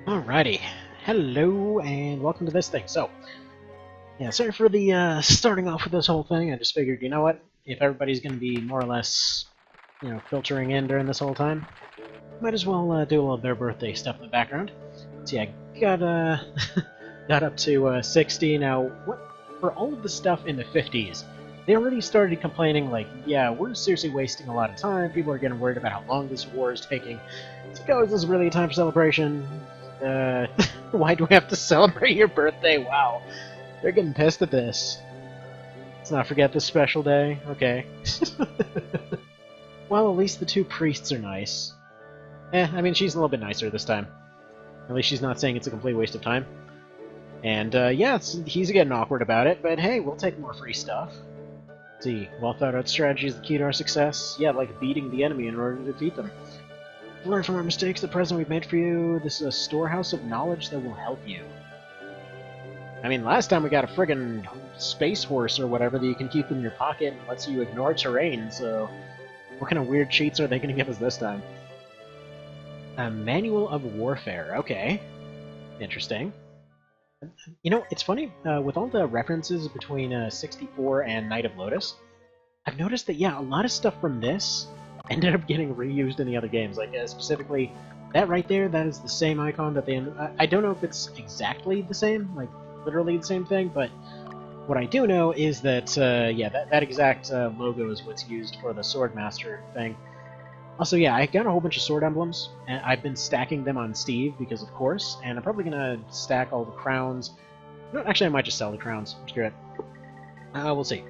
Alrighty, hello and welcome to this thing. So, yeah, sorry for the starting off with this whole thing. I just figured, you know what, if everybody's going to be more or less you know, filtering in during this whole time. Might as well do a little bit of birthday stuff in the background. So yeah, got got up to 60 now. What for all of the stuff in the 50s? They already started complaining, like, yeah, we're seriously wasting a lot of time. People are getting worried about how long this war is taking. It's like, oh, is this really a time for celebration? Why do we have to celebrate your birthday? Wow, they're getting pissed at this. Let's not forget this special day. Okay. Well, at least the two priests are nice. I mean, she's a little bit nicer this time. At least she's not saying it's a complete waste of time. And, yeah, he's getting awkward about it, but hey, we'll take more free stuff. Let's see, well-thought-out strategy is the key to our success. Yeah, like beating the enemy in order to defeat them. Learn from our mistakes, the present we've made for you. This is a storehouse of knowledge that will help you. I mean, last time we got a friggin' space horse or whatever that you can keep in your pocket and lets you ignore terrain, so what kind of weird cheats are they going to give us this time? A Manual of Warfare, okay. Interesting. You know, it's funny, with all the references between 64 and Knight of Lotus, I've noticed that, yeah, a lot of stuff from this ended up getting reused in the other games. Like, specifically, that right there, that is the same icon that they... I don't know if it's exactly the same, like, literally the same thing, but what I do know is that, yeah, that exact logo is what's used for the Swordmaster thing. Also, yeah, I got a whole bunch of sword emblems, and I've been stacking them on Steve, because of course, and I'm probably gonna stack all the crowns. No, actually, I might just sell the crowns. Screw it. We'll see.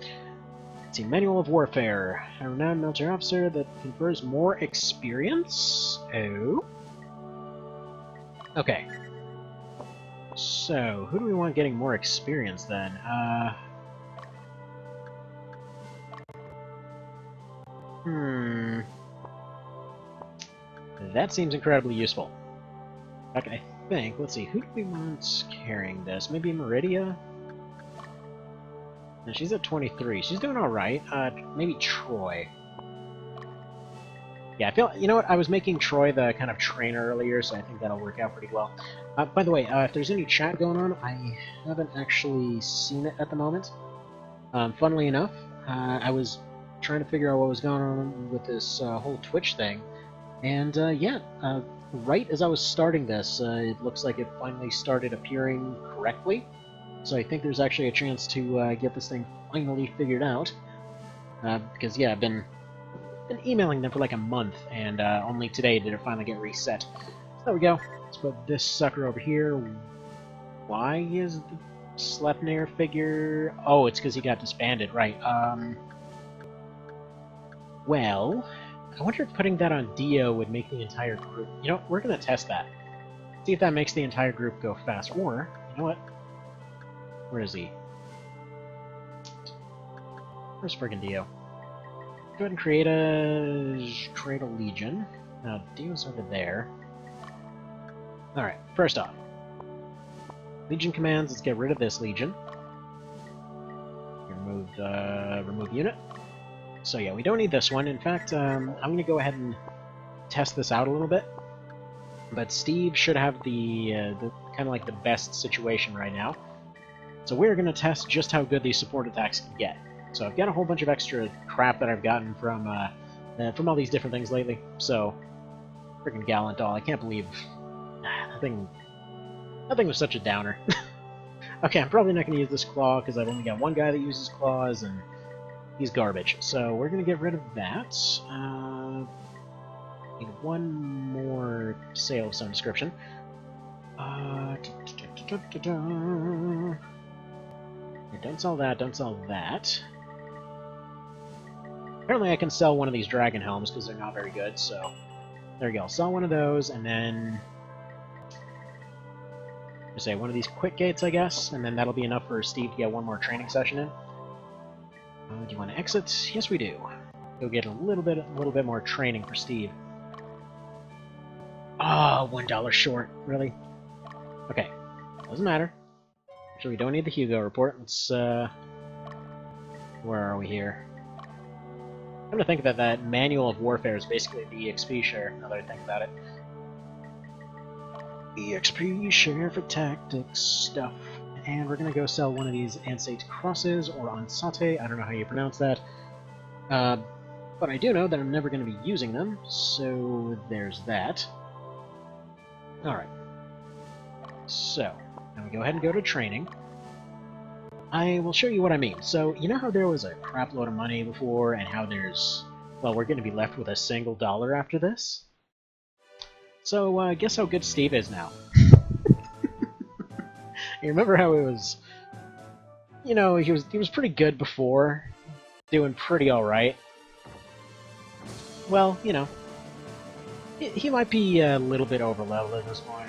Let's see, Manual of Warfare. A renowned military officer that confers more experience? Oh? Okay. So, who do we want getting more experience, then? That seems incredibly useful. Okay, I think, let's see, who do we want carrying this? Maybe Meridia? No, she's at 23. She's doing alright. Maybe Troy. Yeah, I feel, you know what, I was making Troy the kind of trainer earlier, so I think that'll work out pretty well. By the way, if there's any chat going on, I haven't actually seen it at the moment. Funnily enough, I was trying to figure out what was going on with this whole Twitch thing. And, yeah, right as I was starting this, it looks like it finally started appearing correctly. So I think there's actually a chance to get this thing finally figured out. Because, yeah, I've been emailing them for like a month, and only today did it finally get reset. So there we go. Let's put this sucker over here. Why is the Sleipnir figure... Oh, it's because he got disbanded, right. Well... I wonder if putting that on Dio would make the entire group... You know, we're going to test that. See if that makes the entire group go fast. Or, you know what? Where is he? Where's friggin' Dio? Go ahead and create a Legion. Now, Dio's over there. Alright, first off. Legion commands, let's get rid of this Legion. Remove unit. So yeah, we don't need this one. In fact, I'm going to go ahead and test this out a little bit. But Steve should have the kind of like the best situation right now. So we're going to test just how good these support attacks can get. So I've got a whole bunch of extra crap that I've gotten from all these different things lately. So, freaking Gallant Doll, I can't believe that thing was such a downer. Okay, I'm probably not going to use this claw because I've only got one guy that uses claws, and he's garbage. So we're going to get rid of that. Need one more sale of some description. Don't sell that, don't sell that. Apparently I can sell one of these dragon helms because they're not very good, so there we go. I'll sell one of those, and then say one of these quick gates, I guess, and then that'll be enough for Steve to get one more training session in. Do you want to exit? Yes, we do. Go get a little bit more training for Steve. Ah, $1 short. Really? Okay, doesn't matter. Actually, we don't need the Hugo report. Let's where are we here? I'm gonna think that Manual of Warfare is basically the EXP share, now that I think about it. EXP share for tactics stuff. And we're gonna go sell one of these Ansate Crosses, or Ansate, I don't know how you pronounce that. But I do know that I'm never going to be using them, so there's that. Alright. So, now we go ahead and go to training. I will show you what I mean. So, you know how there was a crap load of money before, and how there's... well, we're going to be left with a single dollar after this? So, guess how good Steve is now. You remember how it was... you know, he was pretty good before, doing pretty alright. Well, you know, he might be a little bit over-leveled at this point.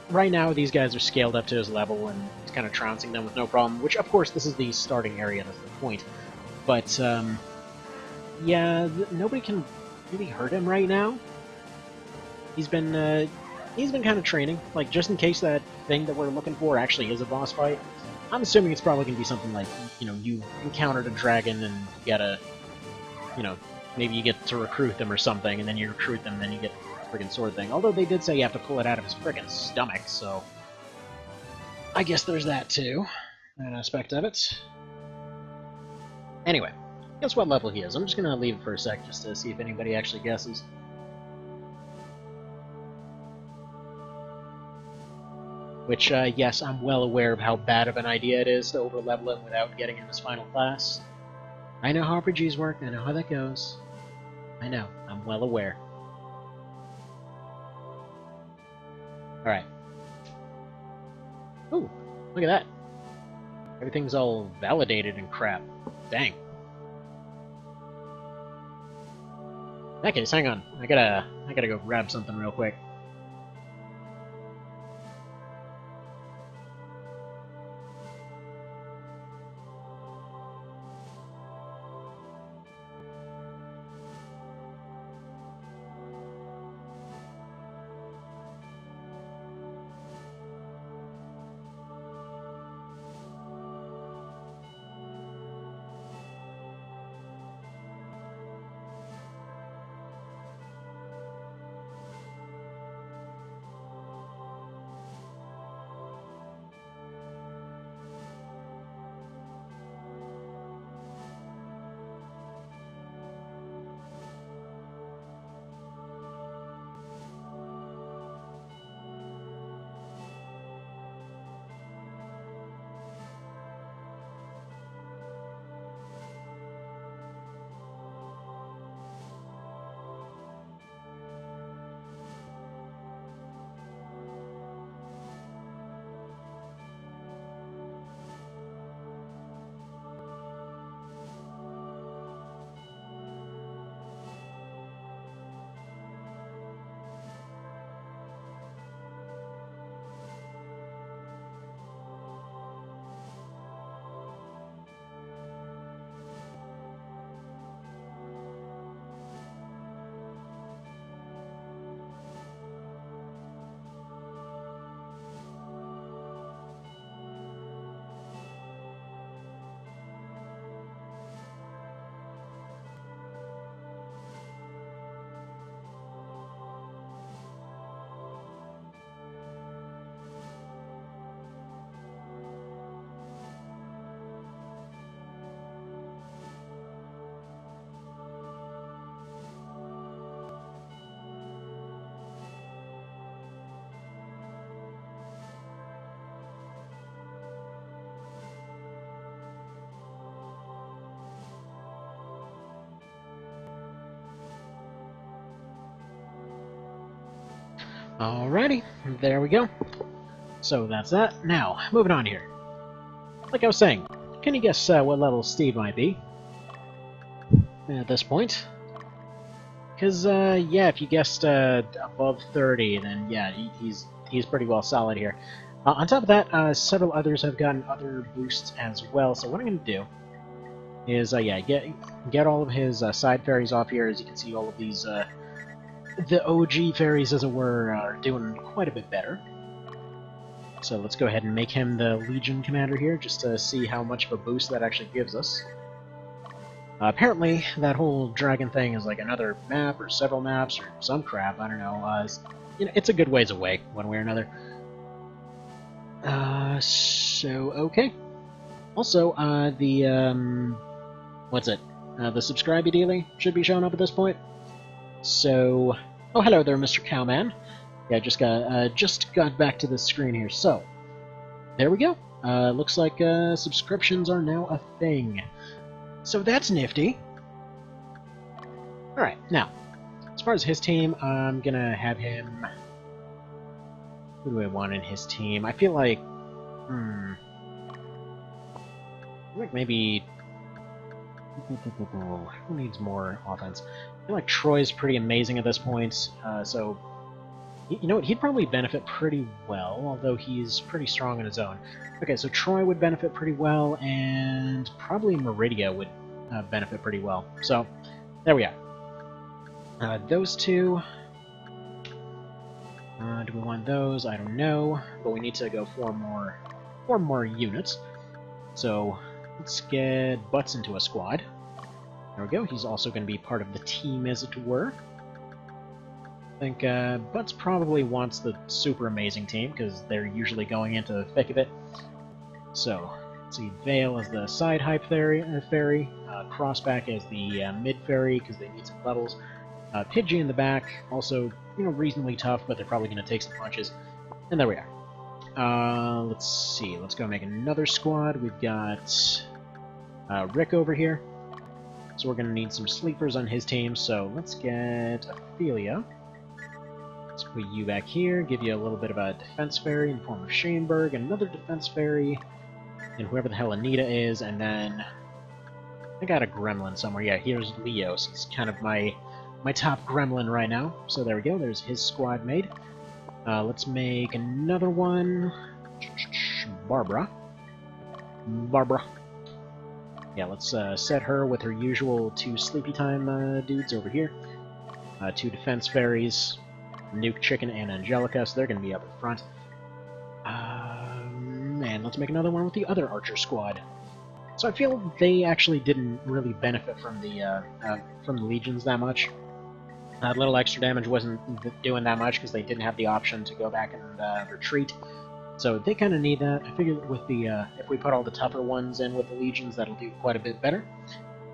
Right now, these guys are scaled up to his level, and he's kind of trouncing them with no problem, which, of course, this is the starting area, that's the point. But, yeah, nobody can really hurt him right now. He's been kind of training, like, just in case that thing that we're looking for actually is a boss fight. I'm assuming it's probably going to be something like, you know, you encountered a dragon and you gotta, you know, maybe you get to recruit them or something, and then you recruit them, and then you get the friggin' sword thing. Although they did say you have to pull it out of his friggin' stomach, so... I guess there's that, too. That aspect of it. Anyway, guess what level he is. I'm just gonna leave it for a sec, just to see if anybody actually guesses. Which, yes, I'm well aware of how bad of an idea it is to over-level him without getting in his final class. I know how RPGs work, I know how that goes. I know, I'm well aware. Alright. Ooh, look at that. Everything's all validated and crap. Dang. In that case, hang on. I gotta go grab something real quick. Alrighty, there we go. So that's that. Now, moving on here. Like I was saying, can you guess what level Steve might be at this point? Because, yeah, if you guessed above 30, then yeah, he's pretty well solid here. On top of that, several others have gotten other boosts as well, so what I'm going to do is, yeah, get all of his side fairies off here. As you can see, all of these, the OG fairies, as it were, are doing quite a bit better. So let's go ahead and make him the Legion Commander here, just to see how much of a boost that actually gives us. Apparently, that whole dragon thing is like another map, or several maps, or some crap, I don't know. You know, it's a good ways away, one way or another. So, okay. Also, what's it? the subscribe-y dealie should be showing up at this point. So, oh hello there, Mr. Cowman. Yeah, just got back to the screen here. So, there we go. Looks like subscriptions are now a thing. So that's nifty. Alright, now, as far as his team, I'm gonna have him... Who do I want in his team? I feel like... I think maybe... Who needs more offense? I feel like Troy's pretty amazing at this point, so... You know what, he'd probably benefit pretty well, although he's pretty strong on his own. Okay, so Troy would benefit pretty well, and probably Meridia would benefit pretty well. So, there we are. Those two... do we want those? I don't know, but we need to go four more units. So, let's get Butts into a squad. There we go, he's also going to be part of the team, as it were. I think Butts probably wants the super amazing team, because they're usually going into the thick of it. So, let's see, Vale as the side hype fairy, Crossback as the mid fairy, because they need some levels. Pidgey in the back, also, you know, reasonably tough, but they're probably going to take some punches. And there we are. Let's see, let's go make another squad. We've got Rick over here. So we're going to need some sleepers on his team, so let's get Ophelia. Let's put you back here, give you a little bit of a defense fairy in the form of Shaneberg, another defense fairy, and whoever the hell Anita is, and then... I got a gremlin somewhere. Yeah, here's Leos. He's kind of my top gremlin right now. So there we go, there's his squad made. Let's make another one. Barbara. Yeah, let's set her with her usual 2 sleepy time dudes over here. 2 defense fairies, Nuke Chicken and Angelica, so they're going to be up in front. And let's make another one with the other Archer squad. So I feel they actually didn't really benefit from the Legions that much. Little extra damage wasn't doing that much because they didn't have the option to go back and retreat. So they kind of need that. I figure with the if we put all the tougher ones in with the Legions, that'll do quite a bit better.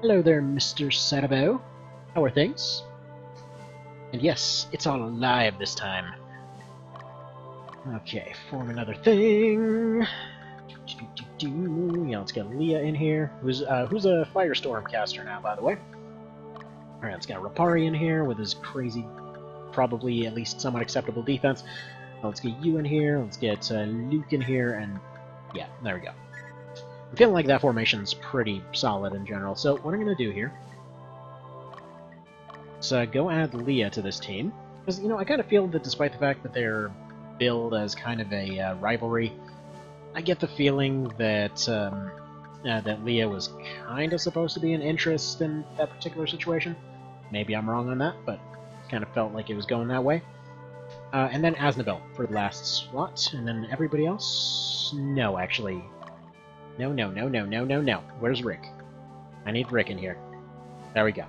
Hello there, Mr. Sadabo. How are things? And yes, it's all alive this time. Okay, form another thing. Yeah, let's get Leah in here, who's a Firestorm caster now, by the way. Alright, let's get Rapari in here with his crazy, probably at least somewhat acceptable defense. Let's get you in here, let's get Luke in here, and yeah, there we go. I'm feeling like that formation's pretty solid in general, so what I'm going to do here is go add Leah to this team, because, you know, I kind of feel that despite the fact that they're billed as kind of a rivalry, I get the feeling that that Leah was kind of supposed to be an interest in that particular situation. Maybe I'm wrong on that, but kind of felt like it was going that way. And then Aznabel for the last slot, and then everybody else? No, actually. No. Where's Rick? I need Rick in here. There we go.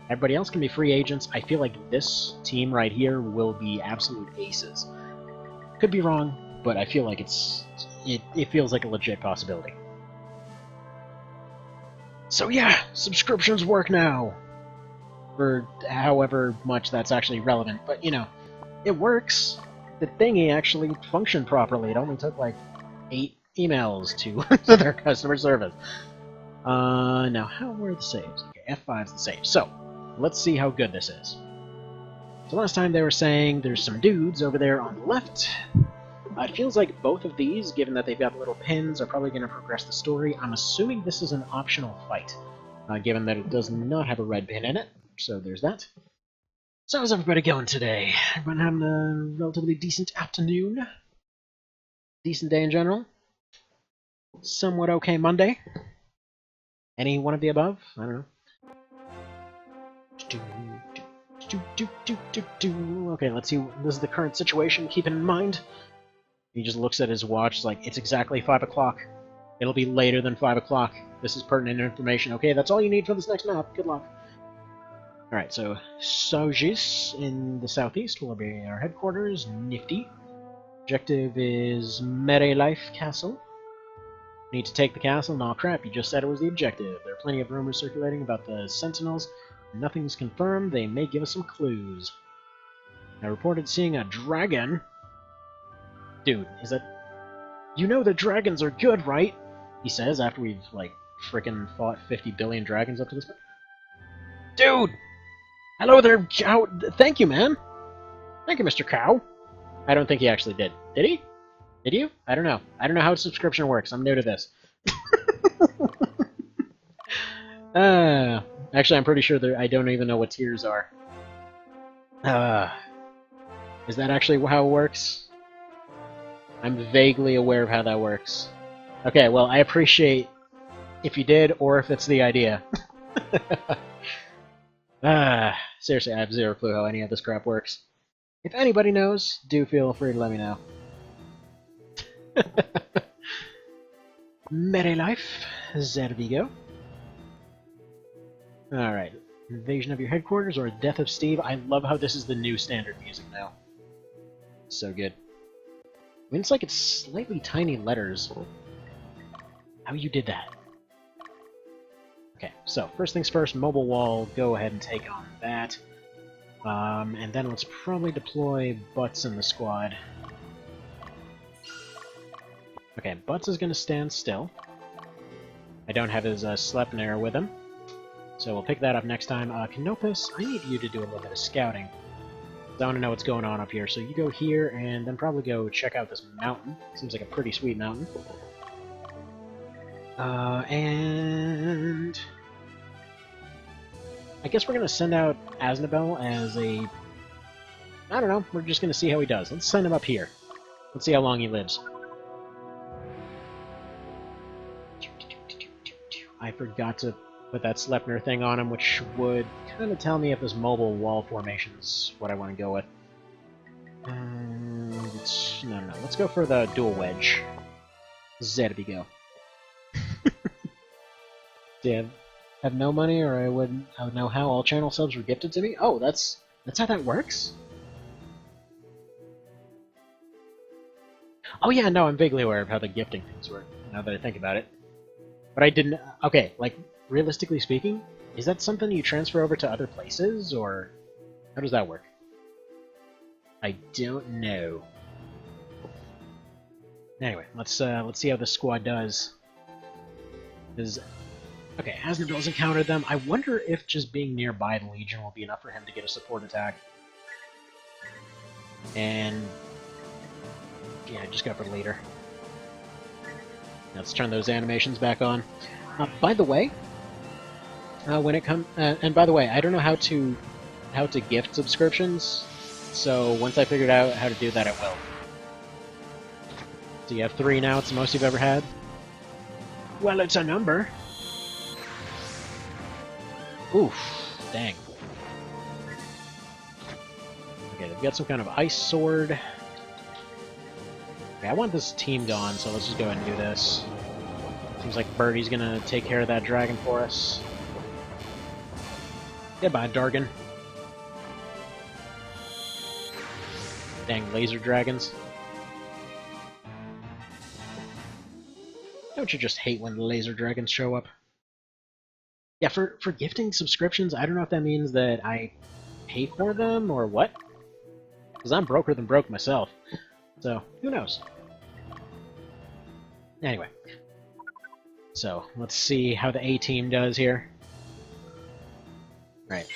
Everybody else can be free agents. I feel like this team right here will be absolute aces. Could be wrong, but I feel like it feels like a legit possibility. So yeah, subscriptions work now. For however much that's actually relevant, but you know, it works. The thingy actually functioned properly. It only took like 8 emails to their customer service. Now how were the saves? Okay, F5's the save. So, let's see how good this is. So last time they were saying there's some dudes over there on the left. It feels like both of these, given that they've got little pins, are probably going to progress the story. I'm assuming this is an optional fight, given that it does not have a red pin in it. So there's that. So how's everybody going today? Everyone having a relatively decent afternoon? Decent day in general? Somewhat okay Monday? Any one of the above? I don't know. Okay, let's see. This is the current situation. Keep it in mind. He just looks at his watch, like, it's exactly 5 o'clock. It'll be later than 5 o'clock. This is pertinent information. Okay, that's all you need for this next map. Good luck. Alright, so Sojis in the southeast will be our headquarters. Nifty. Objective is Mere Life Castle. Need to take the castle? Nah, crap, you just said it was the objective. There are plenty of rumors circulating about the Sentinels. Nothing's confirmed. They may give us some clues. I reported seeing a dragon. Dude, is that... You know the dragons are good, right? He says after we've, like, frickin' fought 50 billion dragons up to this point. Dude! Hello there, Cow! Thank you, man! Thank you, Mr. Cow! I don't think he actually did. Did he? Did you? I don't know. I don't know how subscription works. I'm new to this. Actually, I'm pretty sure I don't even know what tiers are. Is that actually how it works? I'm vaguely aware of how that works. Okay, well, I appreciate if you did, or if it's the idea. Seriously, I have zero clue how any of this crap works. If anybody knows, do feel free to let me know. Merry life, Zervigo. Alright. Invasion of your headquarters or Death of Steve. I love how this is the new standard music now. So good. I mean, it's like it's slightly tiny letters. How you did that? Okay, so first things first, mobile wall, go ahead and take on that. And then let's probably deploy Butts in the squad. Okay, Butts is going to stand still. I don't have his Sleipnir with him, so we'll pick that up next time. Canopus, I need you to do a little bit of scouting. I want to know what's going on up here, so you go here, and then probably go check out this mountain. Seems like a pretty sweet mountain. And... I guess we're going to send out Aznabel as a... I don't know, we're just going to see how he does. Let's send him up here. Let's see how long he lives. I forgot to put that Sleipnir thing on him, which would kind of tell me if this mobile wall formation's what I want to go with. No, let's go for the dual wedge. There we go. Damn. Have no money, or I would know how all channel subs were gifted to me? Oh, that's how that works? Oh yeah, no, I'm vaguely aware of how the gifting things work, now that I think about it. But I didn't... Okay, like, realistically speaking, is that something you transfer over to other places, or... How does that work? I don't know. Anyway, let's see how this squad does. Okay, Aznabel's encountered them. I wonder if just being nearby the Legion will be enough for him to get a support attack. And... yeah, just go for leader. Let's turn those animations back on. By the way, when it comes... and by the way, I don't know how to gift subscriptions, so once I figured out how to do that, I will. So you have 3 now, it's the most you've ever had? Well, it's a number. Oof, dang. Okay, they've got some kind of ice sword. Okay, I want this team gone, so let's just go ahead and do this. Seems like Birdie's gonna take care of that dragon for us. Goodbye, Dargan. Dang laser dragons. Don't you just hate when laser dragons show up? Yeah, for gifting subscriptions, I don't know if that means that I pay for them or what. Because I'm broker than broke myself. So, who knows? Anyway. So, let's see how the A-team does here. Right.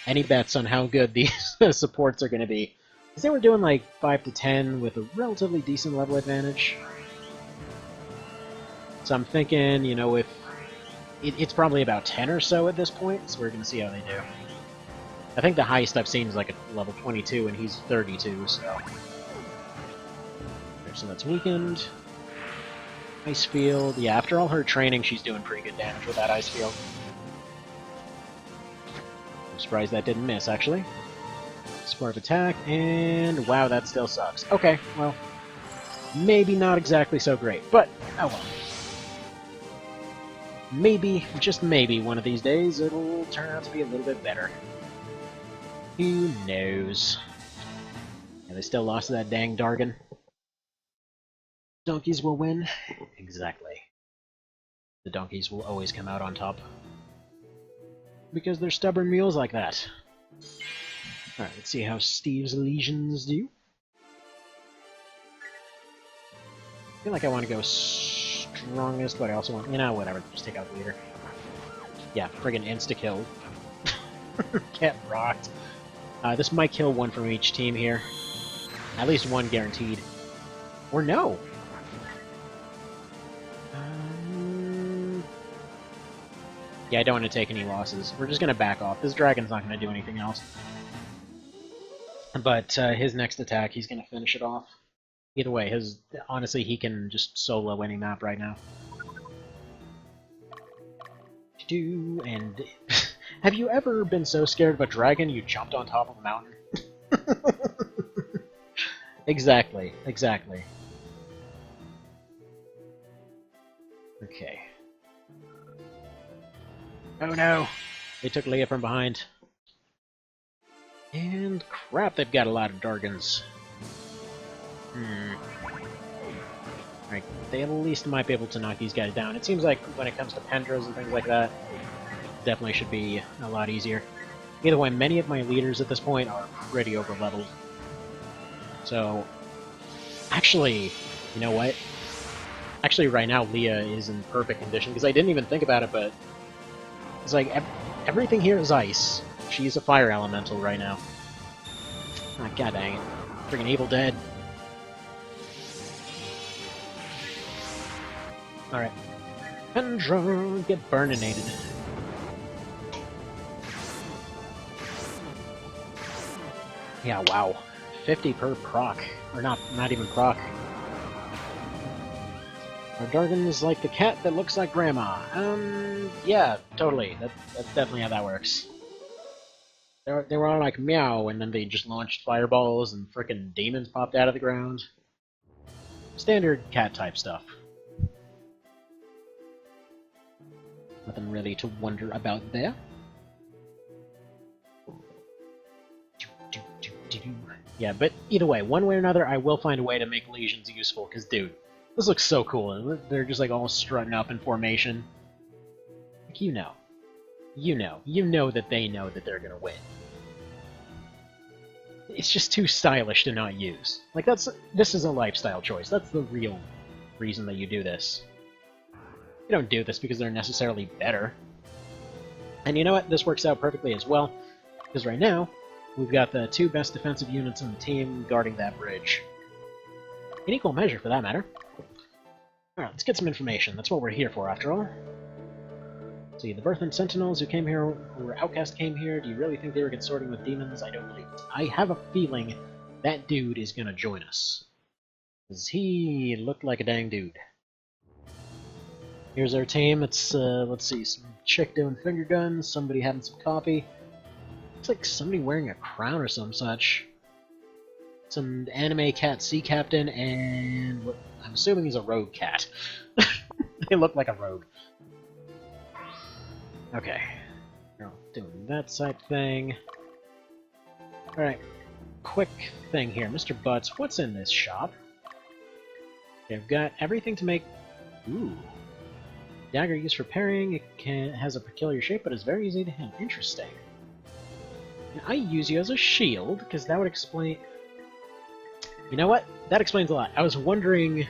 Any bets on how good these supports are going to be? Because they were doing like 5 to 10 with a relatively decent level advantage. So I'm thinking, you know, if... It's probably about 10 or so at this point, so we're going to see how they do. I think the highest I've seen is like a level 22, and he's 32, so... Okay, so that's weakened. Ice Field. Yeah, after all her training, she's doing pretty good damage with that Ice Field. I'm surprised that didn't miss, actually. Spore of Attack, and... wow, that still sucks. Okay, well... maybe not exactly so great, but... oh well. Maybe, just maybe, one of these days, it'll turn out to be a little bit better. Who knows? Yeah, they still lost to that dang Dargan. Donkeys will win? Exactly. The donkeys will always come out on top. Because they're stubborn mules like that. Alright, let's see how Steve's legions do. I feel like I want to go strongest, but I also want... You know, whatever, just take out the leader. Yeah, friggin' insta-kill. Get rocked. This might kill one from each team here. At least one guaranteed. Or no! Yeah, I don't want to take any losses. We're just going to back off. This dragon's not going to do anything else. But his next attack, he's going to finish it off. Either way, honestly, he can just solo any map right now. And have you ever been so scared of a dragon you jumped on top of a mountain? Exactly, exactly. Okay. Oh no! They took Leah from behind. And crap, they've got a lot of Dargans. Alright, they at least might be able to knock these guys down. It seems like when it comes to Pendras and things like that, definitely should be a lot easier. Either way, many of my leaders at this point are pretty over-leveled. So, actually, you know what? Actually, right now, Leah is in perfect condition, because I didn't even think about it, but it's like, everything here is ice. She's a fire elemental right now. Ah, god dang it. Freaking Evil Dead. Alright. Pendra, get burninated. Yeah, wow. 50 per proc. Or not even proc. Our Dargan is like the cat that looks like Grandma. Yeah, totally. That's definitely how that works. They were all like, meow, and then they just launched fireballs and frickin' demons popped out of the ground. Standard cat-type stuff. Nothing really to wonder about there. Yeah, but either way, one way or another, I will find a way to make legions useful, because, dude, this looks so cool, and they're just, like, all strutting up in formation. Like, you know that they know that they're gonna win. It's just too stylish to not use. Like, this is a lifestyle choice. That's the real reason that you do this. You don't do this because they're necessarily better. And you know what? This works out perfectly as well, because right now, we've got the two best defensive units on the team guarding that bridge. In equal measure, for that matter. Alright, let's get some information. That's what we're here for, after all. See, the Birthland Sentinels who came here, who were outcast came here, do you really think they were consorting with demons? I don't believe it. I have a feeling that dude is gonna join us. Because he looked like a dang dude. Here's our team. It's, let's see, some chick doing finger guns, somebody having some coffee. Looks like somebody wearing a crown or some such. Some anime cat sea captain, and what I'm assuming he's a rogue cat. They look like a rogue. Okay. Now, doing that side thing. Alright. Quick thing here. Mr. Butts, what's in this shop? Okay, I've got everything to make... Ooh. Dagger used for parrying. It has a peculiar shape, but is very easy to hit. Interesting. And I use you as a shield, because that would explain... You know what? That explains a lot. I was wondering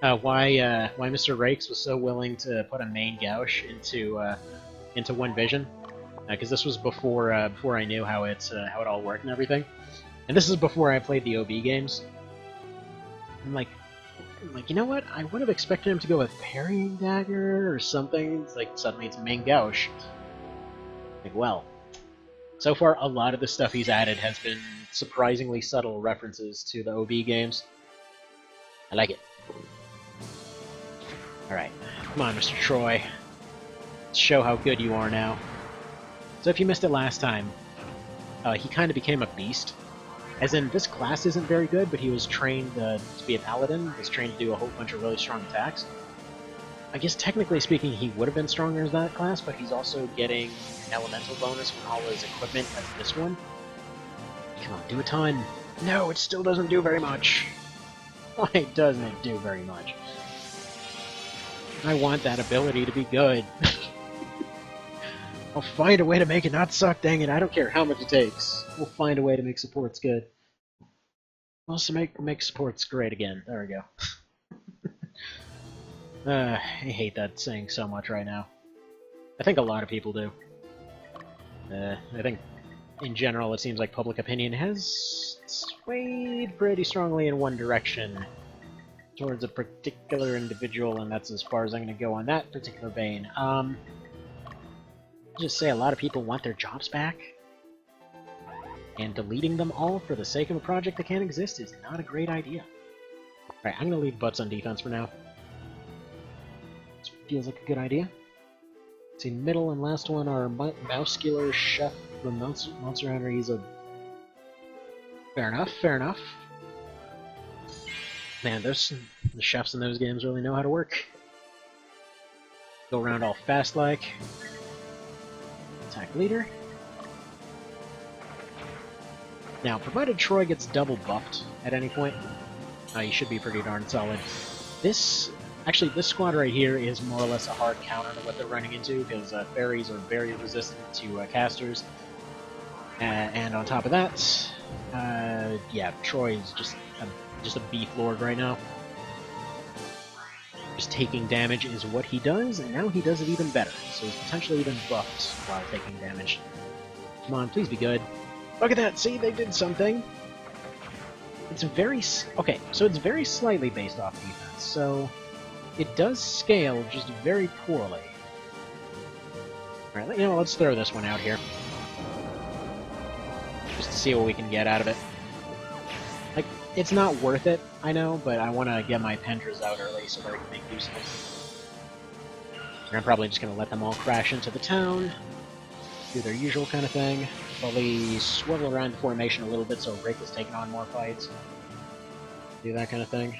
why Mr. Rakes was so willing to put a main gouge into one vision, because this was before I knew how it all worked and everything, and this is before I played the OB games. I'm like, you know what? I would have expected him to go with parrying dagger or something. It's like suddenly it's main gouge. Like, well, so far a lot of the stuff he's added has been surprisingly subtle references to the OB games. I like it. Alright, come on, Mr. Troy. Let's show how good you are now. So if you missed it last time, he kind of became a beast. As in, this class isn't very good, but he was trained to be a paladin. He was trained to do a whole bunch of really strong attacks. I guess technically speaking, he would have been stronger as that class, but he's also getting an elemental bonus from all his equipment as this one. Come on, do a ton. No, it still doesn't do very much. Why doesn't it do very much? I want that ability to be good. I'll find a way to make it not suck, dang it. I don't care how much it takes. We'll find a way to make supports good. Also make supports great again. There we go. I hate that saying so much right now. I think a lot of people do. I think, in general, it seems like public opinion has swayed pretty strongly in one direction towards a particular individual, and that's as far as I'm going to go on that particular vein. Just say a lot of people want their jobs back, and deleting them all for the sake of a project that can't exist is not a great idea. Alright, I'm going to leave butts on defense for now. This feels like a good idea. Let's see, middle and last one are Muscular Chef from Monster Hunter. He's a... Fair enough, fair enough. Man, the chefs in those games really know how to work. Go around all fast-like. Attack leader. Now, provided Troy gets double buffed at any point, he should be pretty darn solid. Actually, this squad right here is more or less a hard counter to what they're running into, because fairies are very resistant to casters. And on top of that, yeah, Troy is just a beef lord right now. Just taking damage is what he does, and now he does it even better. So he's potentially even buffed while taking damage. Come on, please be good. Look at that! See, they did something! It's very... Okay, so it's very slightly based off defense, so... It does scale just very poorly. Alright, you know, let's throw this one out here. Just to see what we can get out of it. Like, it's not worth it, I know, but I want to get my Pendras out early so that I can make use of it. And I'm probably just going to let them all crash into the town, do their usual kind of thing, slowly swivel around the formation a little bit so Rick is taking on more fights. Do that kind of thing.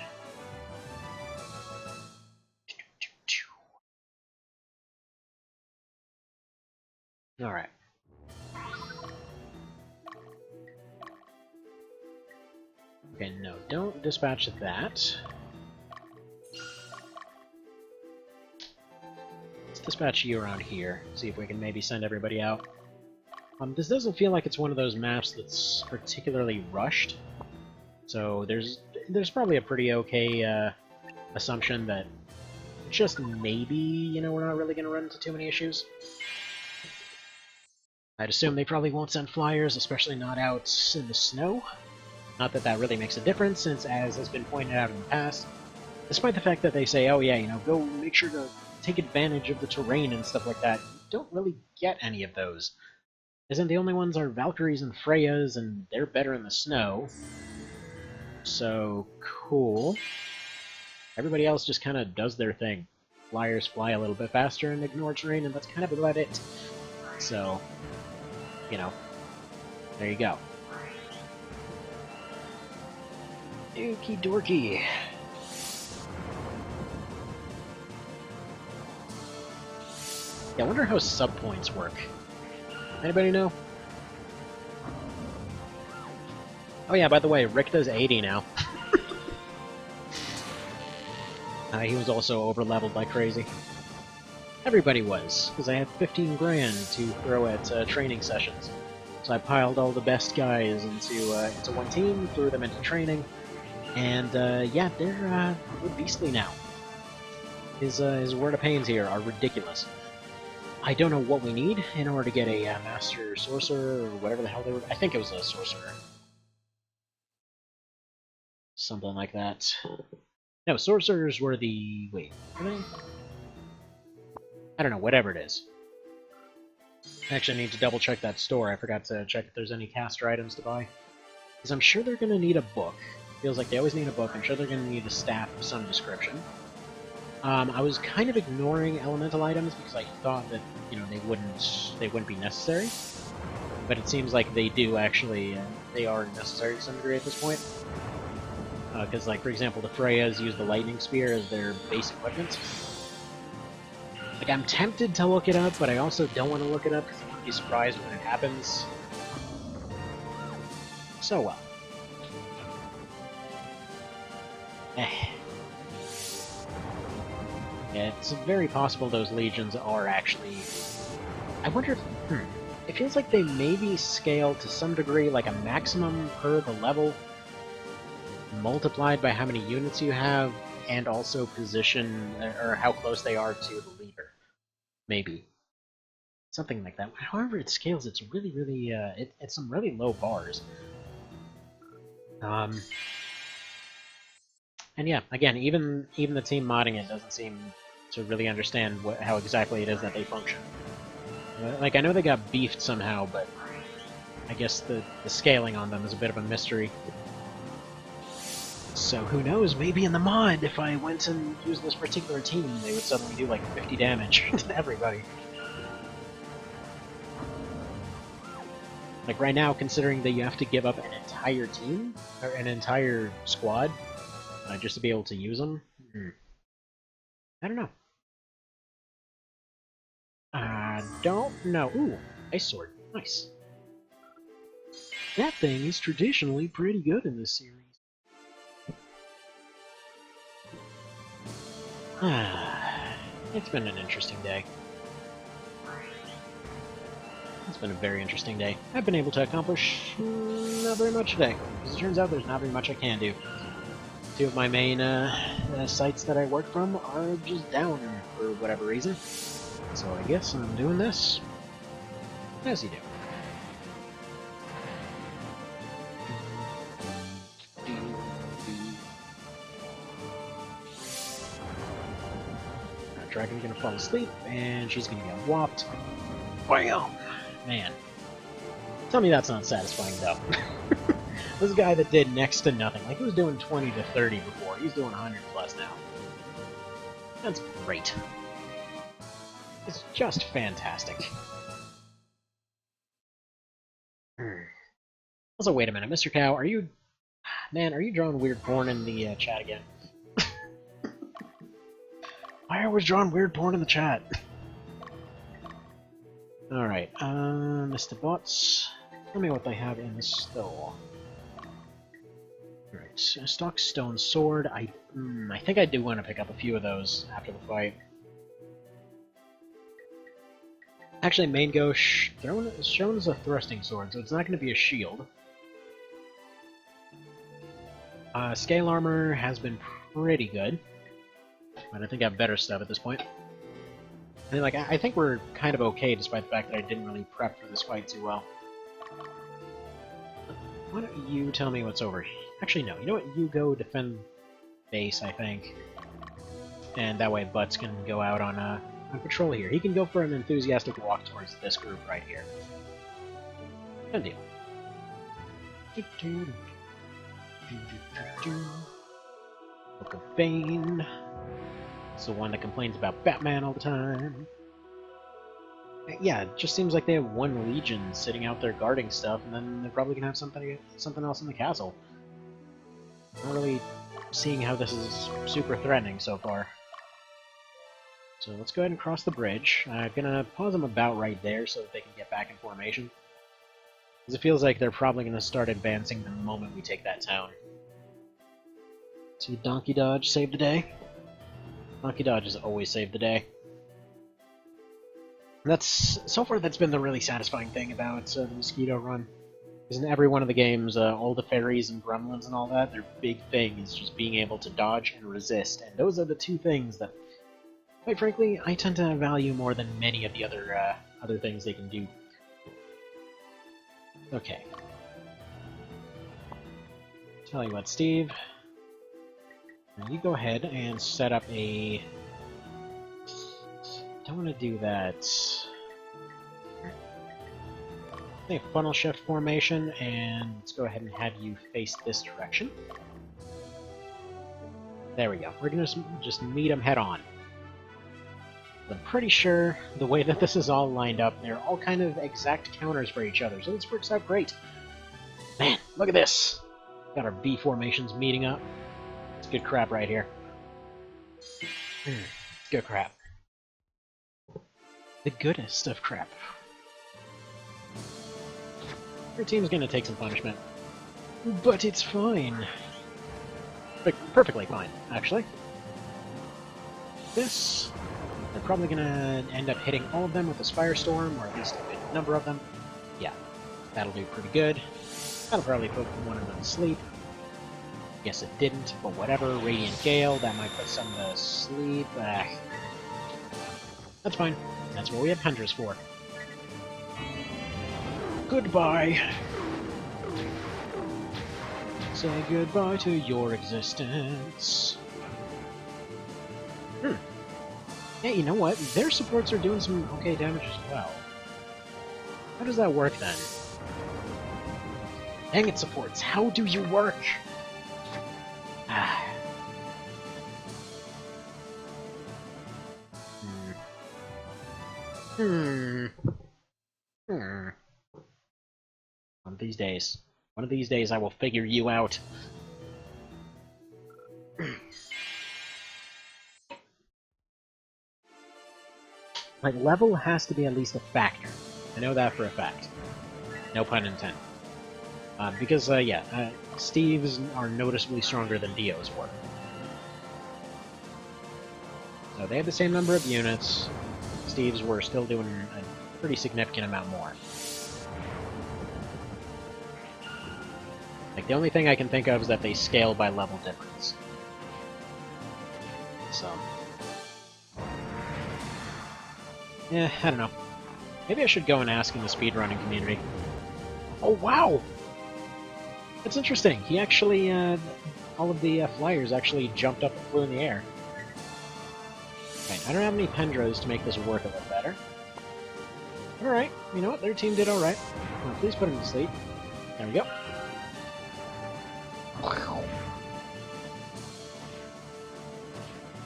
Alright. Okay, no, don't dispatch that. Let's dispatch you around here, see if we can maybe send everybody out. This doesn't feel like it's one of those maps that's particularly rushed, so there's probably a pretty okay assumption that just maybe, you know, we're not really going to run into too many issues. I'd assume they probably won't send flyers, especially not out in the snow. Not that that really makes a difference, since, as has been pointed out in the past, despite the fact that they say, oh yeah, you know, go make sure to take advantage of the terrain and stuff like that, you don't really get any of those. Isn't the only ones are Valkyries and Freyas, and they're better in the snow. So, cool. Everybody else just kind of does their thing. Flyers fly a little bit faster and ignore terrain, and that's kind of about it. So, you know, there you go. Okie dorky. Yeah, I wonder how sub points work. Anybody know? Oh yeah, by the way, Rick does 80 now. He was also over-leveled like crazy. Everybody was, because I had 15 grand to throw at training sessions. So I piled all the best guys into one team, threw them into training, and yeah, they're beastly now. His word of pains here are ridiculous. I don't know what we need in order to get a Master Sorcerer, or whatever the hell they were. I think it was a Sorcerer. Something like that. No, Sorcerers were the... Wait, were they? I don't know, whatever it is. I actually need to double check that store. I forgot to check if there's any caster items to buy. Because I'm sure they're going to need a book. Feels like they always need a book. I'm sure they're going to need a staff of some description. I was kind of ignoring elemental items because I thought that, you know, they wouldn't be necessary. But it seems like they do actually, they are necessary to some degree at this point. Because, like, for example, the Freyas use the lightning spear as their base equipment. Like, I'm tempted to look it up, but I also don't want to look it up because I wouldn't be surprised when it happens. So well. It's very possible those legions are actually... I wonder if... It feels like they maybe scale to some degree, like a maximum per the level, multiplied by how many units you have, and also position, or how close they are to the leader. Maybe. Something like that. However it scales, it's really, really, it's some really low bars. And yeah, again, even the team modding it doesn't seem to really understand how exactly it is that they function. Like, I know they got beefed somehow, but I guess the scaling on them is a bit of a mystery. So who knows, maybe in the mod, if I went and used this particular team, they would suddenly do like 50 damage to everybody. Like right now, considering that you have to give up an entire team, or an entire squad, just to be able to use them, I don't know. I don't know. Ooh, ice sword. Nice. That thing is traditionally pretty good in this series. It's been an interesting day. It's been a very interesting day. I've been able to accomplish not very much today. As it turns out, there's not very much I can do. Two of my main sites that I work from are just down for whatever reason. So I guess I'm doing this as you do. Dragon's gonna fall asleep, and she's gonna get whopped. Bam! Man. Tell me that's not satisfying, though. This guy that did next to nothing, like he was doing 20 to 30 before, he's doing 100 plus now. That's great. It's just fantastic. Also, wait a minute, Mr. Cow, are you... Man, are you drawing weird porn in the chat again? I always drawing weird porn in the chat. Alright, Mr. Bots, tell me what they have in the store. Alright, so stock stone sword. I think I do want to pick up a few of those after the fight. Actually, main go shown as a thrusting sword, so it's not going to be a shield. Scale armor has been pretty good, but I think I have better stuff at this point. I mean, like, I think we're kind of okay, despite the fact that I didn't really prep for this fight too well. Why don't you tell me what's over here? Actually, no. You know what? You go defend base, I think. And that way Butts can go out on patrol here. He can go for an enthusiastic walk towards this group right here. Good deal. Book of Bane. It's the one that complains about Batman all the time. Yeah, it just seems like they have one legion sitting out there guarding stuff, and then they're probably gonna have something else in the castle. Not really seeing how this is super threatening so far. So let's go ahead and cross the bridge. I'm gonna pause them about right there so that they can get back in formation. Because it feels like they're probably gonna start advancing the moment we take that town. See, Donkey Dodge saved the day. Donkey Dodge has always saved the day. So far that's been the really satisfying thing about the Mosquito run. Because in every one of the games, all the fairies and gremlins and all that, their big thing is just being able to dodge and resist. And those are the two things that, quite frankly, I tend to value more than many of the other things they can do. Okay. Tell you what, Steve. You go ahead and set up a... Don't want to do that. I think funnel shift formation, and let's go ahead and have you face this direction. There we go. We're gonna just meet them head on. I'm pretty sure the way that this is all lined up, they're all kind of exact counters for each other, so this works out great. Man, look at this! Got our B formations meeting up. It's good crap right here. Good crap. The goodest of crap. Your team's gonna take some punishment. But it's fine. Perfectly fine, actually. this. They're probably gonna end up hitting all of them with this Firestorm, or at least a good number of them. Yeah, that'll do pretty good. That'll probably put one of them to sleep. Guess it didn't, but whatever. Radiant Gale, that might put some to sleep. That's fine. That's what we have Hunters for. Goodbye. Say goodbye to your existence. Hey, you know what? Their supports are doing some okay damage as well. How does that work then? Dang it, supports. How do you work? One of these days. One of these days I will figure you out. Like, level has to be at least a factor. I know that for a fact. No pun intended. Because, Steve's are noticeably stronger than Dio's were. So they have the same number of units. Steve's were still doing a pretty significant amount more. Like, the only thing I can think of is that they scale by level difference. So... yeah, I don't know. Maybe I should go and ask in the speedrunning community. Oh, wow! That's interesting. He actually, all of the flyers actually jumped up and flew in the air. Okay, I don't have any Pendras to make this work a little better. Alright, you know what? Their team did alright. Well, please put him to sleep. There we go.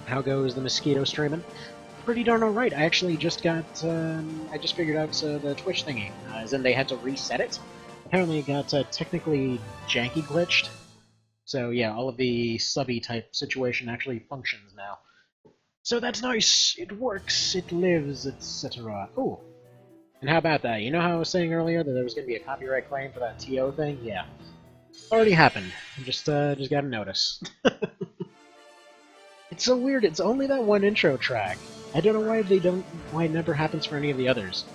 How goes the Mosquito streaming? Pretty darn alright. I actually just got, I just figured out the Twitch thingy, as in they had to reset it. Apparently it got technically janky glitched. So yeah, all of the subby type situation actually functions now. So that's nice! It works, it lives, etc. Ooh. And how about that? You know how I was saying earlier that there was going to be a copyright claim for that TO thing? Yeah. Already happened. Just got a notice. It's so weird, it's only that one intro track. I don't know why it never happens for any of the others.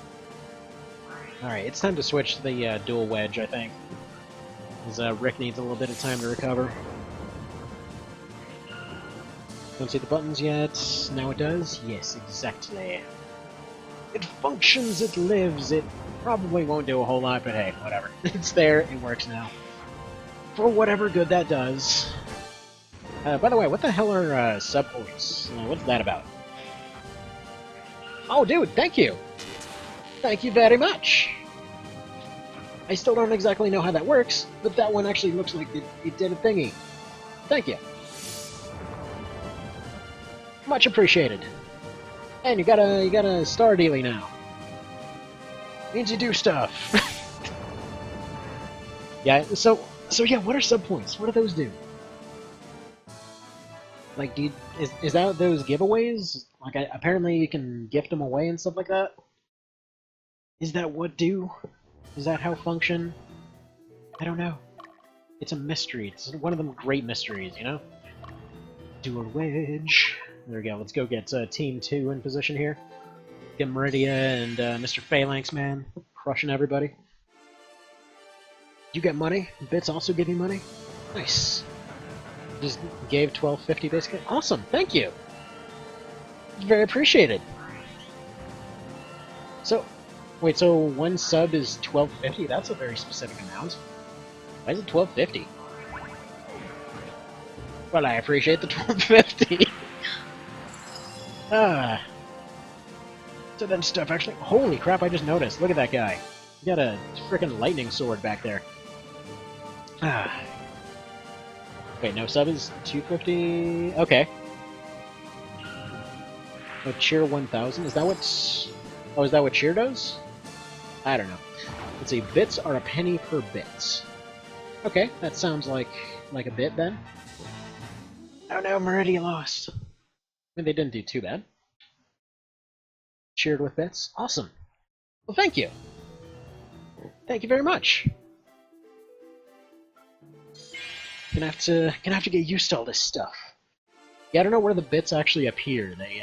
Alright, it's time to switch to the dual wedge, I think. Because Rick needs a little bit of time to recover. Don't see the buttons yet. Now it does? Yes, exactly. It functions, it lives, it probably won't do a whole lot, but hey, whatever. It's there, it works now. For whatever good that does. By the way, what the hell are subpoints? What's that about? Oh, dude, thank you! Thank you very much! I still don't exactly know how that works, but that one actually looks like it did a thingy. Thank you. Much appreciated. And you got a star dealie now. Means you do stuff. Yeah, so yeah, what are subpoints? What do those do? Like, is that those giveaways? Like, apparently you can gift them away and stuff like that? Is that what do? Is that how function? I don't know. It's a mystery. It's one of them great mysteries, you know? Dual wedge. There we go. Let's go get Team 2 in position here. Get Meridia and Mr. Phalanx, man. Crushing everybody. You get money? Bits also give you money? Nice. Just gave 1250 basically. Awesome, thank you! Very appreciated. So, wait, so one sub is 1250? That's a very specific amount. Why is it 1250? Well, I appreciate the 1250. So then stuff actually... Holy crap, I just noticed. Look at that guy. He got a frickin' lightning sword back there. Wait, no, sub is 250... Okay. Oh, cheer 1000? Is that what's... Oh, is that what cheer does? I don't know. Let's see, bits are a penny per bit. Okay, that sounds like a bit then. Oh no, Meridia lost. I mean, they didn't do too bad. Cheered with bits. Awesome. Well, thank you. Thank you very much. Gonna have to get used to all this stuff. Yeah, I don't know where the bits actually appear. They,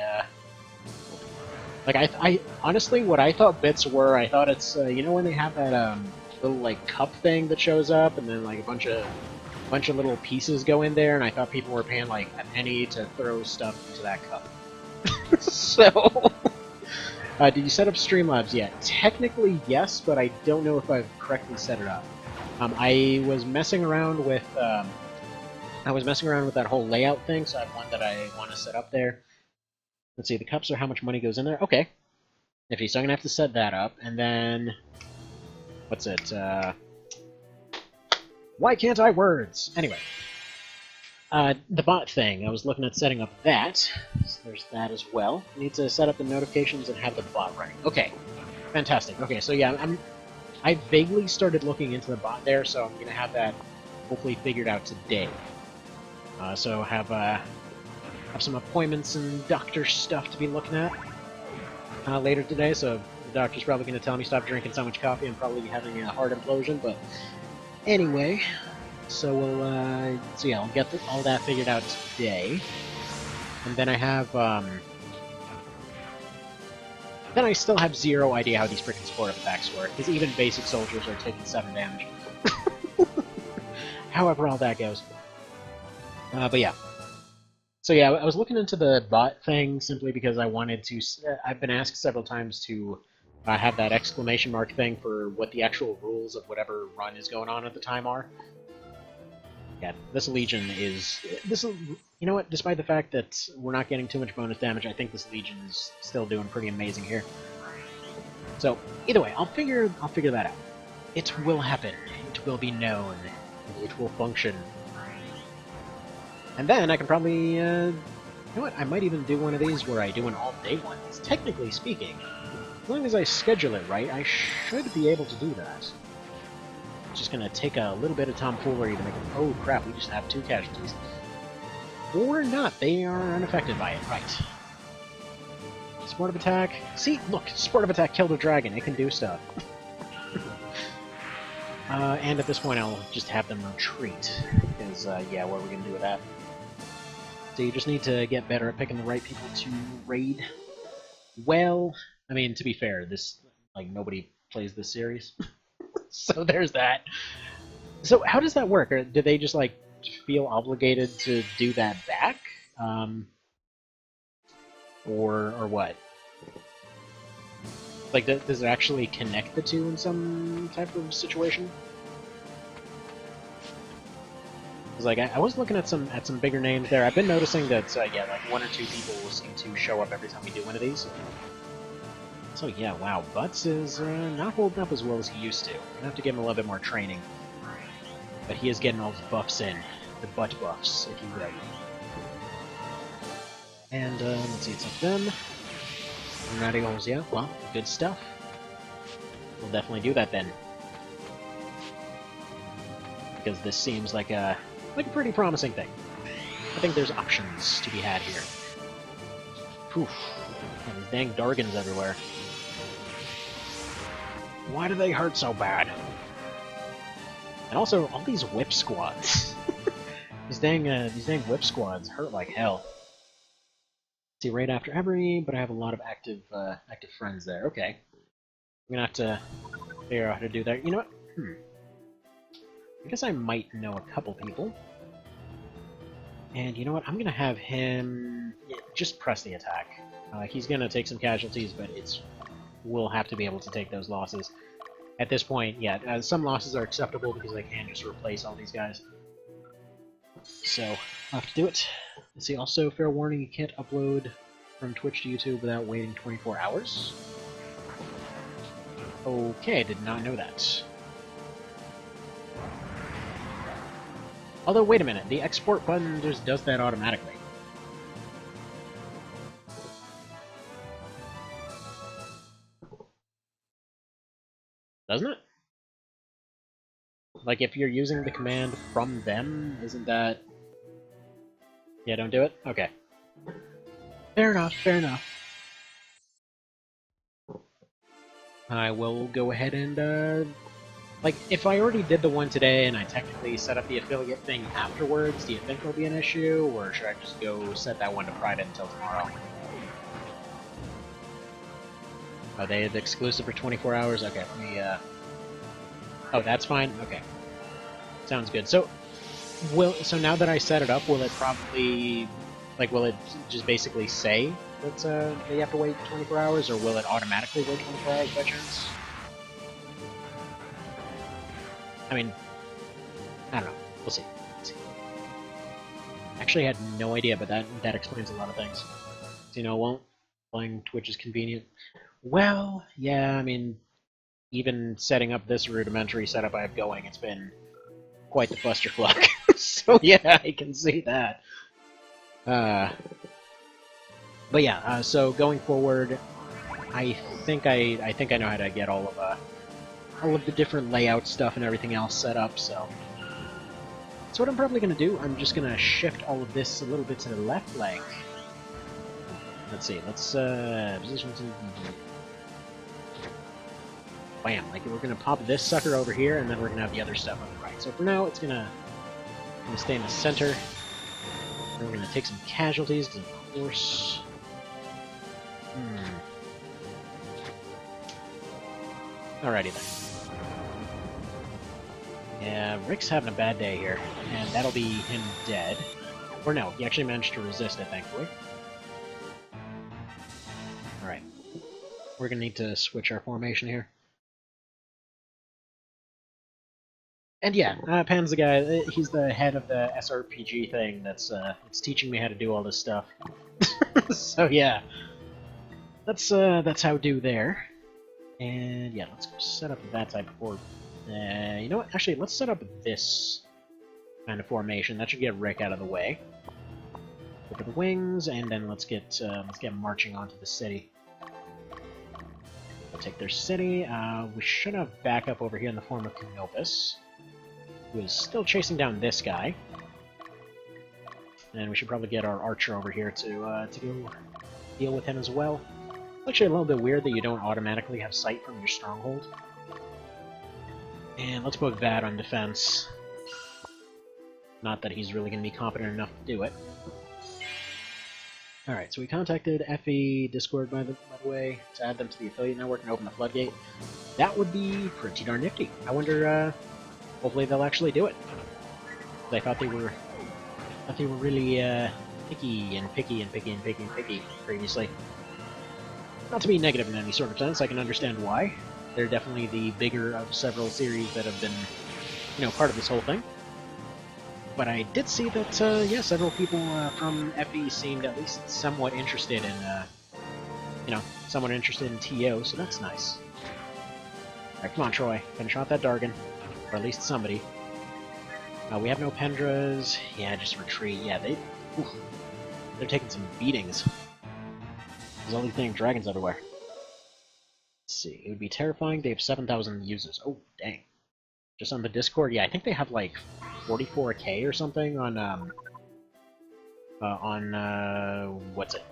like, I honestly, what I thought bits were, I thought it's, you know when they have that, little, like, cup thing that shows up, and then, like, a bunch of little pieces go in there, and I thought people were paying, like, a penny to throw stuff into that cup. So, did you set up Streamlabs yet? Technically, yes, but I don't know if I've correctly set it up. I was messing around with that whole layout thing, so I have one that I want to set up there. Let's see, the cups are how much money goes in there. Okay. Nifty, so I'm gonna have to set that up, and then what's it? Why can't I words? Anyway, the bot thing. I was looking at setting up that. So there's that as well. I need to set up the notifications and have the bot running. Okay, fantastic. Okay, so yeah, I vaguely started looking into the bot there, so I'm gonna have that hopefully figured out today. So have some appointments and doctor stuff to be looking at later today. So the doctor's probably gonna tell me stop drinking so much coffee and probably be having a heart implosion. But anyway, so we'll so yeah, I'll get all that figured out today, and then I have then I still have zero idea how these freaking support attacks work, because even basic soldiers are taking 7 damage. However all that goes. But yeah. So yeah, I was looking into the bot thing simply because I wanted to... I've been asked several times to have that exclamation mark thing for what the actual rules of whatever run is going on at the time are. Yeah, this Legion is... You know what? Despite the fact that we're not getting too much bonus damage, I think this Legion is still doing pretty amazing here. So, either way, I'll figure that out. It will happen. It will be known. It will function. And then I can probably, you know what, I might even do one of these where I do an all-day one. Technically speaking, as long as I schedule it right, I should be able to do that. It's just gonna take a little bit of tomfoolery to make it... Oh crap, we just have 2 casualties. Or not, they are unaffected by it, right. Sportive attack. See, look, sportive attack killed a dragon, it can do stuff. And at this point I'll just have them retreat, because, yeah, what are we gonna do with that? So you just need to get better at picking the right people to raid. Well, I mean, to be fair, this, like, nobody plays this series. So there's that. So how does that work? Or do they just, like, feel obligated to do that back? Or what? Like, does it actually connect the two in some type of situation? Like, I was looking at some bigger names there. I've been noticing that, yeah, like 1 or 2 people seem to show up every time we do one of these. So yeah, wow, Butts is not holding up as well as he used to. I'm gonna have to give him a little bit more training. But he is getting all his buffs in. The butt buffs, if you will. And, let's see, it's up them. Radicals, yeah, well, good stuff. We'll definitely do that then. Because this seems like a pretty promising thing. I think there's options to be had here. Poof. And these dang Dargans everywhere. Why do they hurt so bad? And also, all these whip squads. these dang whip squads hurt like hell. See, right after every, but I have a lot of active friends there. Okay. I'm gonna have to figure out how to do that. You know what? I guess I might know a couple people. And you know what? I'm gonna have him just press the attack. He's gonna take some casualties, but we'll have to be able to take those losses. At this point, yeah, some losses are acceptable because I can just replace all these guys. So, I'll have to do it. Let's see, also, fair warning, you can't upload from Twitch to YouTube without waiting 24 hours. Okay, I did not know that. Although, wait a minute, the export button just does that automatically. Doesn't it? Like, if you're using the command from them, isn't that... Yeah, don't do it? Okay. Fair enough, fair enough. I will go ahead and, Like, if I already did the one today and I technically set up the affiliate thing afterwards, do you think there'll be an issue, or should I just go set that one to private until tomorrow? Oh, they have exclusive for 24 hours? Okay, let me, Oh, that's fine? Okay. Sounds good. So now that I set it up, will it probably... Like, will it just basically say that, that you have to wait 24 hours, or will it automatically wait 24 hours by chance? I mean, I don't know. We'll see. Actually, I had no idea, but that explains a lot of things. You know, won't playing Twitch is convenient. Well, yeah, I mean, even setting up this rudimentary setup I have going, it's been quite the clusterfuck. So yeah, I can see that. But yeah, so going forward, I think I know how to get all of the different layout stuff and everything else set up. So what I'm probably gonna do, I'm just gonna shift all of this a little bit to the left, like. Let's see. Let's position to. Bam! Like we're gonna pop this sucker over here, and then we're gonna have the other stuff on the right. So for now, it's gonna stay in the center. And we're gonna take some casualties, of course. Alrighty then. Yeah, Rick's having a bad day here, and that'll be him dead. Or no, he actually managed to resist it, thankfully. Alright. We're gonna need to switch our formation here. And yeah, Pan's the guy, he's the head of the SRPG thing that's teaching me how to do all this stuff. So yeah. That's how we do there. And yeah, let's set up that type of form. You know what? Actually, let's set up this kind of formation. That should get Rick out of the way. Go for the wings, and then let's get marching onto the city. We'll take their city. We should have backup over here in the form of Canopus, who is still chasing down this guy. And we should probably get our archer over here to go deal with him as well. Actually, a little bit weird that you don't automatically have sight from your stronghold. And let's put that on defense. Not that he's really going to be competent enough to do it. Alright, so we contacted FE Discord, by the way, to add them to the affiliate network and open the floodgate. That would be pretty darn nifty. I wonder, hopefully they'll actually do it. I thought they were really, picky previously. Not to be negative in any sort of sense, I can understand why. They're definitely the bigger of several series that have been, you know, part of this whole thing. But I did see that, yeah, several people from FE seemed at least somewhat interested in, you know, somewhat interested in TO, so that's nice. Alright, come on, Troy. Finish off that Dargon. Or at least somebody. We have no Pendras. Yeah, just retreat. Yeah, they're taking some beatings. There's all these dang dragons everywhere. Let's see. It would be terrifying. They have 7,000 users. Oh, dang. Just on the Discord? Yeah, I think they have like 44k or something on, what's it?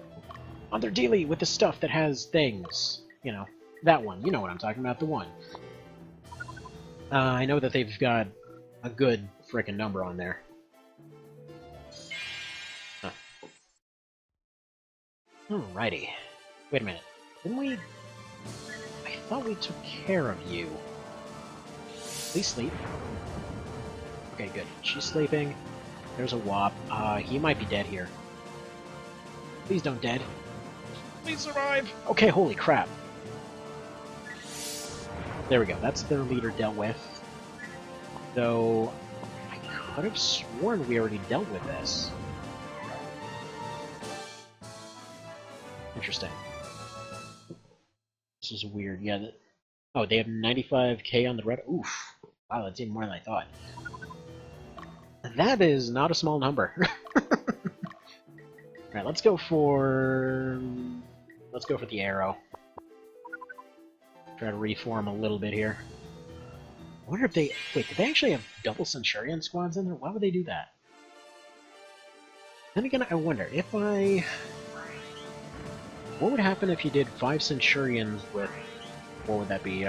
On their daily with the stuff that has things. You know, that one. You know what I'm talking about, the one. I know that they've got a good frickin' number on there. Huh. Alrighty. Wait a minute. Didn't we... I thought we took care of you. Please sleep. Okay, good. She's sleeping. There's a Wop. He might be dead here. Please don't dead. Please survive! Okay, holy crap. There we go. That's their leader dealt with. Though, I could have sworn we already dealt with this. Interesting. This is weird. Yeah. Oh, they have 95k on the red. Oof. Wow, that's even more than I thought. That is not a small number. Alright, let's go for the arrow. Try to reform a little bit here. I wonder if they... Wait, do they actually have double Centurion squads in there? Why would they do that? Then again, I wonder, if I... What would happen if you did 5 Centurions with... What would that be?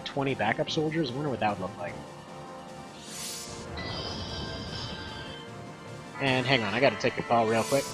20 backup soldiers. I wonder what that would look like. And hang on, I gotta take a call real quick.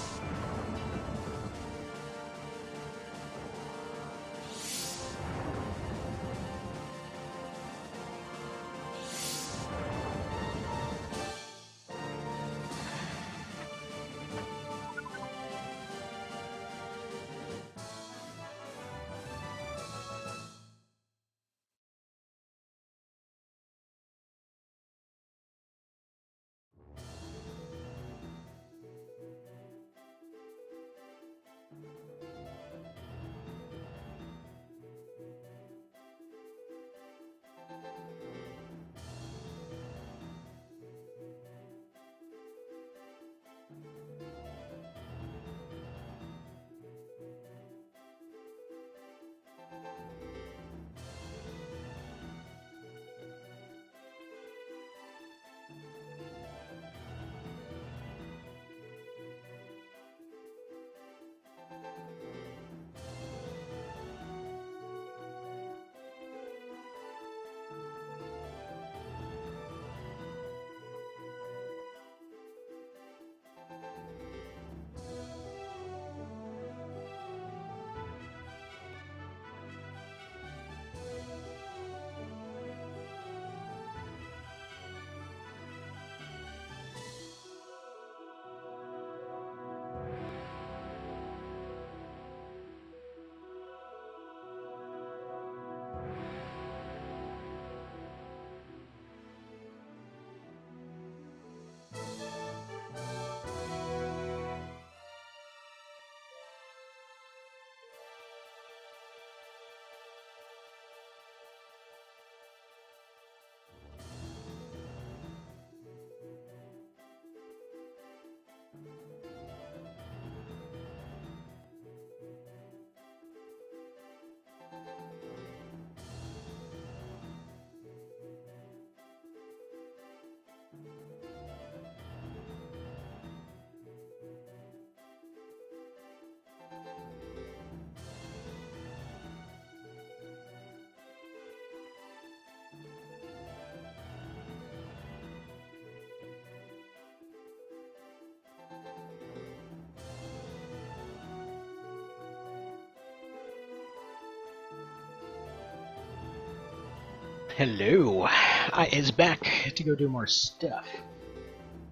Hello, I is back to go do more stuff.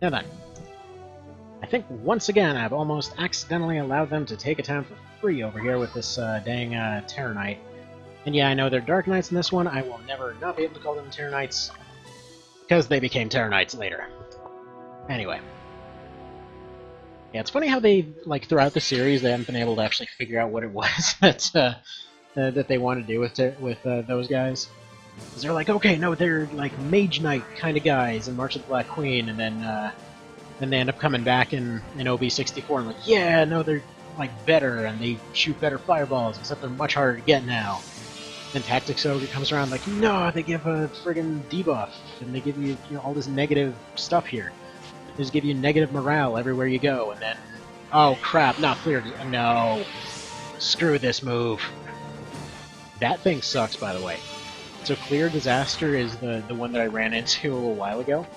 Now then, I think once again I've almost accidentally allowed them to take a town for free over here with this dang Terror Knight. And yeah, I know they're Dark Knights in this one. I will never not be able to call them Terror Knights because they became Terror Knights later. Anyway. Yeah, it's funny how they, like, throughout the series, they haven't been able to actually figure out what it was that they want to do with those guys. Because they're like, okay, no, they're like Mage Knight kind of guys in March of the Black Queen, and then they end up coming back in OB64 and like, yeah, no, they're like better, and they shoot better fireballs, except they're much harder to get now. Then Tactics Ogre comes around like, no, they give a friggin' debuff, and they give you, all this negative stuff here. They just give you negative morale everywhere you go, and then, oh crap, not clear. No, screw this move. That thing sucks, by the way. So Clear Disaster is the one that I ran into a little while ago.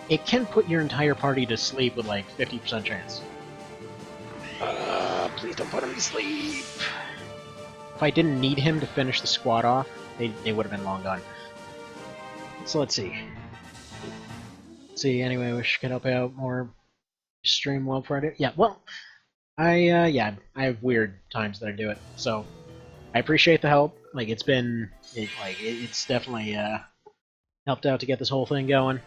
It can put your entire party to sleep with like 50% chance. Please don't put him to sleep. If I didn't need him to finish the squad off, they would have been long gone. So let's see. Anyway, we should help out more stream well Friday. Yeah, well, I have weird times that I do it, so I appreciate the help. Like, it's definitely helped out to get this whole thing going.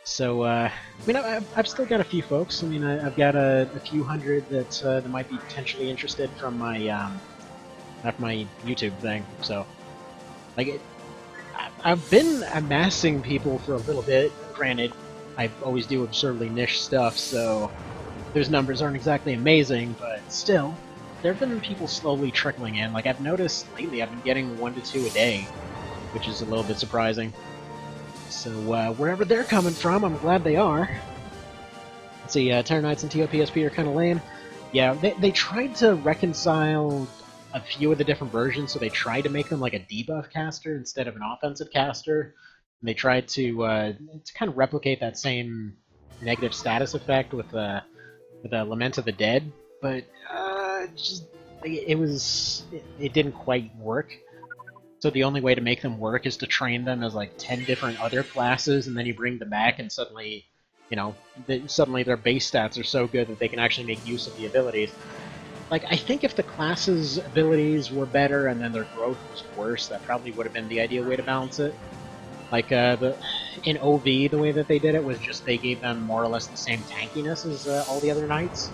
So, I mean, I've still got a few folks. I mean, I've got a few hundred that might be potentially interested from my my YouTube thing. So, like, I've been amassing people for a little bit. Granted, I always do absurdly niche stuff, so those numbers aren't exactly amazing, but still. There have been people slowly trickling in. Like, I've noticed lately I've been getting 1 to 2 a day, which is a little bit surprising. So, wherever they're coming from, I'm glad they are. Let's see, Terror Knights and TOPSP are kind of lame. Yeah, they tried to reconcile a few of the different versions, so they tried to make them like a debuff caster instead of an offensive caster. And they tried to kind of replicate that same negative status effect with the Lament of the Dead, but just it didn't quite work. So the only way to make them work is to train them as like 10 different other classes, and then you bring them back, and suddenly, you know, suddenly their base stats are so good that they can actually make use of the abilities. Like, I think if the classes' abilities were better and then their growth was worse, that probably would have been the ideal way to balance it. Like, in OV, the way that they did it was just they gave them more or less the same tankiness as all the other knights.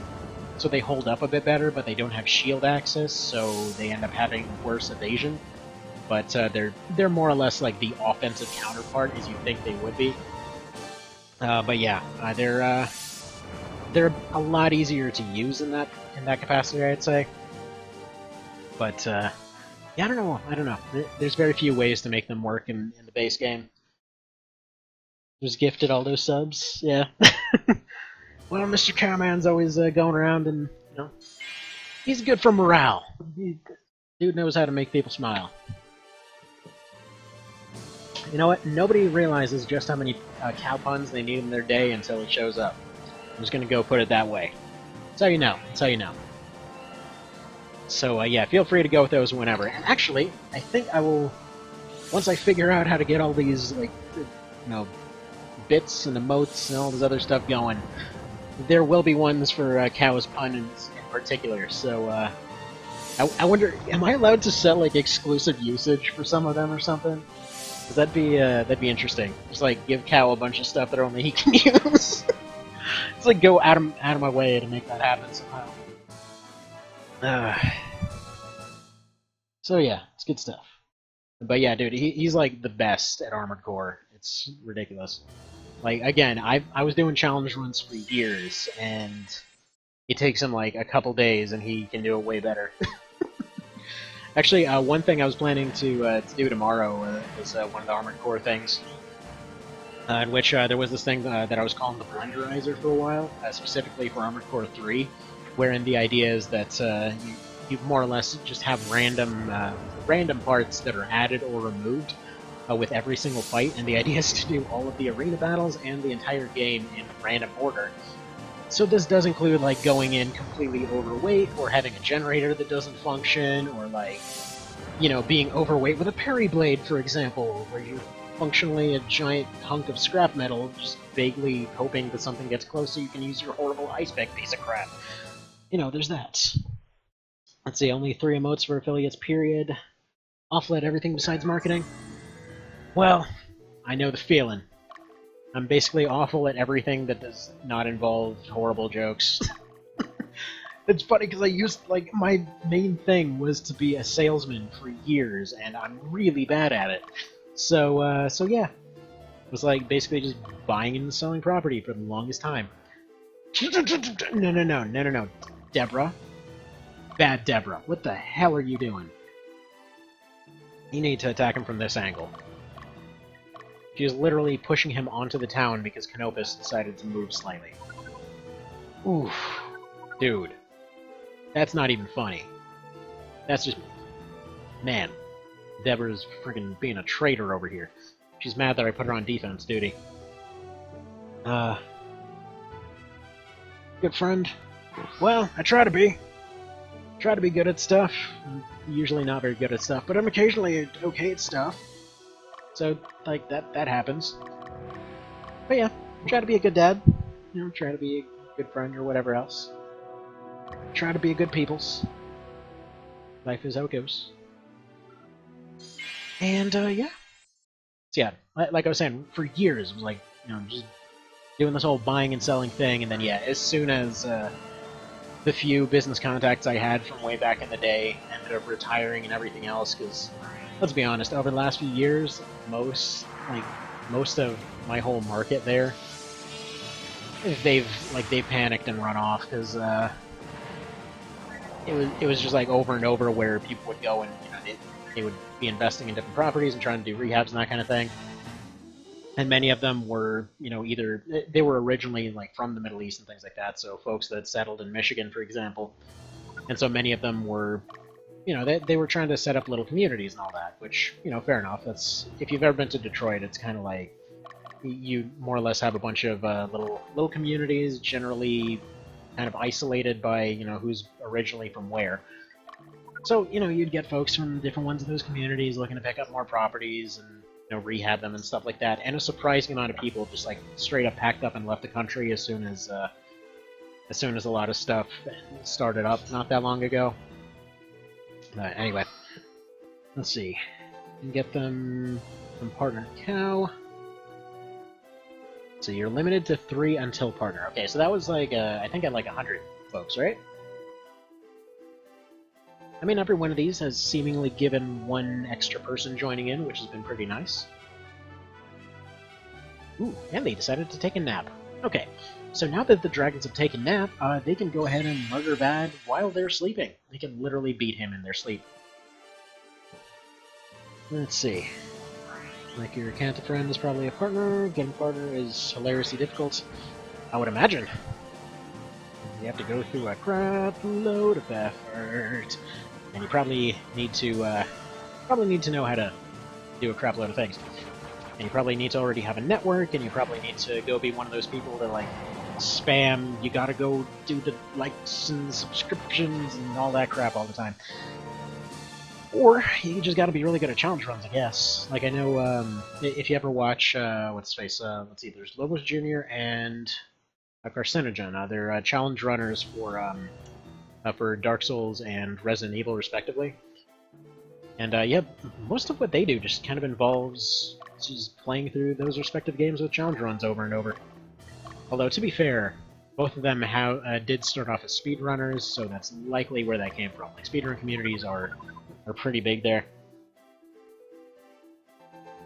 So they hold up a bit better, but they don't have shield access, so they end up having worse evasion. But they're more or less like the offensive counterpart as you think they would be. But yeah, they're a lot easier to use in that capacity, I'd say. But yeah, I don't know. There's very few ways to make them work in the base game. Just gifted all those subs, yeah. Well, Mr. Cowman's always going around and, you know, he's good for morale. Dude knows how to make people smile. You know what? Nobody realizes just how many cow puns they need in their day until it shows up. I'm just gonna go put it that way. That's how you know. That's how you know. So, yeah, feel free to go with those whenever. And actually, I think I will... Once I figure out how to get all these, like, you know, bits and emotes and all this other stuff going, there will be ones for Cow's pun in particular. So, I wonder, am I allowed to set, like, exclusive usage for some of them or something? Because that'd be interesting. Just, like, give Cow a bunch of stuff that only he can use. It's like go out of my way to make that happen somehow. So yeah, it's good stuff. But yeah, dude, he's like the best at Armored Core. It's ridiculous. Like, again, I was doing challenge runs for years, and it takes him like a couple days, and he can do it way better. Actually, one thing I was planning to do tomorrow was one of the Armored Core things. In which there was this thing that I was calling the Blenderizer for a while, specifically for Armored Core 3, wherein the idea is that you more or less just have random parts that are added or removed with every single fight, and the idea is to do all of the arena battles and the entire game in random order. So this does include like going in completely overweight, or having a generator that doesn't function, or like, you know, being overweight with a parry blade, for example, where you functionally a giant hunk of scrap metal, just vaguely hoping that something gets close so you can use your horrible ice pick piece of crap. You know, there's that. Let's see, only 3 emotes for affiliates, period. Awful at everything besides marketing? Well, I know the feeling. I'm basically awful at everything that does not involve horrible jokes. It's funny because I used, like, my main thing was to be a salesman for years, and I'm really bad at it. So yeah. It was like basically just buying and selling property for the longest time. No. Deborah. Bad Deborah. What the hell are you doing? You need to attack him from this angle. She is literally pushing him onto the town because Canopus decided to move slightly. Oof. Dude. That's not even funny. That's just... Man. Deborah's freaking being a traitor over here. She's mad that I put her on defense duty. Good friend? Well, I try to be. Try to be good at stuff. I'm usually not very good at stuff, but I'm occasionally okay at stuff. So, like, that happens. But yeah, try to be a good dad. You know, try to be a good friend or whatever else. Try to be a good peoples. Life is how it goes. And, yeah. So yeah, like I was saying, for years, it was like, you know, just doing this whole buying and selling thing, and then, yeah, as soon as the few business contacts I had from way back in the day ended up retiring and everything else, because, let's be honest, over the last few years, most of my whole market there, they've panicked and run off, because, it was just like over and over where people would go and, you know, they would be investing in different properties and trying to do rehabs and that kind of thing. And many of them were, you know, either they were originally like from the Middle East and things like that, so folks that settled in Michigan, for example. And so many of them were you know, they were trying to set up little communities and all that, which, you know, fair enough. That's, if you've ever been to Detroit, it's kind of like you more or less have a bunch of little communities, generally kind of isolated by, you know, who's originally from where. So, you know, you'd get folks from different ones of those communities looking to pick up more properties and, you know, rehab them and stuff like that. And a surprising amount of people just like straight up packed up and left the country as soon as a lot of stuff started up not that long ago. Anyway, let's see. You can get them from partner cow. So you're limited to 3 until partner. Okay, so that was like, I think at like 100 folks, right? I mean, every one of these has seemingly given one extra person joining in, which has been pretty nice. Ooh, and they decided to take a nap. Okay, so now that the dragons have taken a nap, they can go ahead and murder Vad while they're sleeping. They can literally beat him in their sleep. Let's see. Like your Canta friend is probably a partner. Getting a partner is hilariously difficult, I would imagine. You have to go through a crap load of effort. And you probably need to know how to do a crap load of things. And you probably need to already have a network, and you probably need to go be one of those people that, like, spam, you gotta go do the likes and subscriptions and all that crap all the time. Or you just gotta be really good at challenge runs, I guess. Like, I know, if you ever watch, what's his face, let's see, there's Lobos Jr. and Carcinogen. They're challenge runners for Dark Souls and Resident Evil, respectively. And yeah, most of what they do just kind of involves just playing through those respective games with challenge runs over and over. Although, to be fair, both of them did start off as speedrunners, so that's likely where that came from. Like, speedrun communities are pretty big there.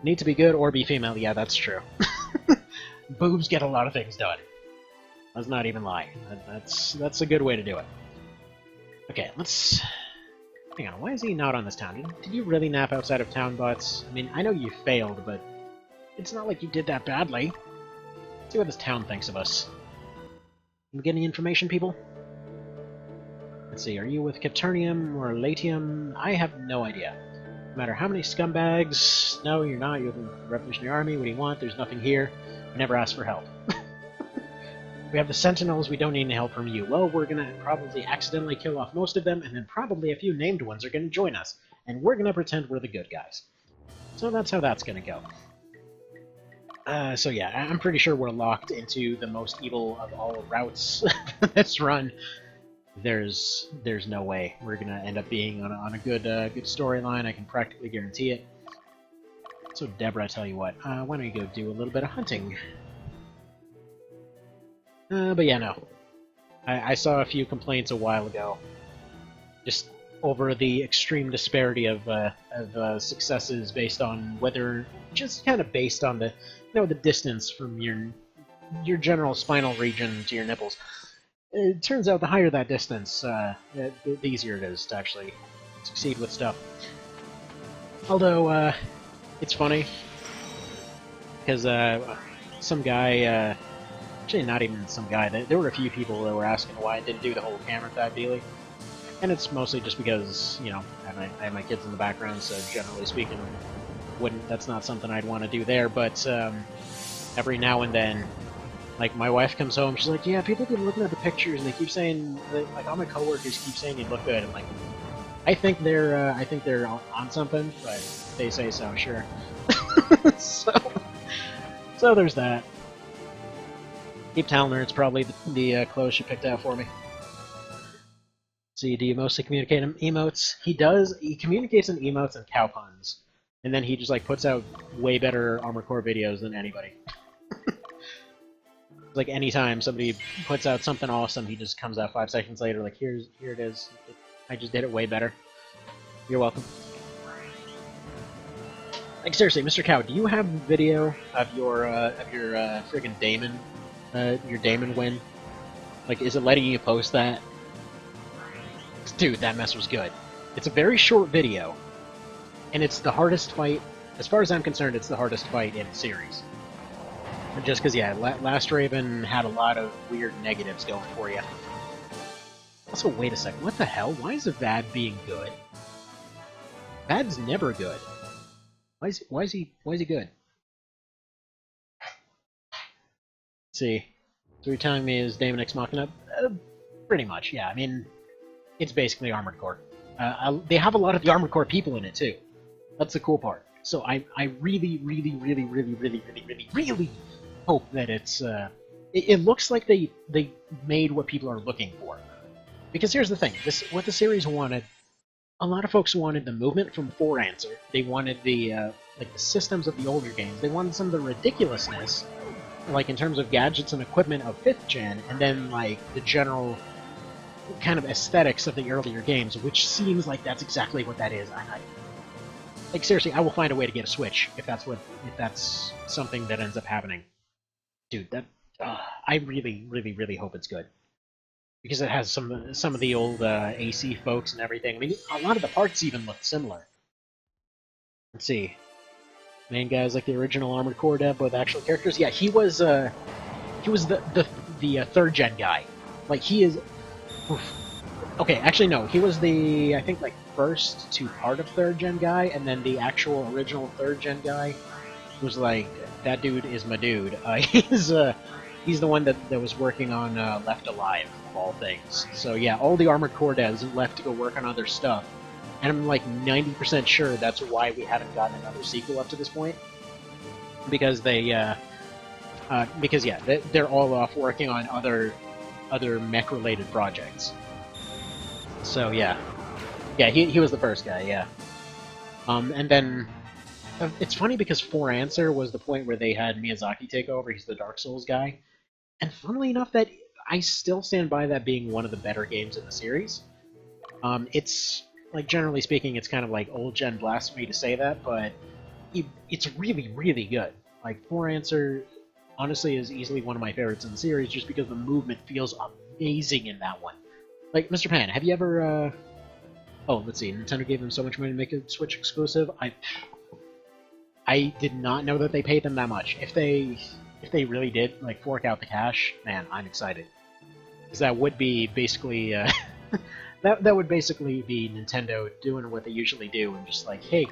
Need to be good or be female, yeah, that's true. Boobs get a lot of things done. Let's not even lie. That's a good way to do it. Okay, let's... Hang on, why is he not on this town? Did you really nap outside of town, Bots? I mean, I know you failed, but it's not like you did that badly. Let's see what this town thinks of us. Can we get any information, people? Let's see, are you with Capturnium or Latium? I have no idea. No matter how many scumbags... No, you're not. You're the Revolutionary Army. What do you want? There's nothing here. I never asked for help. We have the Sentinels, we don't need any help from you. Well, we're gonna probably accidentally kill off most of them, and then probably a few named ones are gonna join us. And we're gonna pretend we're the good guys. So that's how that's gonna go. So yeah, I'm pretty sure we're locked into the most evil of all routes this run. There's no way we're gonna end up being on a good storyline, I can practically guarantee it. So Deborah, I tell you what, why don't you go do a little bit of hunting? But yeah, no. I saw a few complaints a while ago, just over the extreme disparity of successes based on whether, just kind of based on the, you know, the distance from your general spinal region to your nipples. It turns out the higher that distance, the easier it is to actually succeed with stuff. Although, it's funny, because some guy, actually not even some guy, there were a few people that were asking why I didn't do the whole camera thab dealy. And it's mostly just because, you know, I have my kids in the background, so generally speaking, that's not something I'd want to do there, but every now and then, like, my wife comes home, she's like, yeah, people keep looking at the pictures, and they keep saying, like, all my coworkers keep saying you look good. I'm like, I think they're on something, but they say so, sure. so there's that. Keep telling her it's probably the clothes she picked out for me. See, do you mostly communicate in emotes? He does. He communicates in emotes and cow puns. And then he just, like, puts out way better Armored Core videos than anybody. Like, anytime somebody puts out something awesome, he just comes out 5 seconds later, like, here it is. I just did it way better. You're welcome. Like, seriously, Mr. Cow, do you have a video of your friggin' Daemon? Your Daemon win? Like, is it letting you post that? Dude, that mess was good. It's a very short video, and it's the hardest fight, as far as I'm concerned, it's the hardest fight in the series. Just because, yeah, Last Raven had a lot of weird negatives going for you. Also, wait a second. What the hell? Why is a VAD being good? VAD's never good. Why is he good? Let's see. So you're telling me is Daemon X Machina? Pretty much, yeah. I mean, it's basically Armored Core. They have a lot of the Armored Core people in it, too. That's the cool part. So I really hope that it's... It looks like they made what people are looking for. Because here's the thing. What the series wanted... A lot of folks wanted the movement from 4 Answer. They wanted the systems of the older games. They wanted some of the ridiculousness, like in terms of gadgets and equipment of 5th gen, and then like the general kind of aesthetics of the earlier games, which seems like that's exactly what that is. Like seriously, I will find a way to get a Switch if that's something that ends up happening. Dude, that I really hope it's good. Because it has some of the old AC folks and everything. I mean, a lot of the parts even look similar. Let's see. Main guys like the original Armored Core dev, both actual characters. Yeah, he was the 3rd gen guy. Like he is. Oof. Okay, actually no, he was the I think like first to part of 3rd gen guy, and then the actual original 3rd gen guy was like that dude is my dude. He's the one that was working on Left Alive, of all things. So yeah, all the Armored Core devs left to go work on other stuff. And I'm like 90% sure that's why we haven't gotten another sequel up to this point. Because they're all off working on other mech-related projects. So yeah. Yeah, he was the first guy, yeah. And then... it's funny because 4 Answer was the point where they had Miyazaki take over. He's the Dark Souls guy. And funnily enough, that I still stand by that being one of the better games in the series. It's, like, generally speaking, it's kind of like old-gen blasphemy to say that, but it's really good. Like, 4 Answer, honestly, is easily one of my favorites in the series just because the movement feels amazing in that one. Like, Mr. Pan, have you ever, Oh, let's see, Nintendo gave them so much money to make a Switch exclusive. I did not know that they paid them that much. If they really did, like, fork out the cash, man, I'm excited. Because that would be basically, that would basically be Nintendo doing what they usually do and just like, hey,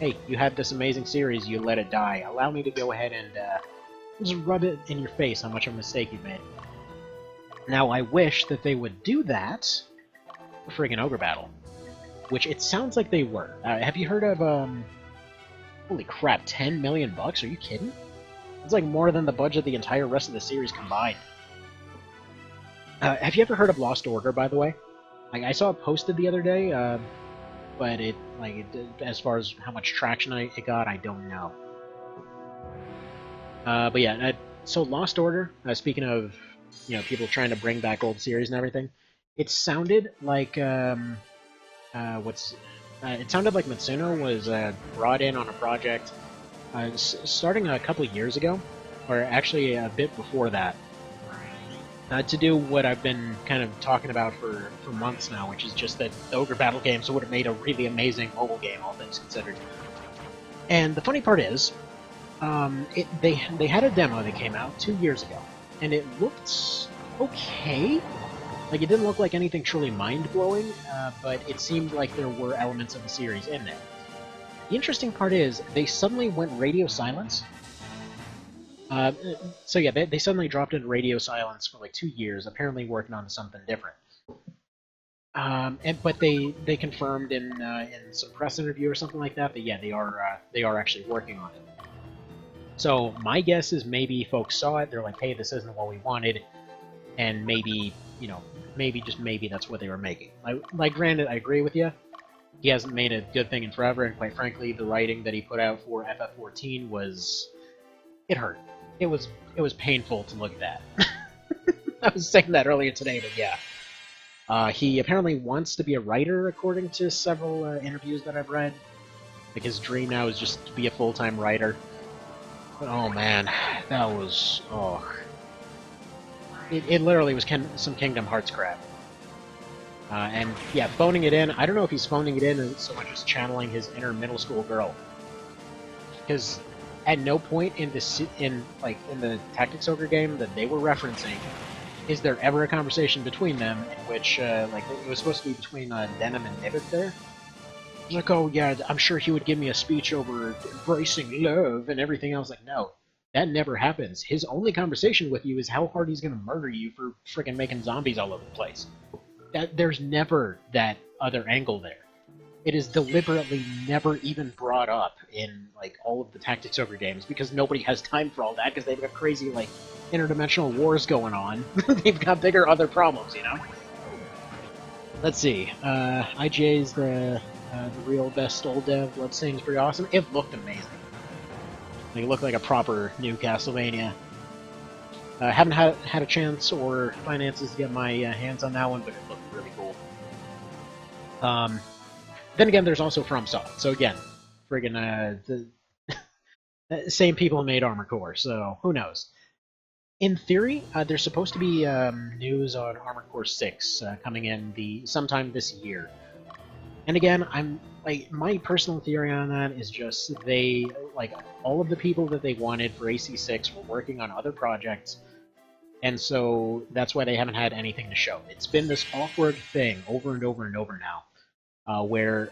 you had this amazing series, you let it die. Allow me to go ahead and just rub it in your face how much of a mistake you've made. Now, I wish that they would do that for friggin' Ogre Battle. Which it sounds like they were. Have you heard of, holy crap, 10 million bucks? Are you kidding? It's like more than the budget of the entire rest of the series combined. Have you ever heard of Lost Order, by the way? Like, I saw it posted the other day, but as far as how much traction it got, I don't know. But yeah, so Lost Order, speaking of, people trying to bring back old series and everything, it sounded like, it sounded like Mitsuno was brought in on a project starting a couple of years ago, or actually a bit before that, to do what I've been kind of talking about for months now, which is just that the Ogre Battle games would have made a really amazing mobile game, all things considered. And the funny part is, they had a demo that came out 2 years ago, and it looked okay. Like, it didn't look like anything truly mind-blowing, but it seemed like there were elements of the series in there. The interesting part is, they suddenly went radio silence. So yeah, they suddenly dropped into radio silence for like 2 years, apparently working on something different. But they confirmed in some press interview or something like that yeah, they are actually working on it. So my guess is maybe folks saw it, they're like, hey, this isn't what we wanted, and maybe, just maybe that's what they were making. Like, granted, I agree with you. He hasn't made a good thing in forever, and quite frankly, the writing that he put out for FF14 was... it hurt. It was painful to look at that. I was saying that earlier today, but yeah. He apparently wants to be a writer, according to several interviews that I've read. Like, his dream now is just to be a full-time writer. But oh man, that was... oh... It literally was some Kingdom Hearts crap. And yeah, phoning it in, I don't know if he's phoning it in so much as channeling his inner middle school girl. Because at no point in the Tactics Ogre game that they were referencing is there ever a conversation between them in which, like, it was supposed to be between Denim and Nibbit there? Like, oh yeah, I'm sure he would give me a speech over embracing love and everything else. Like, no, that never happens. His only conversation with you is how hard he's gonna murder you for freaking making zombies all over the place. There's never that other angle there. It is deliberately never even brought up in, like, all of the Tactics Ogre games, because nobody has time for all that, because they've got crazy, like, interdimensional wars going on. They've got bigger other problems, you know? Let's see. IGA's the real best old dev. Bloodstain's pretty awesome. It looked amazing. Like, it looked like a proper new Castlevania. Haven't had a chance or finances to get my hands on that one, but it looked really cool. Then again, there's also FromSoft. So again, friggin' the same people made Armored Core, so who knows? In theory, there's supposed to be news on Armored Core 6 coming in sometime this year. And again, my personal theory on that is just all of the people that they wanted for AC6 were working on other projects, and so that's why they haven't had anything to show. It's been this awkward thing over and over and over now, where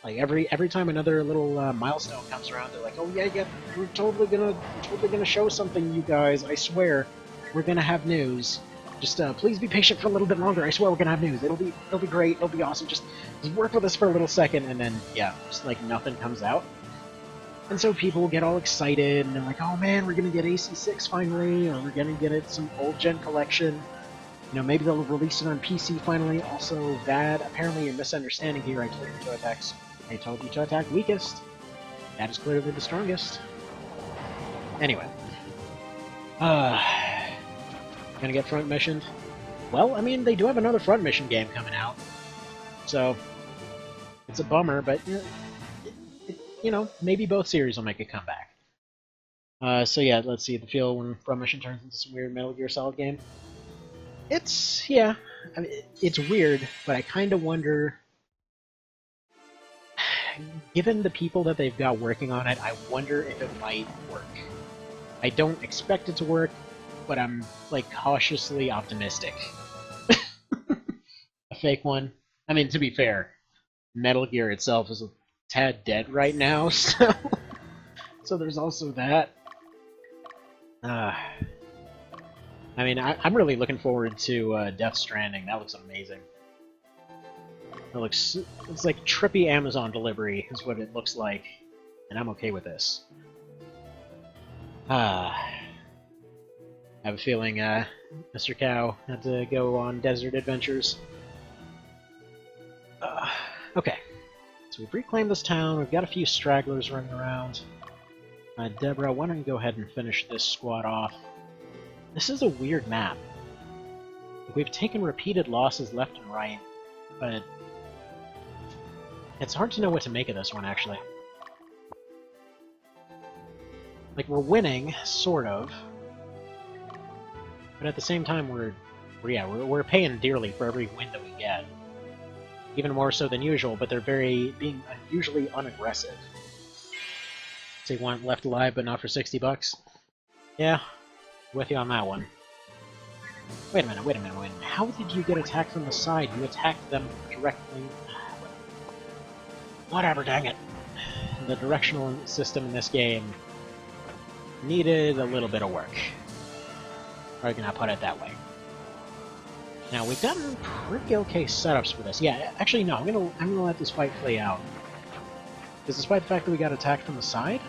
like every time another little milestone comes around, they're like, "Oh yeah, we're totally gonna show something, you guys. I swear, we're gonna have news. Just please be patient for a little bit longer. I swear we're gonna have news. It'll be great. It'll be awesome. Just work with us for a little second," and then yeah, just like nothing comes out. And so people get all excited, and they're like, "Oh man, we're gonna get AC6 finally, or we're gonna get it some old gen collection. You know, maybe they'll release it on PC finally." Also, that apparently you're misunderstanding here. I told you to attack weakest. That is clearly the strongest. Anyway, gonna get front missioned. Well, I mean, they do have another front mission game coming out, so it's a bummer, but you know, maybe both series will make a comeback. So yeah, let's see the feel when front mission turns into some weird Metal Gear Solid game. Yeah, I mean, it's weird, but I kind of wonder. Given the people that they've got working on it, I wonder if it might work. I don't expect it to work, but I'm, like, cautiously optimistic. A fake one. I mean, to be fair, Metal Gear itself is a tad dead right now, so there's also that. I mean, I'm really looking forward to Death Stranding. That looks amazing. It's like trippy Amazon delivery is what it looks like, and I'm okay with this. I have a feeling Mr. Cow had to go on desert adventures. Okay, so we've reclaimed this town. We've got a few stragglers running around. Deborah, why don't you go ahead and finish this squad off? This is a weird map. We've taken repeated losses left and right, but it's hard to know what to make of this one, actually. Like, we're winning, sort of, but at the same time, we're paying dearly for every win that we get. Even more so than usual, but they're being unusually unaggressive. So you want left alive, but not for $60? Yeah, with you on that one. Wait a minute. How did you get attacked from the side? You attacked them directly. Whatever, dang it. The directional system in this game needed a little bit of work. Or can I put it that way? Now, we've gotten pretty okay setups for this. Yeah, actually, no, I'm gonna let this fight play out. Because despite the fact that we got attacked from the side,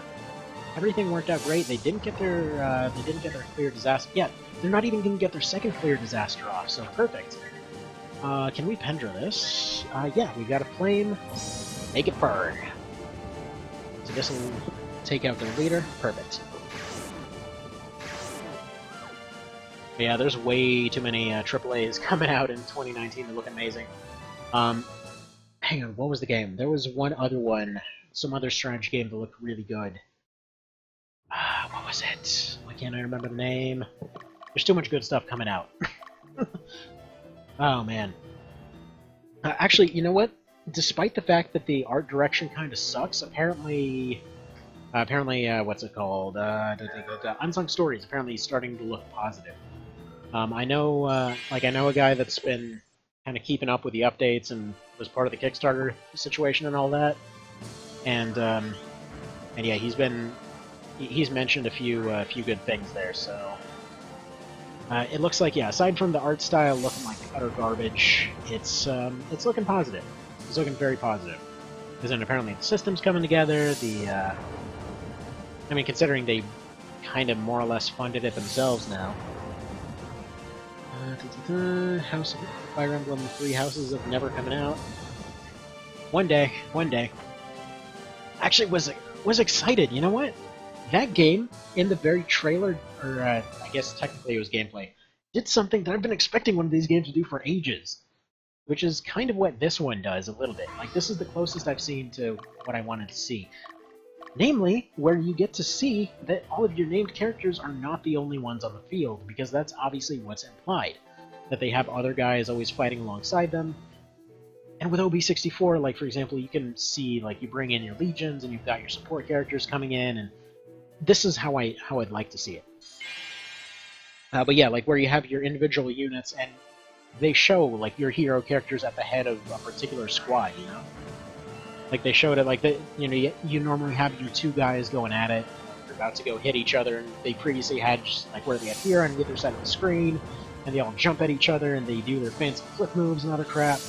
everything worked out great. They didn't get their clear disaster. Yeah, they're not even gonna get their second clear disaster off, so perfect. Can we Pendra this? Yeah, we've got a flame. Make it burn. So this will take out their leader. Perfect. But yeah, there's way too many AAAs coming out in 2019 that look amazing. Hang on, what was the game? There was one other one, some other strategy game that looked really good. What was it? Why can't I remember the name? There's too much good stuff coming out. Oh man. Actually, you know what? Despite the fact that the art direction kind of sucks, apparently, what's it called? Unsung Stories apparently is starting to look positive. I know, I know a guy that's been kind of keeping up with the updates and was part of the Kickstarter situation and all that, and yeah, he's mentioned a few good things there. So it looks like, yeah, aside from the art style looking like utter garbage, it's looking positive. It's looking very positive. Because then apparently the system's coming together. I mean, considering they kind of more or less funded it themselves now. House of Fire Emblem 3 Houses of Never coming out. One day. Actually, was excited. You know what? That game in the very trailer, or I guess technically it was gameplay, did something that I've been expecting one of these games to do for ages, which is kind of what this one does a little bit. Like, this is the closest I've seen to what I wanted to see. Namely, where you get to see that all of your named characters are not the only ones on the field, because that's obviously what's implied. That they have other guys always fighting alongside them. And with OB64, like, for example, you can see, like, you bring in your legions, and you've got your support characters coming in, and this is how I'd like to see it. But yeah, like, where you have your individual units, and they show, like, your hero characters at the head of a particular squad, you know? Like, they showed it, like, you normally have your two guys going at it, they're about to go hit each other, and they previously had, just, like, where they had here on either side of the screen, and they all jump at each other, and they do their fancy flip moves and other crap.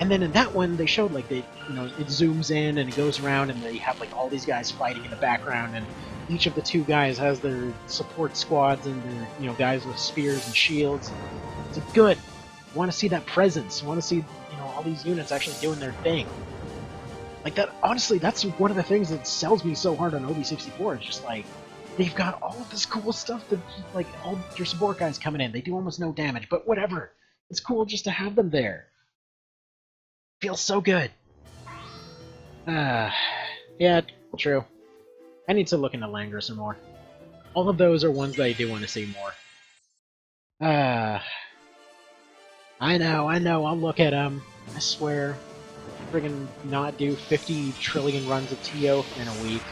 And then in that one, they showed, like, it zooms in, and it goes around, and they have, like, all these guys fighting in the background, and each of the two guys has their support squads, and their, guys with spears and shields. It's like, good. I want to see that presence. I want to see, all these units actually doing their thing. Like, that, honestly, that's one of the things that sells me so hard on OB64. It's just like, they've got all of this cool stuff that, like, all your support guys coming in. They do almost no damage, but whatever. It's cool just to have them there. Feels so good. Yeah, true. I need to look into Langer some more. All of those are ones that I do want to see more. I know, I'll look at them. I swear. Friggin' not do 50 trillion runs of TO in a week.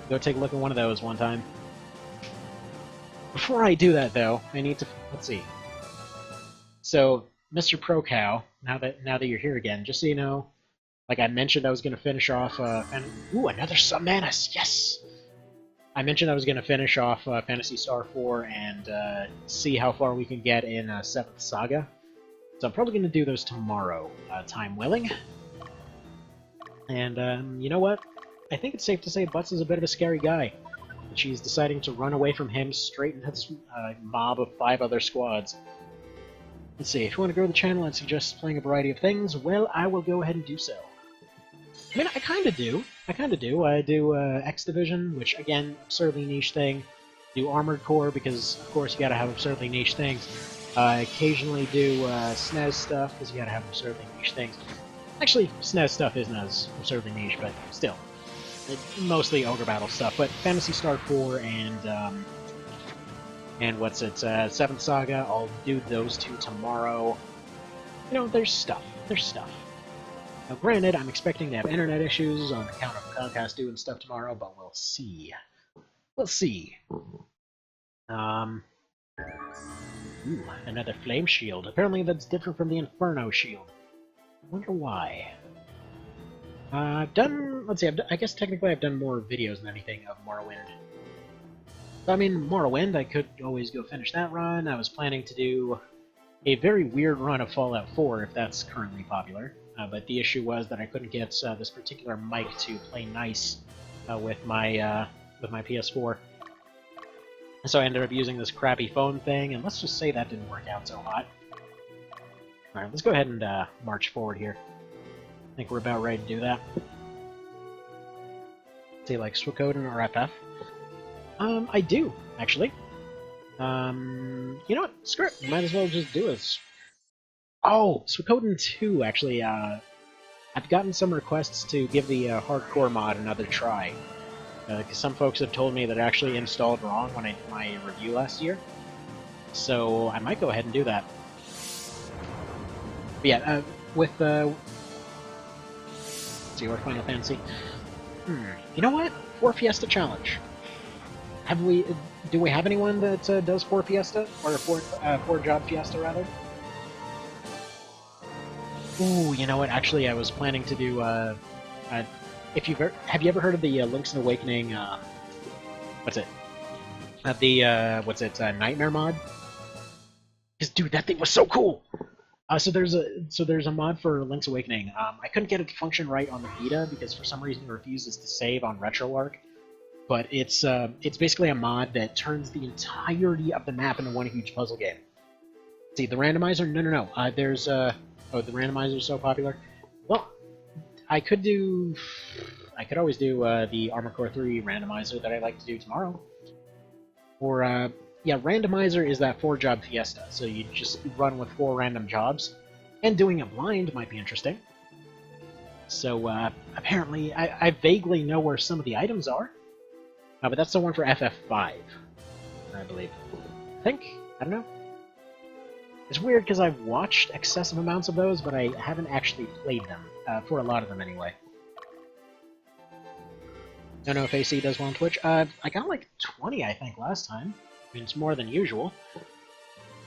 Go take a look at one of those one time. Before I do that, though, I need to... Let's see. So, Mr. Pro Cow, now that you're here again, just so you know, like I mentioned I was going to finish off... Ooh, another Summanus! Yes! I mentioned I was going to finish off Phantasy Star 4 and see how far we can get in 7th Saga. So I'm probably going to do those tomorrow, time willing. And, you know what? I think it's safe to say Butts is a bit of a scary guy. And she's deciding to run away from him straight into this mob of 5 other squads. Let's see, if you want to grow the channel and suggest playing a variety of things, well, I will go ahead and do so. I mean, I kind of do. I do X Division, which, again, absurdly niche thing. Do Armored Core, because, of course, you gotta have absurdly niche things. I occasionally do SNES stuff, because you gotta have absurdly niche things. Actually, SNES stuff isn't as absurdly niche, but still. Mostly Ogre Battle stuff, but Phantasy Star 4 and what's it, 7th Saga, I'll do those 2 tomorrow. There's stuff. Now, granted, I'm expecting to have internet issues on account of Comcast doing stuff tomorrow, but we'll see. Ooh, another Flame Shield. Apparently that's different from the Inferno Shield. I wonder why. Let's see, I guess technically I've done more videos than anything of Morrowind. I mean, Morrowind, I could always go finish that run. I was planning to do a very weird run of Fallout 4, if that's currently popular. But the issue was that I couldn't get this particular mic to play nice with my PS4. So I ended up using this crappy phone thing, and let's just say that didn't work out so hot. Alright, let's go ahead and march forward here. I think we're about ready to do that. Say, like, Suikoden or FF? I do, actually. You know what? Screw it. Might as well just do it. Oh, Suikoden 2, actually, I've gotten some requests to give the hardcore mod another try. Because some folks have told me that it actually installed wrong when I did my review last year. So I might go ahead and do that. But yeah, with let's see, what Final Fantasy? You know what? 4 Fiesta Challenge. have we? Do we have anyone that does 4 Fiesta or 4 job Fiesta rather? Ooh, you know what? Actually, I was planning to do. If have you ever heard of the Link's Awakening? What's it? Nightmare mod? Because dude, that thing was so cool. So there's a mod for Link's Awakening. I couldn't get it to function right on the Vita because for some reason it refuses to save on RetroArch. But it's basically a mod that turns the entirety of the map into one huge puzzle game. See, the randomizer? No. There's oh, the randomizer is so popular. Well, I could always do the Armored Core 3 randomizer that I like to do tomorrow. Or yeah, randomizer is that 4-job Fiesta, so you just run with 4 random jobs, and doing it blind might be interesting. So apparently, I vaguely know where some of the items are. But that's the one for FF5, I believe. I think? I don't know. It's weird because I've watched excessive amounts of those, but I haven't actually played them, for a lot of them anyway. Don't know if AC does well on Twitch. I got like 20, I think, last time. I mean, it's more than usual. It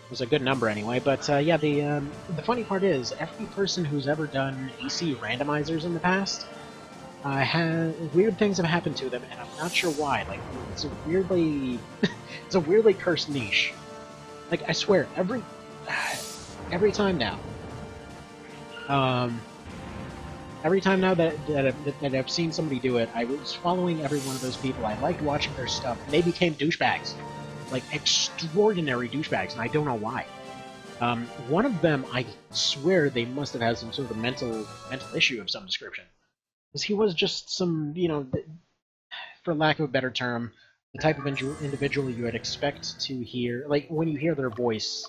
was a good number anyway, but yeah, the funny part is, every person who's ever done AC randomizers in the past, weird things have happened to them, and I'm not sure why. Like, it's a weirdly, it's a weirdly cursed niche. Like, I swear, every time now, every time now that I've seen somebody do it, I was following every one of those people. I liked watching their stuff, and they became douchebags, like extraordinary douchebags, and I don't know why. One of them, I swear, they must have had some sort of mental issue of some description. Because he was just some, you know, for lack of a better term, the type of individual you would expect to hear. Like, when you hear their voice,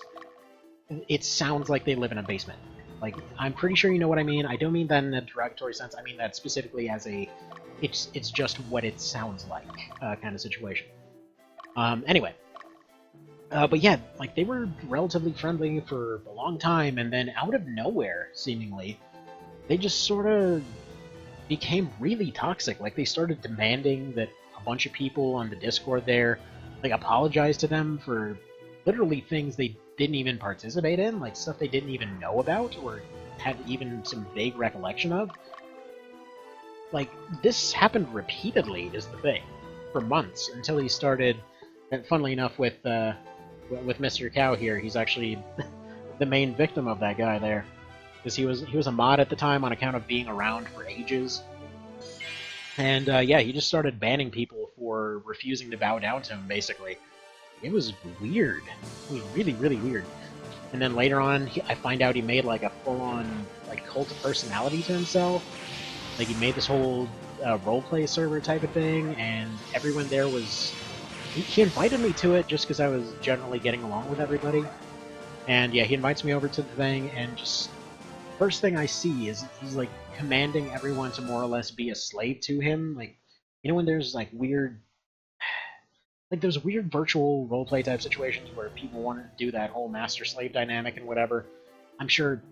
it sounds like they live in a basement. Like, I'm pretty sure you know what I mean. I don't mean that in a derogatory sense. I mean that specifically as a, it's just what it sounds like kind of situation. Anyway. But yeah, like, they were relatively friendly for a long time, and then out of nowhere, seemingly, they just sort of became really toxic. Like, they started demanding that a bunch of people on the Discord there, like, apologize to them for literally things they didn't even participate in, like stuff they didn't even know about or had even some vague recollection of. Like, this happened repeatedly, is the thing, for months, until he started, and funnily enough, with Mr. Cow here, he's actually the main victim of that guy there. Because he was a mod at the time on account of being around for ages. And yeah, he just started banning people for refusing to bow down to him, basically. It was weird. It was really, really weird. And then later on, I find out he made like a full-on like cult of personality to himself. Like, he made this whole roleplay server type of thing, and everyone there was... He invited me to it just because I was generally getting along with everybody. And yeah, he invites me over to the thing, and just... First thing I see is he's, like, commanding everyone to more or less be a slave to him. Like, you know when there's, like, weird... Like, there's weird virtual roleplay type situations where people want to do that whole master-slave dynamic and whatever. I'm sure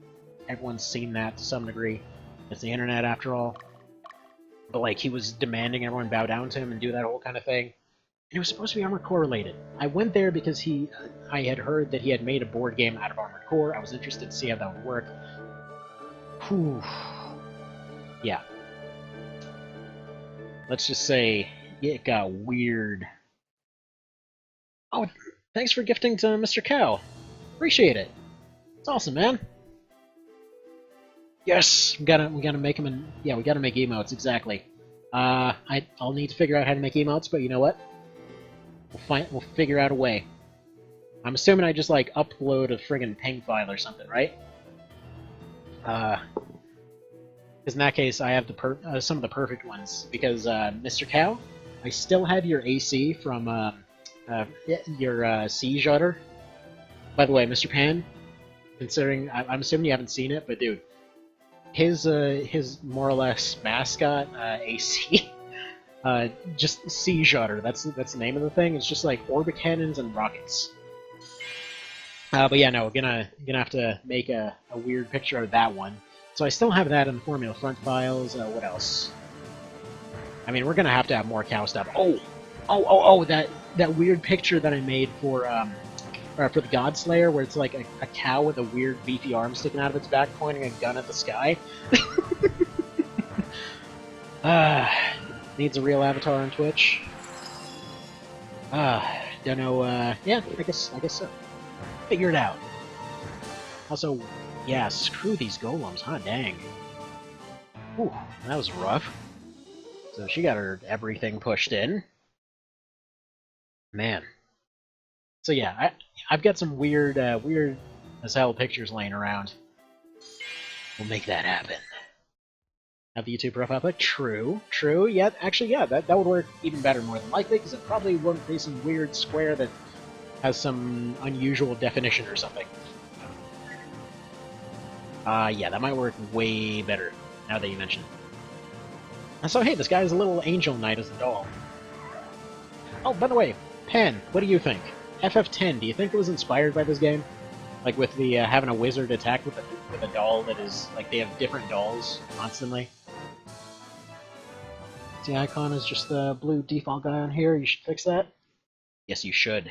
everyone's seen that to some degree. It's the internet, after all. But, like, he was demanding everyone bow down to him and do that whole kind of thing. And it was supposed to be Armored Core related. I went there because I had heard that he had made a board game out of Armored Core. I was interested to see how that would work. Whew. Yeah. Let's just say it got weird. Oh, thanks for gifting to Mr. Cow. Appreciate it. It's awesome, man. Yes, we gotta make him yeah, we gotta make emotes, exactly. I'll need to figure out how to make emotes, but you know what? We'll figure out a way. I'm assuming I just, like, upload a friggin' ping file or something, right? Because in that case, I have some of the perfect ones. Because, Mr. Cow, I still have your AC from, your, Siege Udder. By the way, Mr. Pan, considering, I'm assuming you haven't seen it, but dude, his more or less mascot, AC, just Siege Udder, that's the name of the thing. It's just like orbit cannons and rockets. But yeah, no, gonna have to make a weird picture of that one. So I still have that in the Formula Front files. What else? I mean, we're gonna have to have more cow stuff. Oh, that that weird picture that I made for the Godslayer, where it's like a cow with a weird beefy arm sticking out of its back, pointing a gun at the sky. Needs a real avatar on Twitch. Don't know. Yeah, I guess so. Figure it out. Also, yeah, screw these golems, huh? Dang. Ooh, that was rough. So she got her everything pushed in. Man. So yeah, I've got some weird as hell pictures laying around. We'll make that happen. Have the YouTube profile pic? True. Yeah, actually, yeah, that would work even better more than likely, because it probably wouldn't be some weird square that has some unusual definition or something. Yeah, that might work way better, now that you mention it. So hey, this guy is a little angel knight as a doll. Oh, by the way, Pen, what do you think? FF10, do you think it was inspired by this game? Like with the having a wizard attack with a doll that is, like, they have different dolls constantly? The icon is just the blue default guy on here, you should fix that? Yes, you should.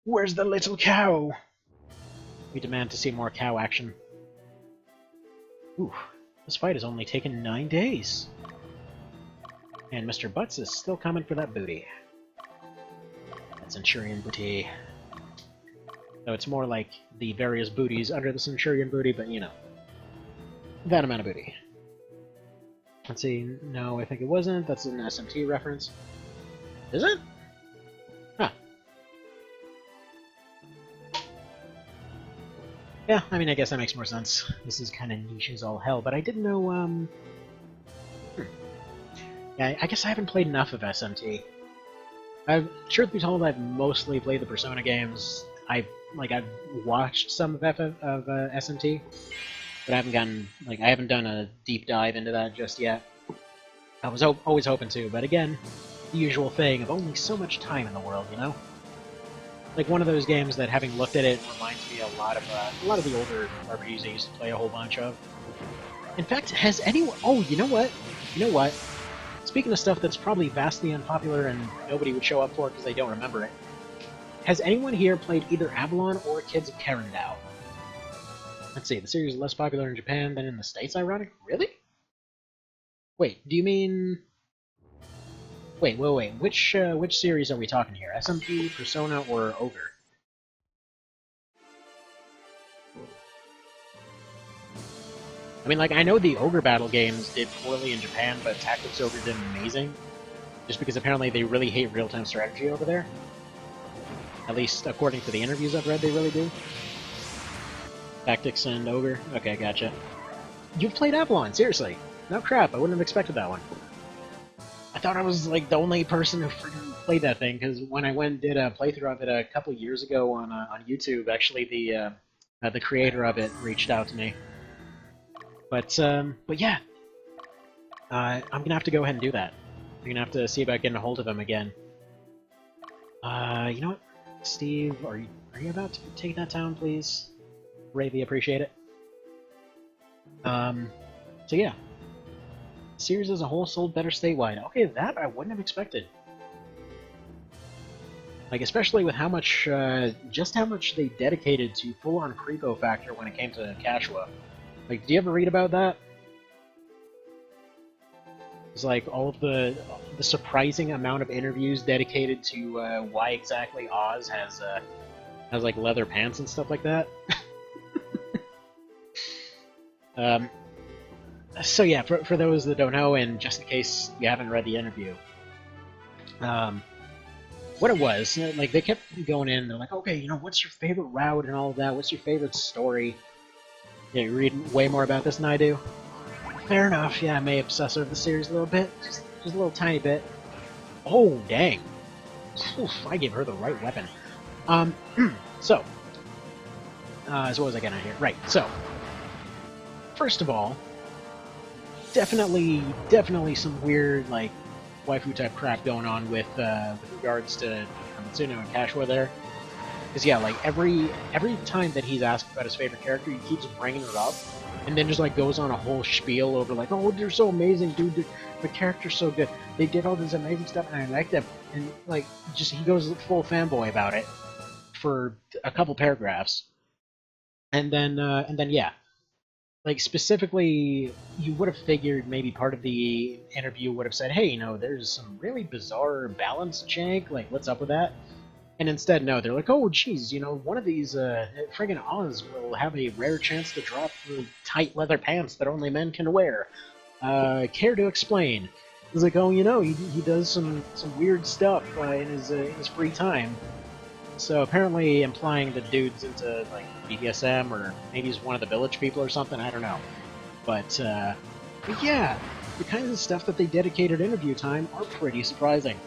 Where's the little cow? We demand to see more cow action. Ooh, this fight has only taken 9 days. And Mr. Butts is still coming for that booty. That Centurion booty. Though it's more like the various booties under the Centurion booty, but you know. That amount of booty. Let's see, no, I think it wasn't. That's an SMT reference. Is it? Huh. Yeah, I mean, I guess that makes more sense. This is kind of niche as all hell, but I didn't know, Yeah, I guess I haven't played enough of SMT. Truth be told, I've mostly played the Persona games. I've watched some of SMT, but I haven't done a deep dive into that just yet. I was always hoping to, but again, the usual thing of only so much time in the world, you know? Like one of those games that, having looked at it, reminds me a lot of the older RPGs I used to play a whole bunch of. In fact, has anyone... Oh, you know what? Speaking of stuff that's probably vastly unpopular and nobody would show up for because they don't remember it, has anyone here played either Avalon or Kids of Karendao? Let's see, the series is less popular in Japan than in the States, ironic? Really? Wait, do you mean... Wait, which series are we talking here? SMT, Persona, or Ogre? I mean, like, I know the Ogre battle games did poorly in Japan, but Tactics Ogre did amazing. Just because apparently they really hate real-time strategy over there. At least, according to the interviews I've read, they really do. Tactics and Ogre? Okay, gotcha. You've played Avalon, seriously? No crap, I wouldn't have expected that one. I thought I was, like, the only person who freaking played that thing, because when I went and did a playthrough of it a couple years ago on YouTube, actually the creator of it reached out to me. But yeah. I'm gonna have to go ahead and do that. I'm gonna have to see about getting a hold of him again. You know what? Steve, are you about to take that town, please? Greatly appreciate it. So yeah. The series as a whole sold better statewide. Okay, that I wouldn't have expected. Like, especially with how much, just how much they dedicated to full-on creepo factor when it came to Kashua. Like, do you ever read about that? It's like all of the surprising amount of interviews dedicated to why exactly Oz has like leather pants and stuff like that. So yeah, for those that don't know, and just in case you haven't read the interview, what it was, like, they kept going in, they're like, okay, you know, what's your favorite route and all of that, what's your favorite story? Yeah, you read way more about this than I do. Fair enough, yeah, I may obsess over the series a little bit, just a little tiny bit. Oh, dang. Oof, I gave her the right weapon. So what was I getting at here? Right, so, first of all, definitely some weird, like, waifu-type crap going on with regards to Matsuno and Kashua there. Because, yeah, like, every time that he's asked about his favorite character, he keeps bringing her up, and then just, like, goes on a whole spiel over, like, oh, they're so amazing, dude, the character's so good. They did all this amazing stuff, and I liked them. And like, just he goes full fanboy about it for a couple paragraphs, and then yeah, like specifically, you would have figured maybe part of the interview would have said, "Hey, you know, there's some really bizarre balance jank. Like, what's up with that?" And instead, no, they're like, "Oh, geez, you know, one of these friggin' Oz will have a rare chance to drop the tight leather pants that only men can wear. Care to explain?" It's like, "Oh, you know, he does some weird stuff in his free time." So apparently implying the dude's into like BDSM, or maybe he's one of the village people or something. I don't know. But yeah, the kinds of stuff that they dedicated interview time are pretty surprising.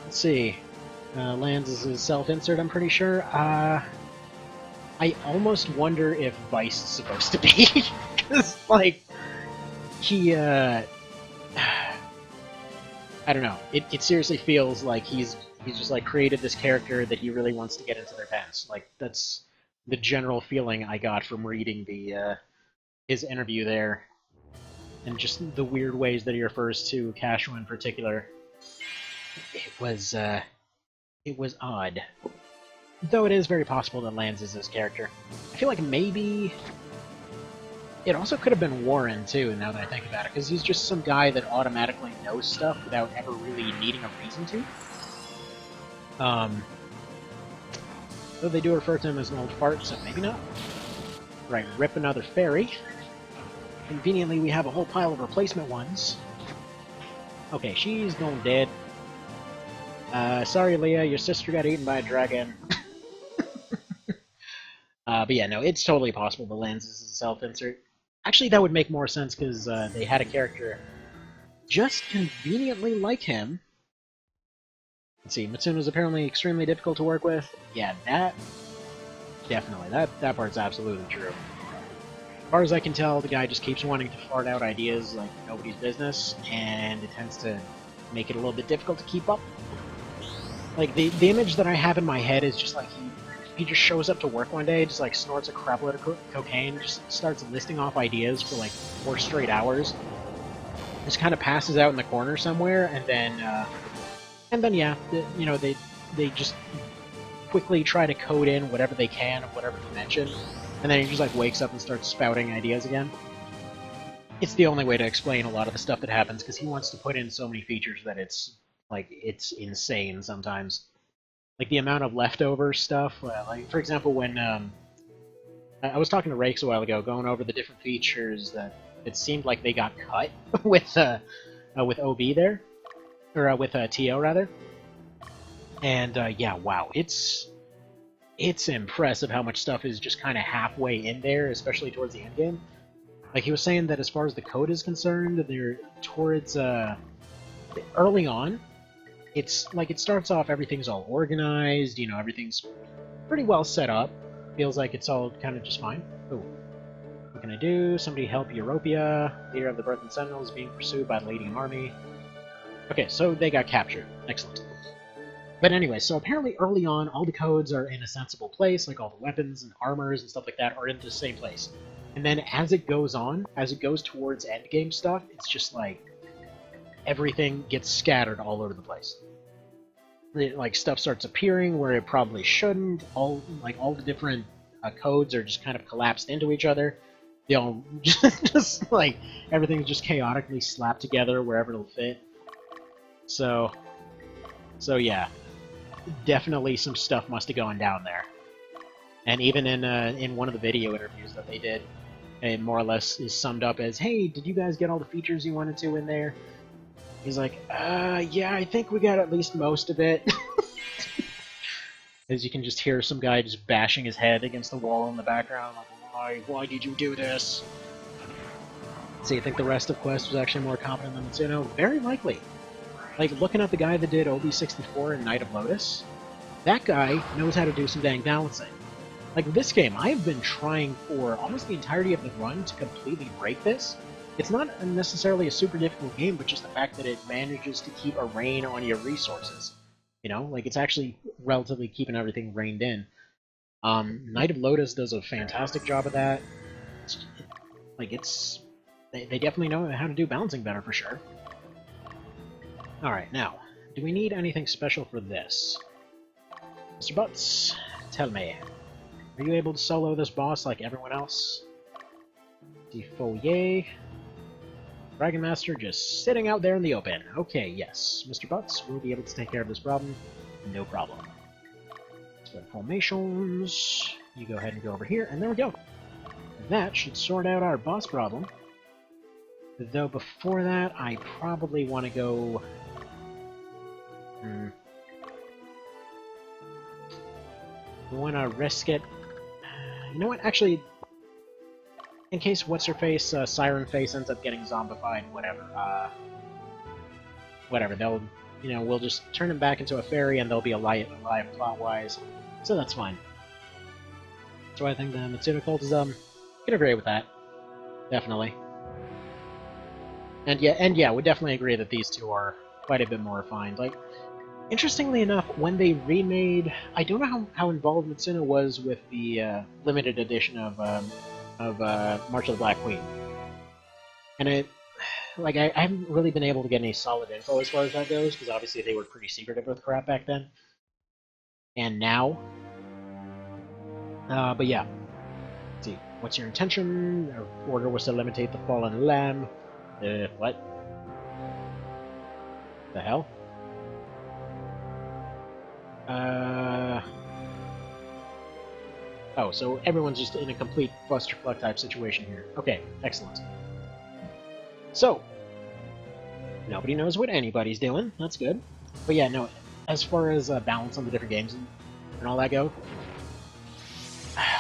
Let's see. Lands is his self-insert, I'm pretty sure. I almost wonder if Vice is supposed to be. Because, like, he, I don't know. It seriously feels like he's just, like, created this character that he really wants to get into their pants. Like, that's the general feeling I got from reading the, his interview there. And just the weird ways that he refers to Cashew in particular. It was odd. Though it is very possible that Lance is this character. I feel like maybe it also could have been Warren, too, now that I think about it, because he's just some guy that automatically knows stuff without ever really needing a reason to. Though they do refer to him as an old fart, so maybe not. Right, rip another fairy. Conveniently, we have a whole pile of replacement ones. Okay, she's going dead. Sorry, Leah, your sister got eaten by a dragon. But yeah, no, it's totally possible the Lens is a self-insert. Actually, that would make more sense, because they had a character just conveniently like him. Let's see, Mitsuno's apparently extremely difficult to work with. Yeah, that... definitely, that part's absolutely true. As far as I can tell, the guy just keeps wanting to fart out ideas like nobody's business, and it tends to make it a little bit difficult to keep up. Like, the image that I have in my head is just like he just shows up to work one day, just like snorts a crap load of cocaine, just starts listing off ideas for like 4 straight hours, just kind of passes out in the corner somewhere, and then yeah, you know, they just quickly try to code in whatever they can of whatever dimension, and then he just like wakes up and starts spouting ideas again. It's the only way to explain a lot of the stuff that happens, because he wants to put in so many features that it's insane sometimes. Like, the amount of leftover stuff, like, for example, when, I was talking to Rakes a while ago, going over the different features that it seemed like they got cut with OB there, or with TO, rather. And, yeah, wow, it's impressive how much stuff is just kind of halfway in there, especially towards the end game. Like, he was saying that as far as the code is concerned, they're towards, early on, it's like it starts off, everything's all organized, you know, everything's pretty well set up. Feels like it's all kind of just fine. Oh, what can I do? Somebody help Europia. Leader of the Breton Sentinels being pursued by the leading army. Okay, so they got captured. Excellent. But anyway, so apparently early on, all the codes are in a sensible place, like all the weapons and armors and stuff like that are in the same place. And then as it goes on, as it goes towards endgame stuff, it's just like everything gets scattered all over the place. Like, stuff starts appearing where it probably shouldn't. All the different codes are just kind of collapsed into each other. They all just like everything's just chaotically slapped together wherever it'll fit. So yeah, definitely some stuff must have gone down there. And even in one of the video interviews that they did, it more or less is summed up as, "Hey, did you guys get all the features you wanted to in there?" He's like, yeah, I think we got at least most of it." As you can just hear some guy just bashing his head against the wall in the background, like, why did you do this? So you think the rest of Quest was actually more competent than Mitsuno? Very likely. Like, looking at the guy that did OB64 and Knight of Lotus, that guy knows how to do some dang balancing. Like, this game, I've been trying for almost the entirety of the run to completely break this. It's not necessarily a super difficult game, but just the fact that it manages to keep a rein on your resources. You know, like, it's actually relatively keeping everything reined in. Knight of Lotus does a fantastic job of that. They definitely know how to do balancing better, for sure. Alright, now, do we need anything special for this? Mr. Butts, tell me, are you able to solo this boss like everyone else? Defoyer. Dragon Master just sitting out there in the open. Okay, yes. Mr. Butts will be able to take care of this problem. No problem. Split formations. You go ahead and go over here, and there we go. That should sort out our boss problem. Though before that, I probably want to go... We want to risk it. You know what? Actually, in case What's-Her-Face, Siren Face ends up getting zombified, whatever. Whatever. They'll, we'll just turn him back into a fairy, and they'll be alive plot-wise. So that's fine. So I think the Mosquito cultism can agree with that. Definitely. And yeah, we definitely agree that these two are quite a bit more refined. Like, interestingly enough, when they remade, I don't know how involved Mitsuna was with the limited edition of March of the Black Queen, and I haven't really been able to get any solid info as far as that goes, because obviously they were pretty secretive with crap back then, and now. But yeah. Let's see, what's your intention? Our order was to eliminate the fallen lamb. What? The hell? Oh, so everyone's just in a complete clusterfuck type situation here. Okay, excellent. So, nobody knows what anybody's doing. That's good. But yeah, no, as far as balance on the different games and all that go,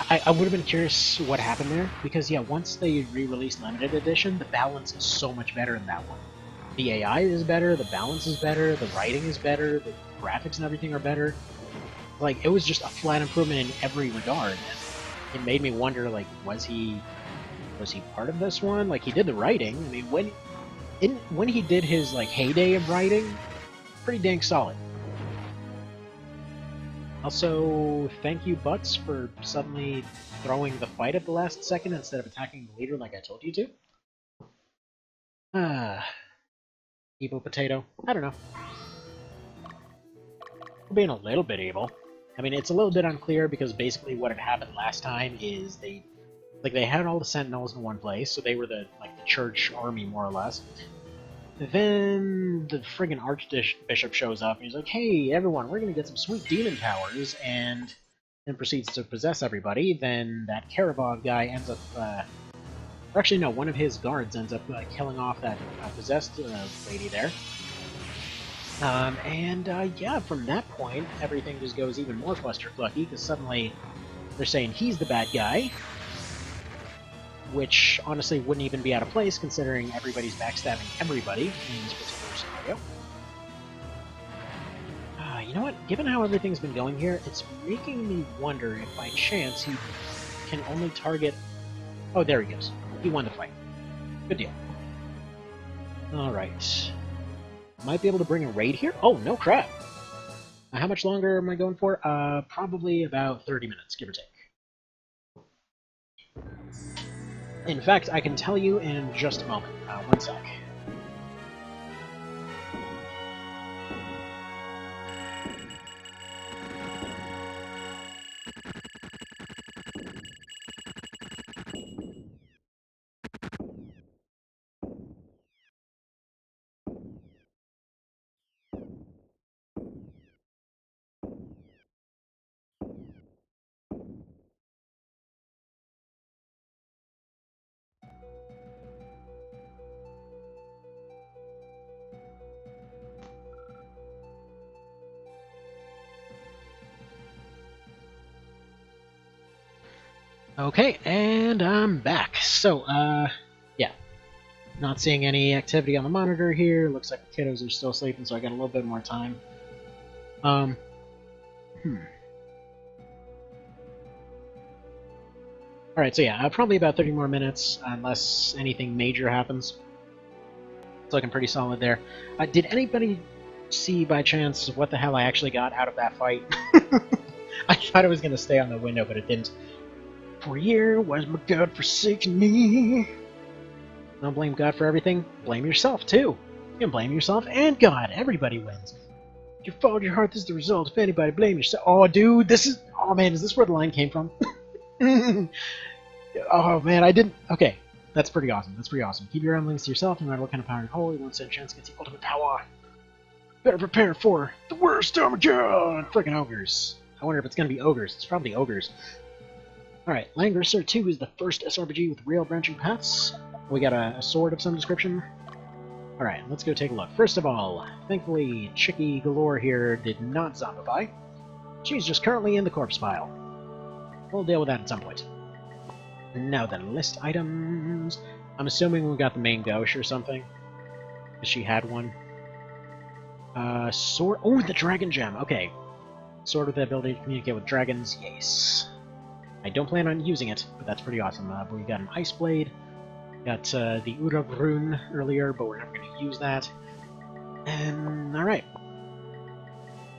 I would have been curious what happened there, because yeah, once they re-released Limited Edition, the balance is so much better in that one. The AI is better, the balance is better, the writing is better, the graphics and everything are better. Like, it was just a flat improvement in every regard. It made me wonder, like, was he part of this one? Like, he did the writing. I mean, when he did his, like, heyday of writing, pretty dang solid. Also, thank you, Butts, for suddenly throwing the fight at the last second instead of attacking the leader like I told you to. Evil potato. I don't know. We're being a little bit evil. I mean, it's a little bit unclear, because basically what had happened last time is they had all the Sentinels in one place, so they were the church army, more or less. Then the friggin' Archbishop shows up, and he's like, hey, everyone, we're gonna get some sweet demon powers, and then proceeds to possess everybody. Then that Karavov guy ends up, or actually no, one of his guards ends up killing off that possessed lady there. Yeah, from that point, everything just goes even more clusterfucky, because suddenly they're saying he's the bad guy, which honestly wouldn't even be out of place considering everybody's backstabbing everybody in this particular scenario. You know what? Given how everything's been going here, it's making me wonder if by chance he can only target... Oh, there he goes. He won the fight. Good deal. Alright. Might be able to bring a raid here? Oh, no crap! How much longer am I going for? Probably about 30 minutes, give or take. In fact, I can tell you in just a moment. One sec. Okay, and I'm back. So, yeah. Not seeing any activity on the monitor here. Looks like the kiddos are still sleeping, so I got a little bit more time. Alright, so yeah, probably about 30 more minutes, unless anything major happens. It's looking pretty solid there. Did anybody see, by chance, what the hell I actually got out of that fight? I thought it was going to stay on the window, but it didn't. For a year, was my God forsaken me? Don't blame God for everything, blame yourself, too. You can blame yourself and God. Everybody wins. If you followed your heart, this is the result. If anybody, blame yourself. Oh, dude, this is... Oh, man, is this where the line came from? Oh, man, I didn't... Okay, that's pretty awesome. That's pretty awesome. Keep your ramblings to yourself, no matter what kind of power you hold. You won't stand a chance against the ultimate power. Better prepare for the worst Armageddon! Freaking ogres. I wonder if it's going to be ogres. It's probably ogres. Alright, Langrisser 2 is the first SRPG with real branching paths. We got a sword of some description. Alright, let's go take a look. First of all, thankfully, Chicky Galore here did not zombify. She's just currently in the corpse pile. We'll deal with that at some point. Now then, list items. I'm assuming we got the main gauche or something. Because she had one. Sword. Oh, the dragon gem. Okay. Sword with the ability to communicate with dragons. Yes. I don't plan on using it, but that's pretty awesome. But we got an ice blade. Got the Urab rune earlier, but we're never going to use that. And alright.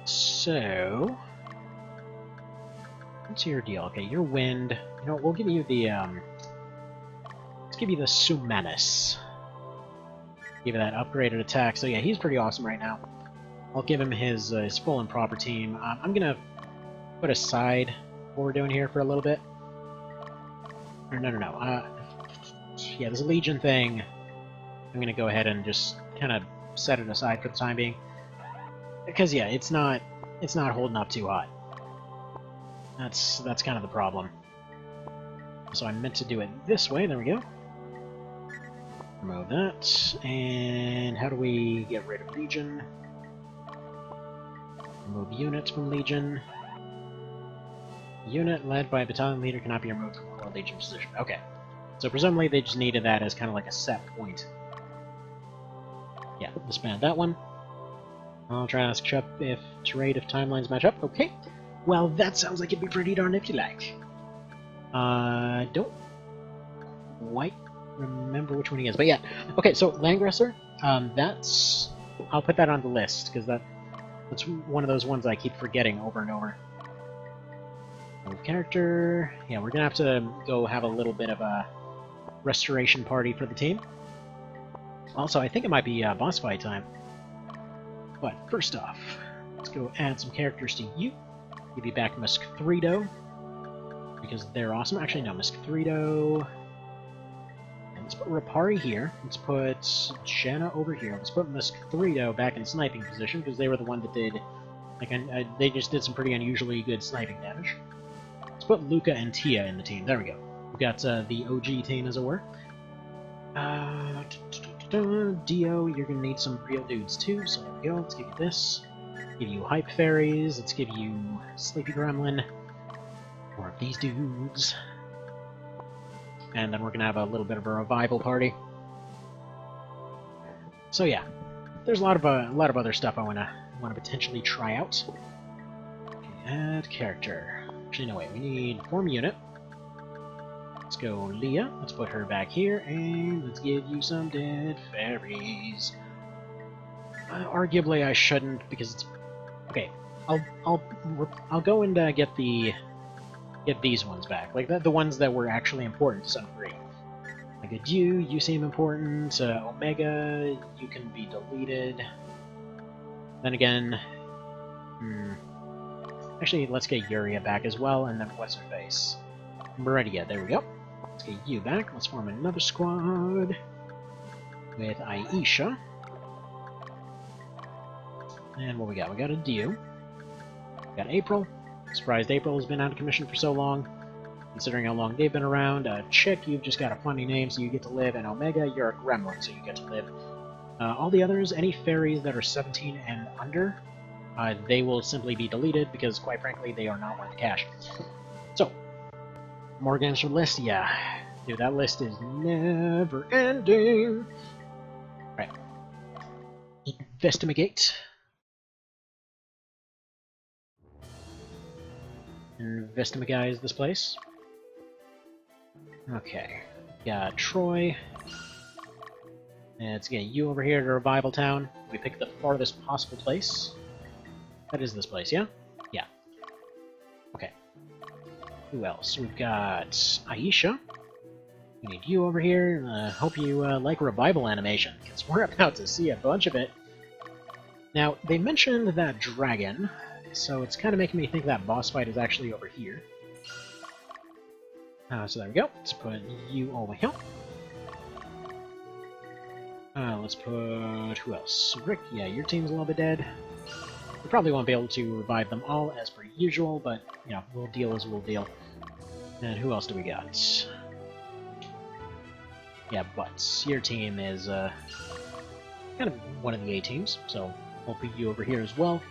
So, what's your deal? Okay, your wind. You know, we'll give you the let's give you the Sumanus. Give you that upgraded attack. So yeah, he's pretty awesome right now. I'll give him his full and proper team. I'm gonna put aside what we're doing here for a little bit. Or no. Yeah, this Legion thing, I'm gonna go ahead and just kind of set it aside for the time being. Because yeah, it's not holding up too hot. That's kind of the problem. So I meant to do it this way. There we go. Remove that. And how do we get rid of Legion? Remove units from Legion. Unit led by a battalion leader cannot be removed from a Legion position. Okay. So presumably they just needed that as kind of like a set point. Yeah, disband that one. I'll try to ask Chup if timelines match up. Okay. Well, that sounds like it'd be pretty darn if you like. Don't quite remember which one he is, but yeah. Okay, so Langrisser, that's... I'll put that on the list, because that's one of those ones I keep forgetting over and over. Move character... Yeah, we're gonna have to go have a little bit of a restoration party for the team. Also, I think it might be boss fight time. But first off, let's go add some characters to you. Give you back Mosquito, because they're awesome. Actually, no, Mosquito. Let's put Rapari here. Let's put Jenna over here. Let's put Mosquito back in sniping position, because they were the one that did... Like, they just did some pretty unusually good sniping damage. Let's put Luca and Tia in the team. There we go. We've got the OG team, as it were. Dio, you're going to need some real dudes, too, so there we go. Let's give you this. Give you Hype Fairies. Let's give you Sleepy Gremlin. More of these dudes. And then we're going to have a little bit of a revival party. So yeah, there's a lot of other stuff I want to potentially try out. Okay, add character. Actually, no, wait, we need form unit. Let's go Leah. Let's put her back here, and let's give you some dead fairies. Arguably, I shouldn't, because it's... Okay, I'll go and get these ones back, like the ones that were actually important to some degree. Like you seem important. Omega, you can be deleted. Then again, actually, let's get Yuria back as well, and then what's her face? Meridia, there we go. Let's get you back. Let's form another squad with Aisha. And what we got? We got a Dio. We got April. Surprised April has been out of commission for so long, considering how long they've been around. Chick, you've just got a funny name, so you get to live. And Omega, you're a gremlin, so you get to live. All the others, any fairies that are 17 and under, they will simply be deleted, because, quite frankly, they are not worth cash. So, more games from the list? Yeah. Dude, that list is never ending. Right. Investigate. Investigate this place. Okay. Got Troy. And let's get you over here to Revival Town. We pick the farthest possible place. That is this place, yeah? Yeah. Okay. Who else? We've got Aisha. We need you over here. Hope you like revival animation, because we're about to see a bunch of it. Now, they mentioned that dragon, so it's kind of making me think that boss fight is actually over here. So there we go. Let's put you over here. Let's put... who else? Rick, yeah, your team's a little bit dead. We probably won't be able to revive them all as per usual, but, you know, we'll deal as we'll deal. And who else do we got? Yeah, Butts. Your team is, kind of one of the A teams, so I'll put you over here as well.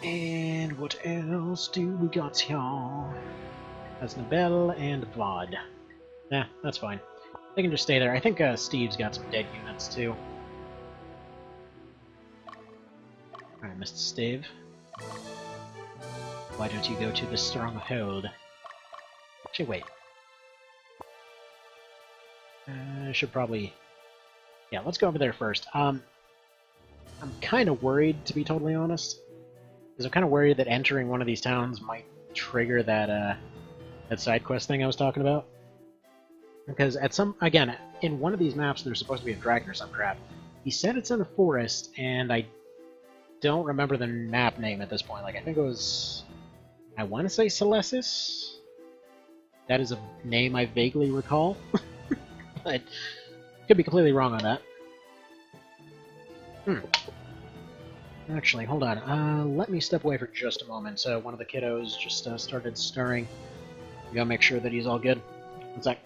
And what else do we got here? That's Nabel and Vod. Nah, that's fine. They can just stay there. I think Steve's got some dead units, too. Alright, Mr. Steve. Why don't you go to the stronghold? Actually, wait. I should probably... yeah, let's go over there first. I'm kind of worried, to be totally honest. Because I'm kind of worried that entering one of these towns might trigger that, that side quest thing I was talking about. Because at some... again, in one of these maps there's supposed to be a dragon or some crap. He said it's in the forest, and I don't remember the map name at this point. Like, I think it was... I want to say Celestis? That is a name I vaguely recall. But could be completely wrong on that. Actually, hold on. Let me step away for just a moment. One of the kiddos just started stirring. We gotta make sure that he's all good. One sec.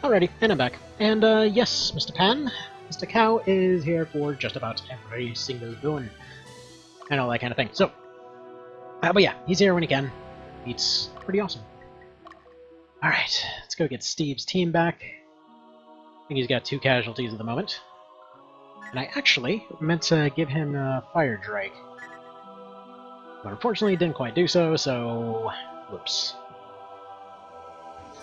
Alrighty, and I'm back. And, yes, Mr. Pan, Mr. Cow is here for just about every single boon. And all that kind of thing. So, but yeah, he's here when he can. It's pretty awesome. Alright, let's go get Steve's team back. I think he's got 2 casualties at the moment. And I actually meant to give him Fire Drake. But unfortunately didn't quite do so, so... whoops.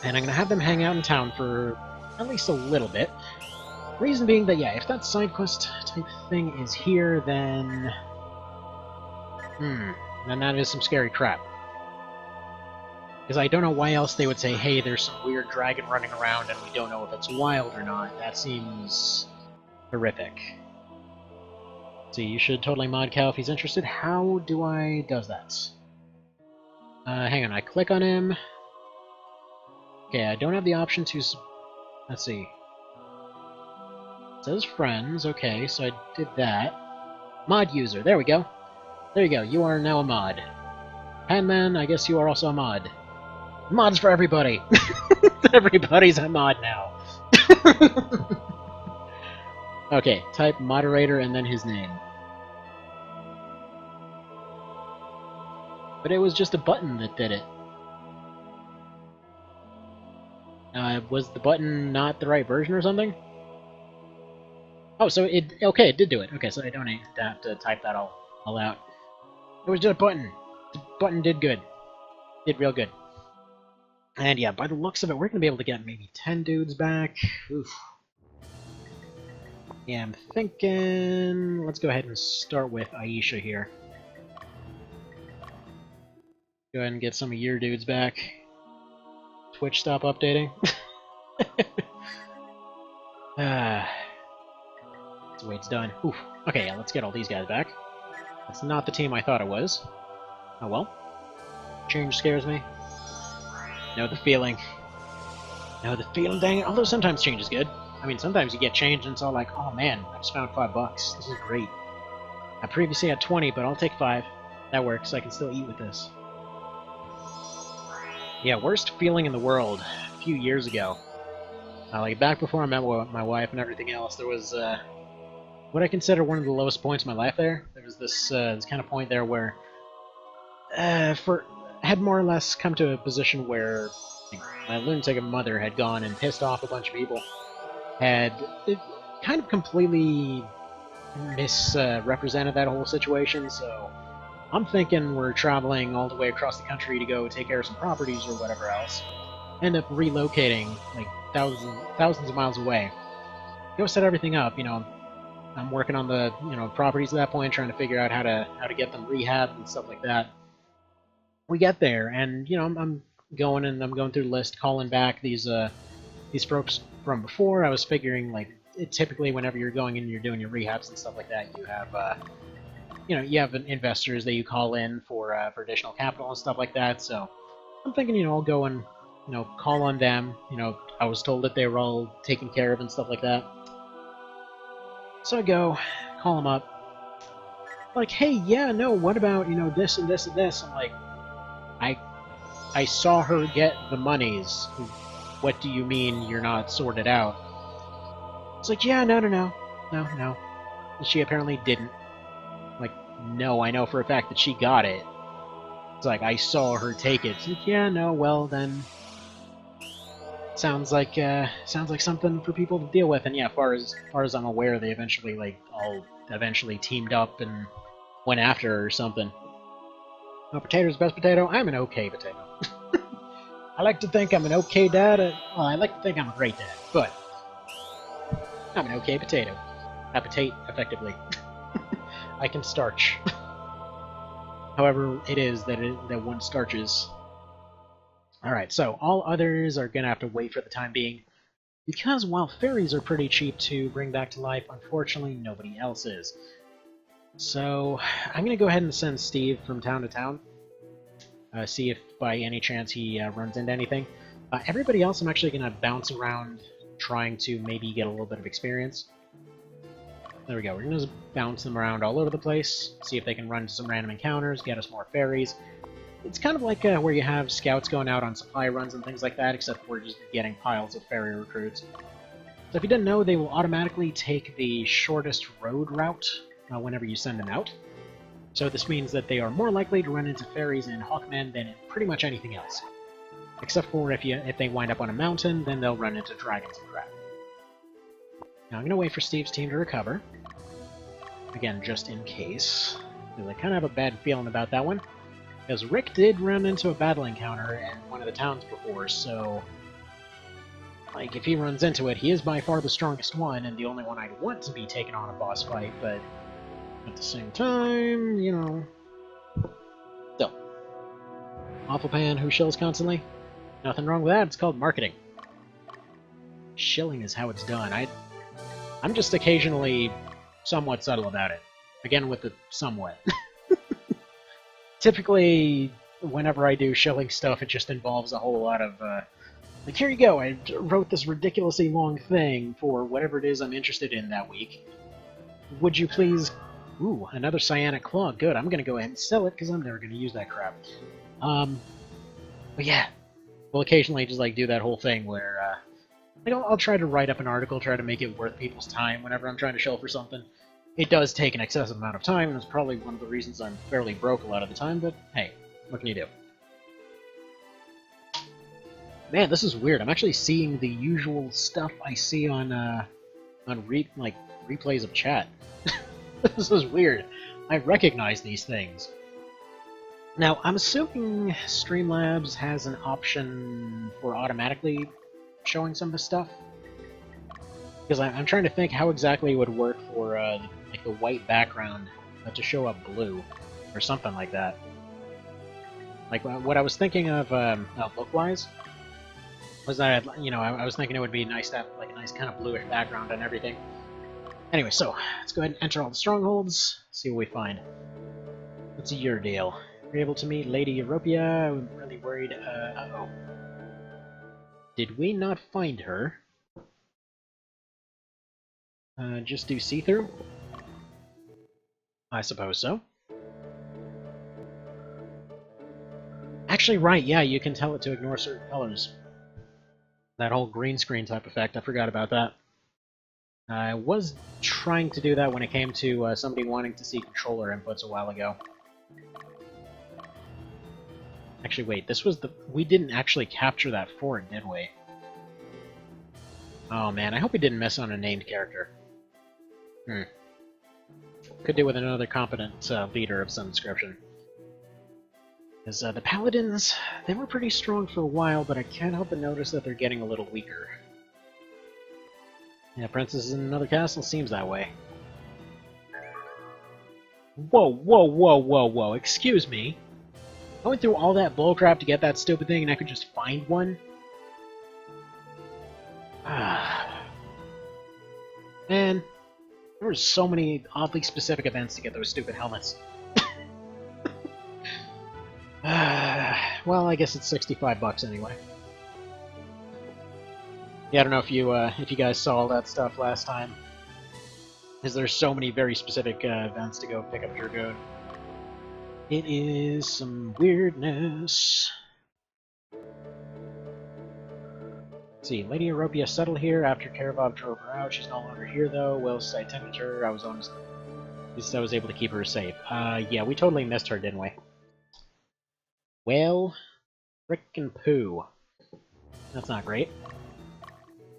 And I'm going to have them hang out in town for at least a little bit. Reason being that, yeah, if that side quest type thing is here, then... then that is some scary crap. Because I don't know why else they would say, hey, there's some weird dragon running around and we don't know if it's wild or not. That seems horrific. See, you should totally mod Cow if he's interested. How do I does that? Hang on, I click on him. Okay, I don't have the option to... let's see. It says friends, okay, so I did that. Mod user, there we go. There you go, you are now a mod. Panman, I guess you are also a mod. Mods for everybody! Everybody's a mod now. Okay, type moderator and then his name. But it was just a button that did it. Was the button not the right version or something? Oh, so okay, it did do it. Okay, so I don't have to type that all out. It was just a button. The button did good. Did real good. And yeah, by the looks of it, we're gonna be able to get maybe 10 dudes back. Oof. Yeah, I'm thinking... Let's go ahead and start with Aisha here. Go ahead and get some of your dudes back. Twitch, stop updating. That's the way it's done. Oof. Okay, yeah, let's get all these guys back. That's not the team I thought it was. Oh well. Change scares me. Know the feeling. Know the feeling, dang it. Although sometimes change is good. I mean, sometimes you get change and it's all like, oh man, I just found $5. This is great. I previously had 20, but I'll take 5. That works. I can still eat with this. Yeah, worst feeling in the world. A few years ago. Like, back before I met my wife and everything else, there was, what I consider one of the lowest points in my life there. There was this kind of point there where, had more or less come to a position where my lunatic mother had gone and pissed off a bunch of people. Had kind of completely misrepresented that whole situation, so I'm thinking we're traveling all the way across the country to go take care of some properties or whatever else. End up relocating, like, thousands of miles away. Go set everything up, you know. I'm working on the, properties at that point, trying to figure out how to get them rehabbed and stuff like that. We get there, and, I'm going through the list, calling back these folks from before. I was figuring, like, typically whenever you're going in and you're doing your rehabs and stuff like that, you have, you have investors that you call in for additional capital and stuff like that, so I'm thinking, I'll go and, call on them. I was told that they were all taken care of and stuff like that. So I go, call them up, like, hey, yeah, no, what about, this and this and this? I'm like, I saw her get the monies. What do you mean you're not sorted out? It's like, yeah, no. She apparently didn't. Like, no, I know for a fact that she got it. It's like, I saw her take it. It's like, yeah, no, well, then... Sounds like something for people to deal with. And yeah, far as I'm aware, they eventually, all teamed up and went after her or something. Oh, potato's best potato? I'm an okay potato. I like to think I'm an okay dad. Well, I like to think I'm a great dad, but I'm an okay potato. Appetite, effectively. I can starch. However it is that one starches. Alright, so all others are gonna have to wait for the time being, because while fairies are pretty cheap to bring back to life, unfortunately nobody else is. So I'm gonna go ahead and send Steve from town to town. See if by any chance he runs into anything. Everybody else I'm actually gonna bounce around, trying to maybe get a little bit of experience. There we go, we're gonna just bounce them around all over the place, see if they can run into some random encounters, get us more fairies. It's kind of like where you have scouts going out on supply runs and things like that, except we're just getting piles of fairy recruits. So if you didn't know, they will automatically take the shortest road route whenever you send them out. So this means that they are more likely to run into fairies and hawkmen than in pretty much anything else. Except for if they wind up on a mountain, then they'll run into dragons and crap. Now I'm going to wait for Steve's team to recover. Again, just in case. Because I kind of have a bad feeling about that one. Because Rick did run into a battle encounter in one of the towns before, so... Like, if he runs into it, he is by far the strongest one, and the only one I'd want to be taken on a boss fight, but... At the same time, Still. Awful Pan, who shills constantly? Nothing wrong with that, it's called marketing. Shilling is how it's done. I'm just occasionally somewhat subtle about it. Again, with the somewhat. Typically, whenever I do shilling stuff, it just involves a whole lot of, like, here you go, I wrote this ridiculously long thing for whatever it is I'm interested in that week. Would you please... Ooh, another cyanic claw. Good, I'm gonna go ahead and sell it, because I'm never gonna use that crap. But yeah, we'll occasionally just, do that whole thing where, I'll try to write up an article, try to make it worth people's time whenever I'm trying to shill for something. It does take an excessive amount of time, and it's probably one of the reasons I'm fairly broke a lot of the time, but hey, what can you do? Man, this is weird. I'm actually seeing the usual stuff I see on replays of chat. This is weird. I recognize these things. Now, I'm assuming Streamlabs has an option for automatically showing some of the stuff. Because I'm trying to think how exactly it would work for like the white background to show up blue, or something like that. Like what I was thinking of look-wise was that I was thinking it would be nice to have like a nice kind of bluish background and everything. Anyway, so let's go ahead and enter all the strongholds. See what we find. What's your deal? You're able to meet Lady Europia. I'm really worried. Uh-oh. Did we not find her? Just do see-through? I suppose so. Actually, right, yeah, you can tell it to ignore certain colors. That whole green screen type effect, I forgot about that. I was trying to do that when it came to somebody wanting to see controller inputs a while ago. Actually, wait, this was the... We didn't actually capture that fort, did we? Oh man, I hope we didn't miss on a named character. Could do with another competent leader of some description. Because the Paladins, they were pretty strong for a while, but I can't help but notice that they're getting a little weaker. Yeah, Princess in another castle seems that way. Whoa, whoa, whoa, whoa, whoa, excuse me? I went through all that bullcrap to get that stupid thing and I could just find one? Man, there were so many oddly specific events to get those stupid helmets. Well, I guess it's $65 anyway. Yeah, I don't know if you guys saw all that stuff last time. Because there's so many very specific events to go pick up your goat. It is some weirdness. Let's see, Lady Europia settled here after Karavov drove her out. She's no longer here though. Whilst I tended her, I was able to keep her safe. Yeah, we totally missed her, didn't we? Well, frickin' poo. That's not great.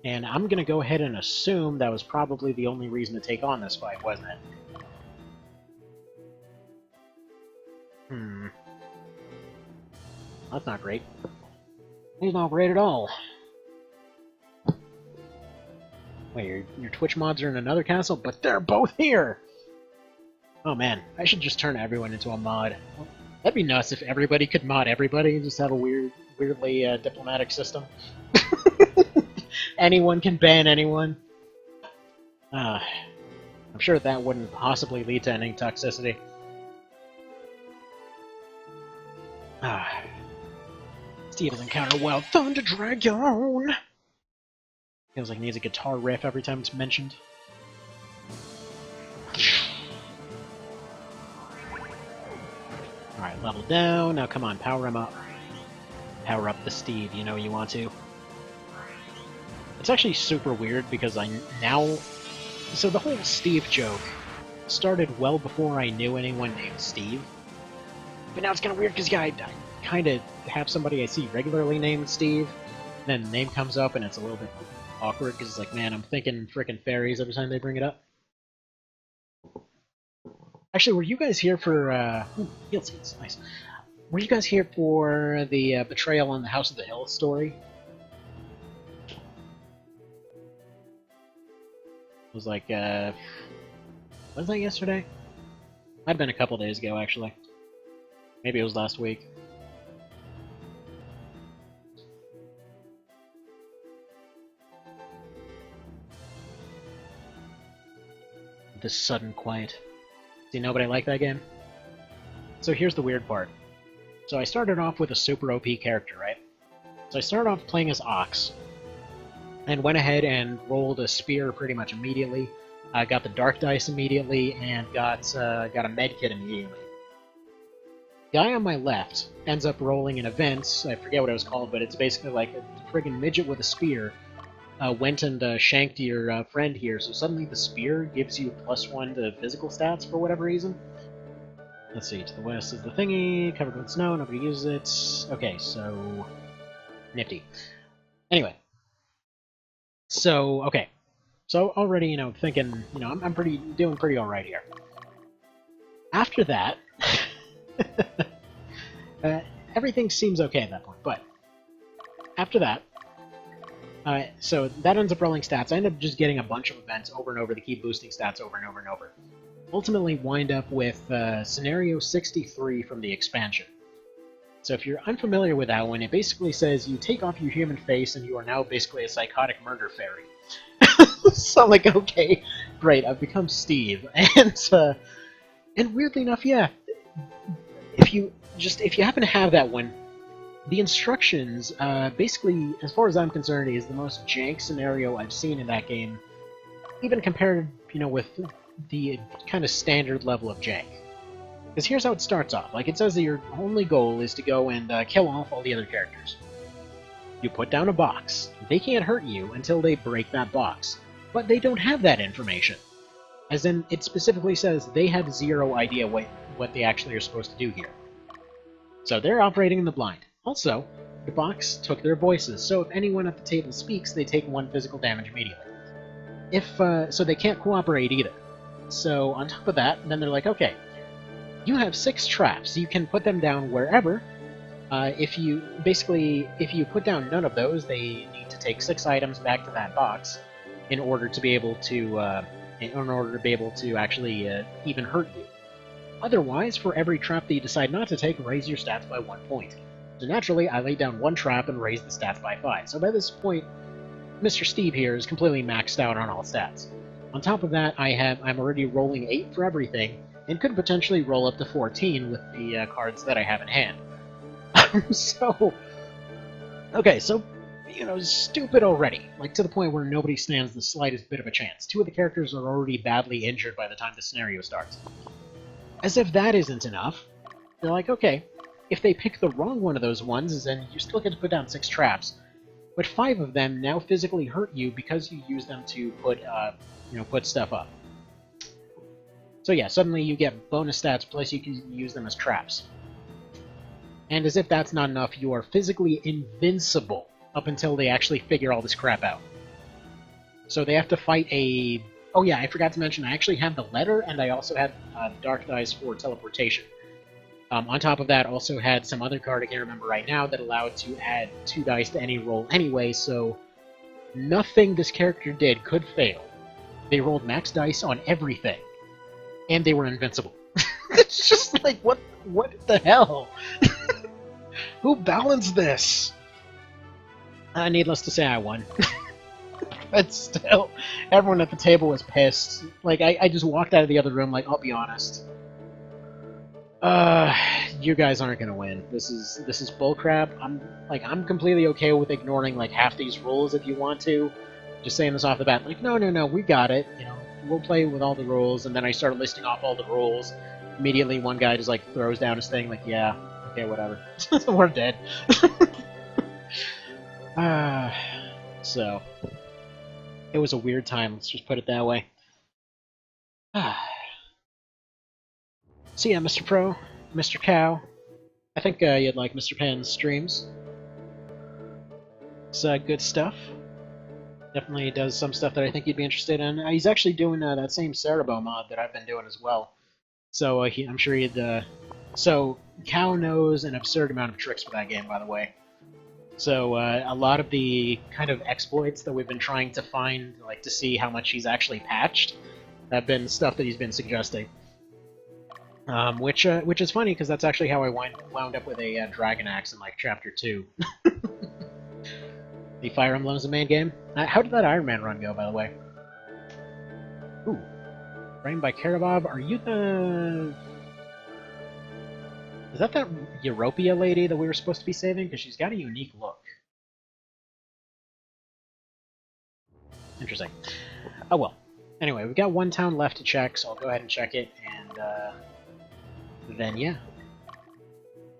And I'm gonna go ahead and assume that was probably the only reason to take on this fight, wasn't it? That's not great. He's not great at all. Wait, your Twitch mods are in another castle? But they're both here! Oh man, I should just turn everyone into a mod. That'd be nuts if everybody could mod everybody and just have a weirdly diplomatic system. Anyone can ban anyone. I'm sure that wouldn't possibly lead to any toxicity. Steve has encountered a wild thunder dragon! Feels like it needs a guitar riff every time it's mentioned. Alright, level down. Now come on, power him up. Power up the Steve, you know you want to. It's actually super weird because so the whole Steve joke started well before I knew anyone named Steve. But now it's kind of weird because I kind of have somebody I see regularly named Steve, and then the name comes up and it's a little bit awkward because it's like, man, I'm thinking frickin' fairies every time they bring it up. Actually, were you guys here for, heal seeds, nice. Were you guys here for the betrayal on the House of the Hill story? It was like, was that yesterday? Might have been a couple days ago, actually. Maybe it was last week. This sudden quiet. See, nobody like that game? So here's the weird part. So I started off with a super OP character, right? So I started off playing as Ox, and went ahead and rolled a spear pretty much immediately. I got the dark dice immediately, and got a medkit immediately. Guy on my left ends up rolling an event, I forget what it was called, but it's basically like a friggin' midget with a spear went and shanked your friend here, so suddenly the spear gives you +1 to physical stats for whatever reason. Let's see, to the west is the thingy, covered with snow, nobody uses it. Okay, so... nifty. Anyway. So, okay. So already, thinking, I'm doing pretty all right here. After that, everything seems okay at that point. But after that, so that ends up rolling stats. I end up just getting a bunch of events over and over to keep boosting stats over and over and over. Ultimately, wind up with Scenario 63 from the expansion. So if you're unfamiliar with that one, it basically says you take off your human face and you are now basically a psychotic murder fairy. So I'm like, okay, great, I've become Steve. And weirdly enough, yeah, if you happen to have that one, the instructions, basically, as far as I'm concerned, is the most jank scenario I've seen in that game, even compared, with the kind of standard level of jank. Because here's how it starts off. Like, it says that your only goal is to go and kill off all the other characters. You put down a box. They can't hurt you until they break that box. But they don't have that information. As in, it specifically says they have zero idea what they actually are supposed to do here. So they're operating in the blind. Also, the box took their voices, so if anyone at the table speaks, they take 1 physical damage immediately. So they can't cooperate either. So on top of that, then they're like, okay, you have 6 traps. You can put them down wherever. If you put down none of those, they need to take 6 items back to that box in order to be able to actually even hurt you. Otherwise, for every trap that you decide not to take, raise your stats by 1 point. So naturally, I laid down 1 trap and raised the stats by 5. So by this point, Mr. Steve here is completely maxed out on all stats. On top of that, I'm already rolling 8 for everything, and could potentially roll up to 14 with the cards that I have in hand. Okay, so, stupid already. Like, to the point where nobody stands the slightest bit of a chance. 2 of the characters are already badly injured by the time the scenario starts. As if that isn't enough, they're like, okay, if they pick the wrong one of those ones, then you still get to put down 6 traps, but 5 of them now physically hurt you because you use them to put stuff up. So yeah, suddenly you get bonus stats, plus you can use them as traps. And as if that's not enough, you are physically invincible up until they actually figure all this crap out. So they have to fight a... Oh yeah, I forgot to mention, I actually have the letter, and I also had Dark Dice for teleportation. On top of that, also had some other card I can't remember right now that allowed to add 2 dice to any roll anyway, so nothing this character did could fail. They rolled max dice on everything, and they were invincible. It's just like, what the hell? Who balanced this? Needless to say, I won. But still, everyone at the table was pissed. Like, I just walked out of the other room like, I'll be honest. You guys aren't gonna win. This is bullcrap. I'm completely okay with ignoring like half these rules if you want to. Just saying this off the bat, like, no, we got it. We'll play with all the rules. And then I started listing off all the rules. Immediately, one guy just like throws down his thing, like, yeah, okay, whatever. We're dead. So it was a weird time. Let's just put it that way. So yeah, Mr. Pro, Mr. Cow, I think you'd like Mr. Pan's streams. It's good stuff. Definitely does some stuff that I think you'd be interested in. He's actually doing that same Cerebro mod that I've been doing as well. So I'm sure he'd... So Cow knows an absurd amount of tricks for that game, by the way. So a lot of the kind of exploits that we've been trying to find, like to see how much he's actually patched, have been stuff that he's been suggesting. Which is funny, because that's actually how I wound up with a Dragon Axe in, like, Chapter 2. The Fire Emblem's the main game. How did that Iron Man run go, by the way? Ooh. Framed by Karabob, are you the... Is that Europia lady that we were supposed to be saving? Because she's got a unique look. Interesting. Oh well. Anyway, we've got 1 town left to check, so I'll go ahead and check it, and then yeah.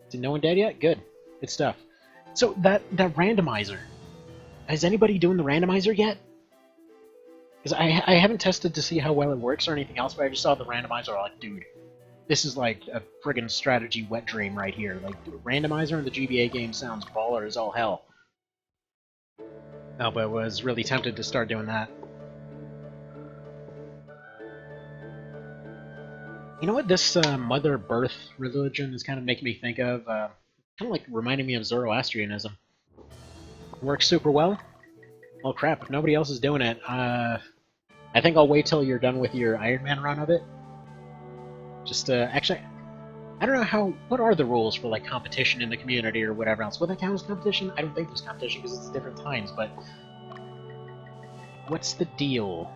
Is no one dead yet? Good. Good stuff. So that randomizer. Is anybody doing the randomizer yet? Because I haven't tested to see how well it works or anything else, but I just saw the randomizer, like, dude, this is like a friggin' strategy wet dream right here. Like, the randomizer in the GBA game sounds baller as all hell. No, but I was really tempted to start doing that. You know what this Mother Birth religion is kind of making me think of? Kind of like reminding me of Zoroastrianism. Works super well. Well, crap, if nobody else is doing it, I think I'll wait till you're done with your Iron Man run of it. Just, actually, I don't know what are the rules for, like, competition in the community or whatever else? Would that count as competition? I don't think there's competition because it's different times, but what's the deal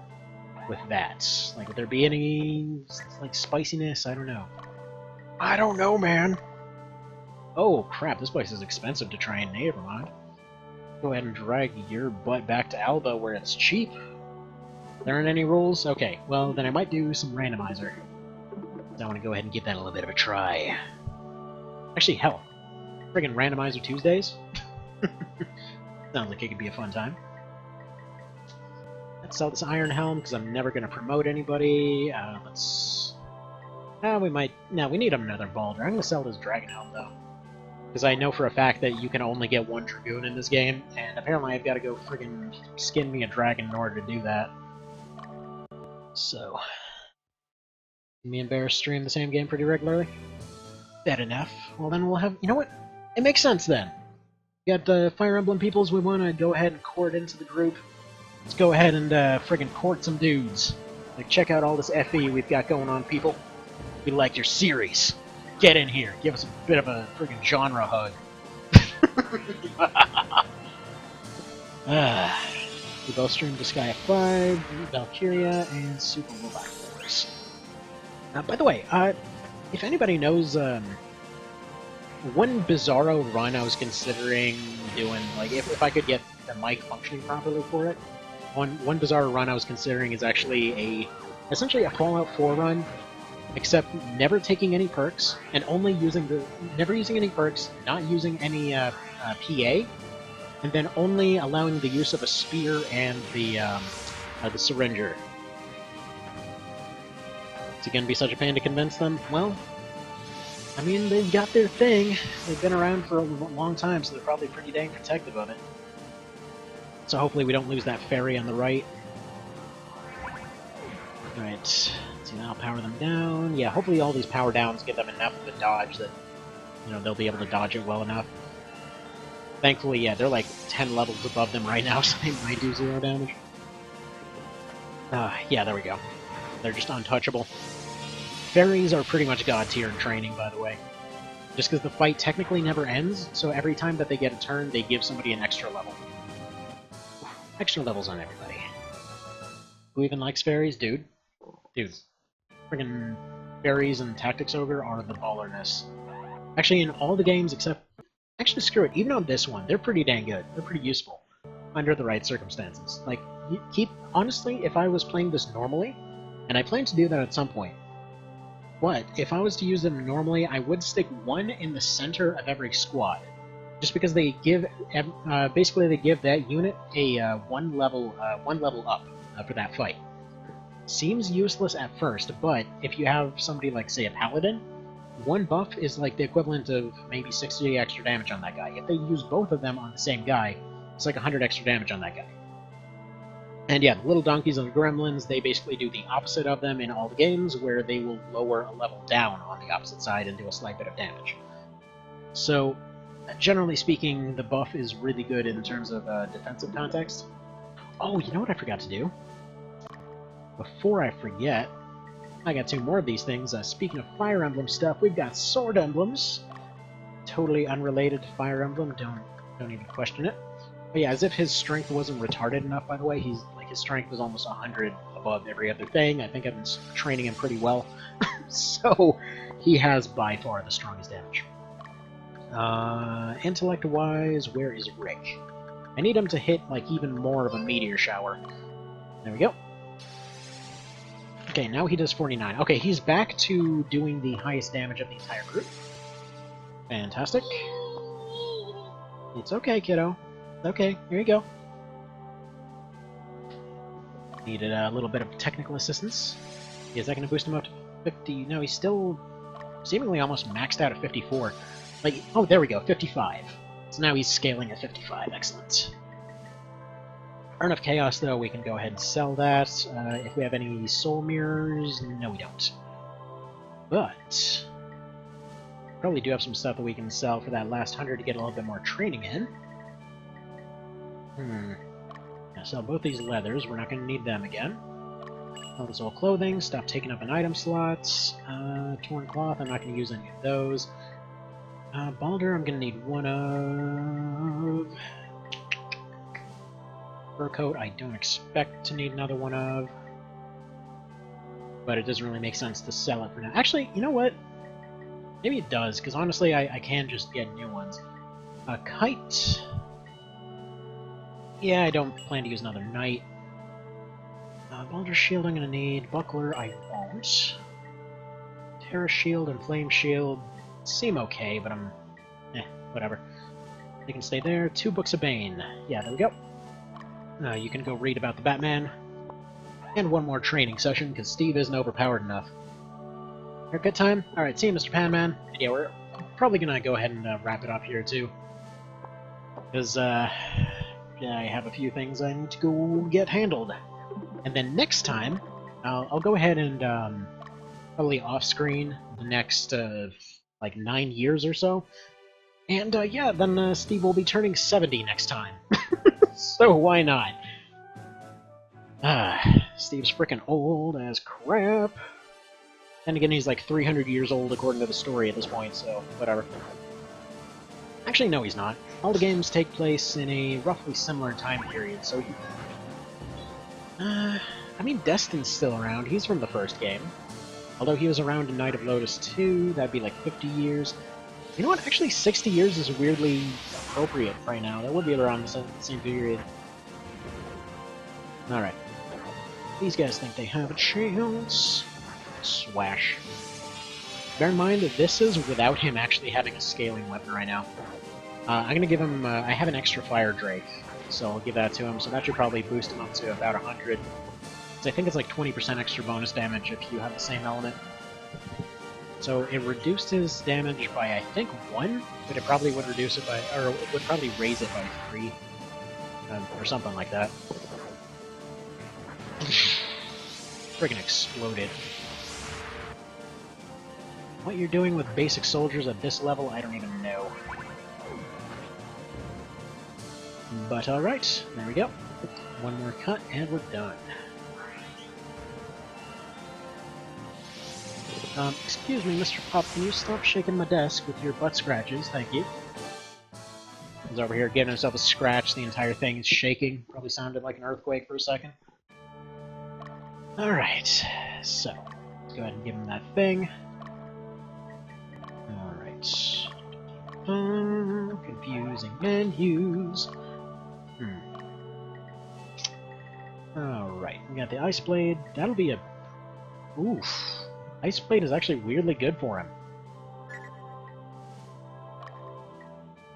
with that? Like, would there be any, like, spiciness? I don't know. I don't know, man! Oh, crap, this place is expensive to try and never mind. Go ahead and drag your butt back to Alba where it's cheap. There aren't any rules? Okay, well, then I might do some randomizer. I want to go ahead and give that a little bit of a try. Actually, hell. Friggin' randomizer Tuesdays? Sounds like it could be a fun time. Let's sell this Iron Helm, because I'm never going to promote anybody. Let's... we might... No, we need another Balder. I'm going to sell this Dragon Helm, though. Because I know for a fact that you can only get one Dragoon in this game, and apparently I've got to go friggin' skin me a dragon in order to do that. So... Me and Bear stream the same game pretty regularly? Bad enough. Well then we'll have... You know what? It makes sense then. We got the Fire Emblem peoples we want to go ahead and court into the group. Let's go ahead and friggin' court some dudes. Like, check out all this FE we've got going on, people. We like your series. Get in here. Give us a bit of a friggin' genre hug. We both streamed Disgaea 5, Valkyria, and Super Robot Wars. By the way, if anybody knows, one Bizarro run I was considering doing, like, if I could get the mic functioning properly for it, one Bizarro run I was considering is actually essentially a Fallout 4 run, except never taking any perks, and only never using any perks, not using any, PA, and then only allowing the use of a spear and the syringer. Is it going to be such a pain to convince them? Well, I mean, they've got their thing. They've been around for a long time, so they're probably pretty dang protective of it. So hopefully we don't lose that ferry on the right. Alright, see, now I'll power them down. Yeah, hopefully all these power downs give them enough of a dodge that, you know, they'll be able to dodge it well enough. Thankfully, yeah, they're like 10 levels above them right now, so they might do 0 damage. Yeah, there we go. They're just untouchable. Fairies are pretty much god tier in training, by the way. Just because the fight technically never ends, so every time that they get a turn, they give somebody an extra level. Extra levels on everybody. Who even likes fairies? Dude. Dude. Friggin' fairies and Tactics Ogre are the ballerness. Actually, in all the games except... Actually, screw it. Even on this one, they're pretty dang good. They're pretty useful. Under the right circumstances. Like, honestly, if I was playing this normally, and I plan to do that at some point, but if I was to use them normally, I would stick one in the center of every squad. Just because they give, basically they give that unit a one level up for that fight. Seems useless at first, but if you have somebody like, say, a paladin, one buff is like the equivalent of maybe 60 extra damage on that guy. If they use both of them on the same guy, it's like 100 extra damage on that guy. And yeah, the little donkeys and the gremlins, they basically do the opposite of them in all the games, where they will lower a level down on the opposite side and do a slight bit of damage. So, generally speaking, the buff is really good in terms of defensive context. Oh, you know what I forgot to do? Before I forget, I got 2 more of these things. Speaking of Fire Emblem stuff, we've got Sword Emblems. Totally unrelated to Fire Emblem, don't even question it. But yeah, as if his strength wasn't retarded enough, by the way. His strength was almost 100 above every other thing. I think I've been training him pretty well. So, he has by far the strongest damage. Intellect-wise, where is Rick? I need him to hit, like, even more of a meteor shower. There we go. Okay, now he does 49. Okay, he's back to doing the highest damage of the entire group. Fantastic. It's okay, kiddo. Okay, here you go. Needed a little bit of technical assistance. Is that going to boost him up to 50? No, he's still seemingly almost maxed out at 54. Like, oh, there we go, 55. So now he's scaling at 55. Excellent. Urn of Chaos, though, we can go ahead and sell that. If we have any soul mirrors, no, we don't. But probably do have some stuff that we can sell for that last 100 to get a little bit more training in. Now sell both these leathers. We're not going to need them again. All this old clothing. Stop taking up an item slots. Torn cloth. I'm not going to use any of those. Balder, I'm going to need one of. Fur coat, I don't expect to need another one of. But it doesn't really make sense to sell it for now. Actually, you know what? Maybe it does, because honestly, I can just get new ones. A kite. Yeah, I don't plan to use another knight. Balder shield I'm going to need. Buckler I won't. Terra shield and flame shield seem okay, but I'm... whatever. They can stay there. 2 books of Bane. Yeah, there we go. You can go read about the Batman. And one more training session, because Steve isn't overpowered enough. Haircut time? Alright, see you, Mr. Panman. And yeah, we're probably gonna go ahead and wrap it up here, too. Because, yeah, I have a few things I need to go get handled. And then next time, I'll go ahead and, probably off-screen the next, like, 9 years or so. And, yeah, then Steve will be turning 70 next time. So why not? Steve's frickin' old as crap. And again, he's like 300 years old according to the story at this point, so whatever. Actually, no, he's not. All the games take place in a roughly similar time period, so he... I mean, Destin's still around. He's from the first game. Although he was around in Night of Lotus 2, that'd be like 50 years. You know what? Actually, 60 years is weirdly appropriate right now. That would be around the same period. Alright. These guys think they have a chance. Swash. Bear in mind that this is without him actually having a scaling weapon right now. I'm gonna give him... I have an extra Fire Drake, so I'll give that to him. So that should probably boost him up to about 100. So I think it's like 20% extra bonus damage if you have the same element. So it reduced his damage by, I think, 1, but it probably would reduce it by, or it would probably raise it by 3, or something like that. Friggin' exploded. What you're doing with basic soldiers at this level, I don't even know. But alright, there we go. One more cut, and we're done. Excuse me, Mr. Pop, can you stop shaking my desk with your butt scratches? Thank you. He's over here giving himself a scratch, the entire thing is shaking. Probably sounded like an earthquake for a second. Alright, so, let's go ahead and give him that thing. Alright. Confusing menus. Alright, we got the Ice Blade. That'll be a... Oof. Ice Blade is actually weirdly good for him.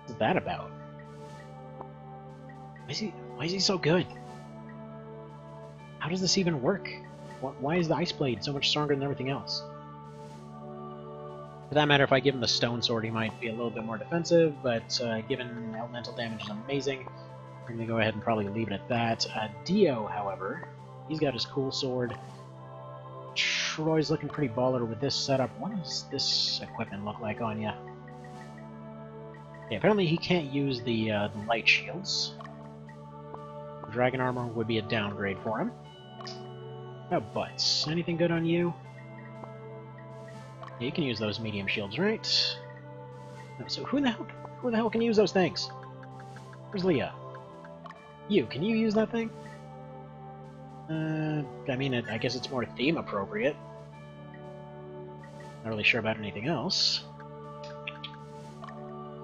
What's that about? Why is he so good? How does this even work? Why is the Ice Blade so much stronger than everything else? For that matter, if I give him the Stone Sword, he might be a little bit more defensive, but given elemental damage is amazing, we're going to go ahead and probably leave it at that. Dio, however, he's got his cool sword. Troy's looking pretty baller with this setup. What does this equipment look like on ya? Yeah, apparently he can't use the light shields. Dragon armor would be a downgrade for him. Oh, butts. Anything good on you? Yeah, you can use those medium shields, right? So who the hell can use those things? Where's Leah? You, can you use that thing? I mean, I guess it's more theme appropriate. Not really sure about anything else. Do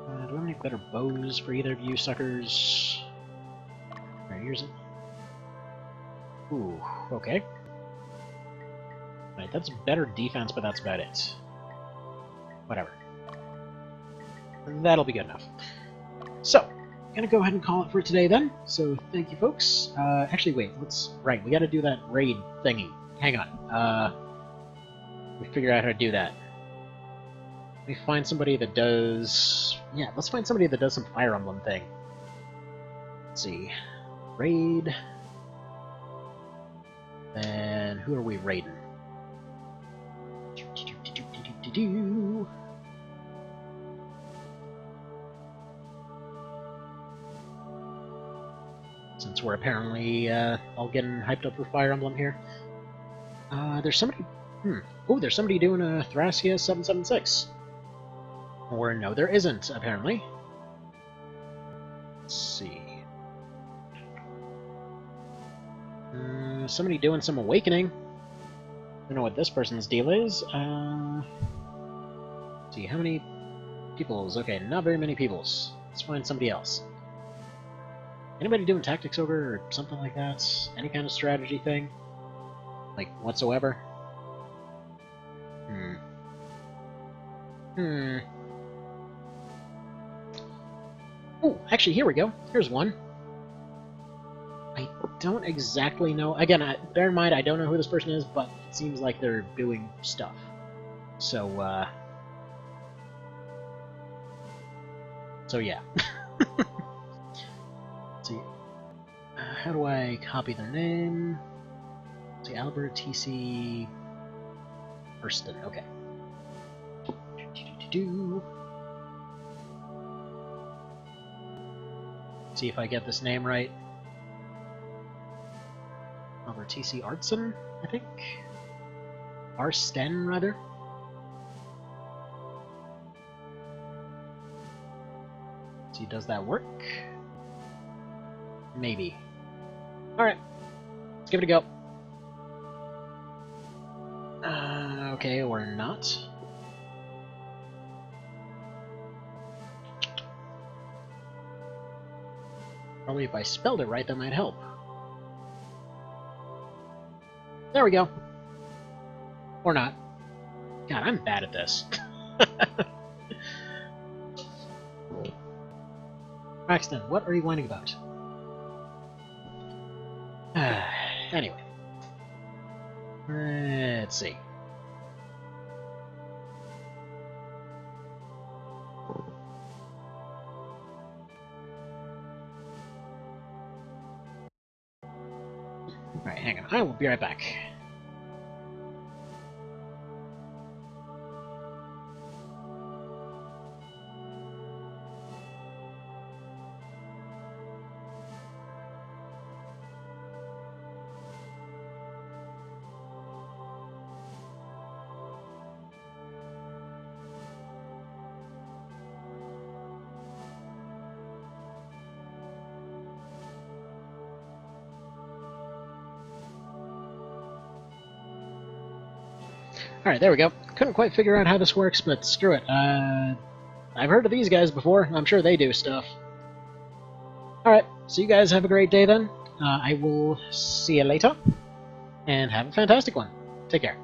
I have any better bows for either of you suckers? Alright, here's it. Ooh, okay. Right, that's better defense, but that's about it. Whatever. That'll be good enough. So, gonna go ahead and call it for today then. So thank you, folks. Actually, wait. Right, we got to do that raid thingy. Hang on. We figure out how to do that. Let me find somebody that does. Yeah, let's find somebody that does some Fire Emblem thing. Let's see. Raid. And who are we raiding? Do-do-do. Since we're apparently all getting hyped up for Fire Emblem here. There's somebody... Oh, there's somebody doing a Thracia 776. Or no, there isn't, apparently. Let's see. Somebody doing some Awakening. I don't know what this person's deal is. Let's see, how many peoples? Okay, not very many peoples. Let's find somebody else. Anybody doing Tactics Ogre or something like that? Any kind of strategy thing? Like, whatsoever? Oh, actually, here we go. Here's one. I don't exactly know. Again, bear in mind, I don't know who this person is, but it seems like they're doing stuff. So yeah. Let's see. How do I copy their name? Let's see, Albert T.C. Hurston. Okay. See if I get this name right. Albert T.C. Artson, I think? Arsten, rather? See, does that work? Maybe. Alright. Let's give it a go. Okay, or not. Probably if I spelled it right, that might help. There we go. Or not. God, I'm bad at this. Braxton, what are you whining about? Anyway. Let's see. Alright, hang on. I will be right back. Alright, there we go. Couldn't quite figure out how this works, but screw it. I've heard of these guys before. I'm sure they do stuff. Alright, so you guys have a great day then. I will see you later, and have a fantastic one. Take care.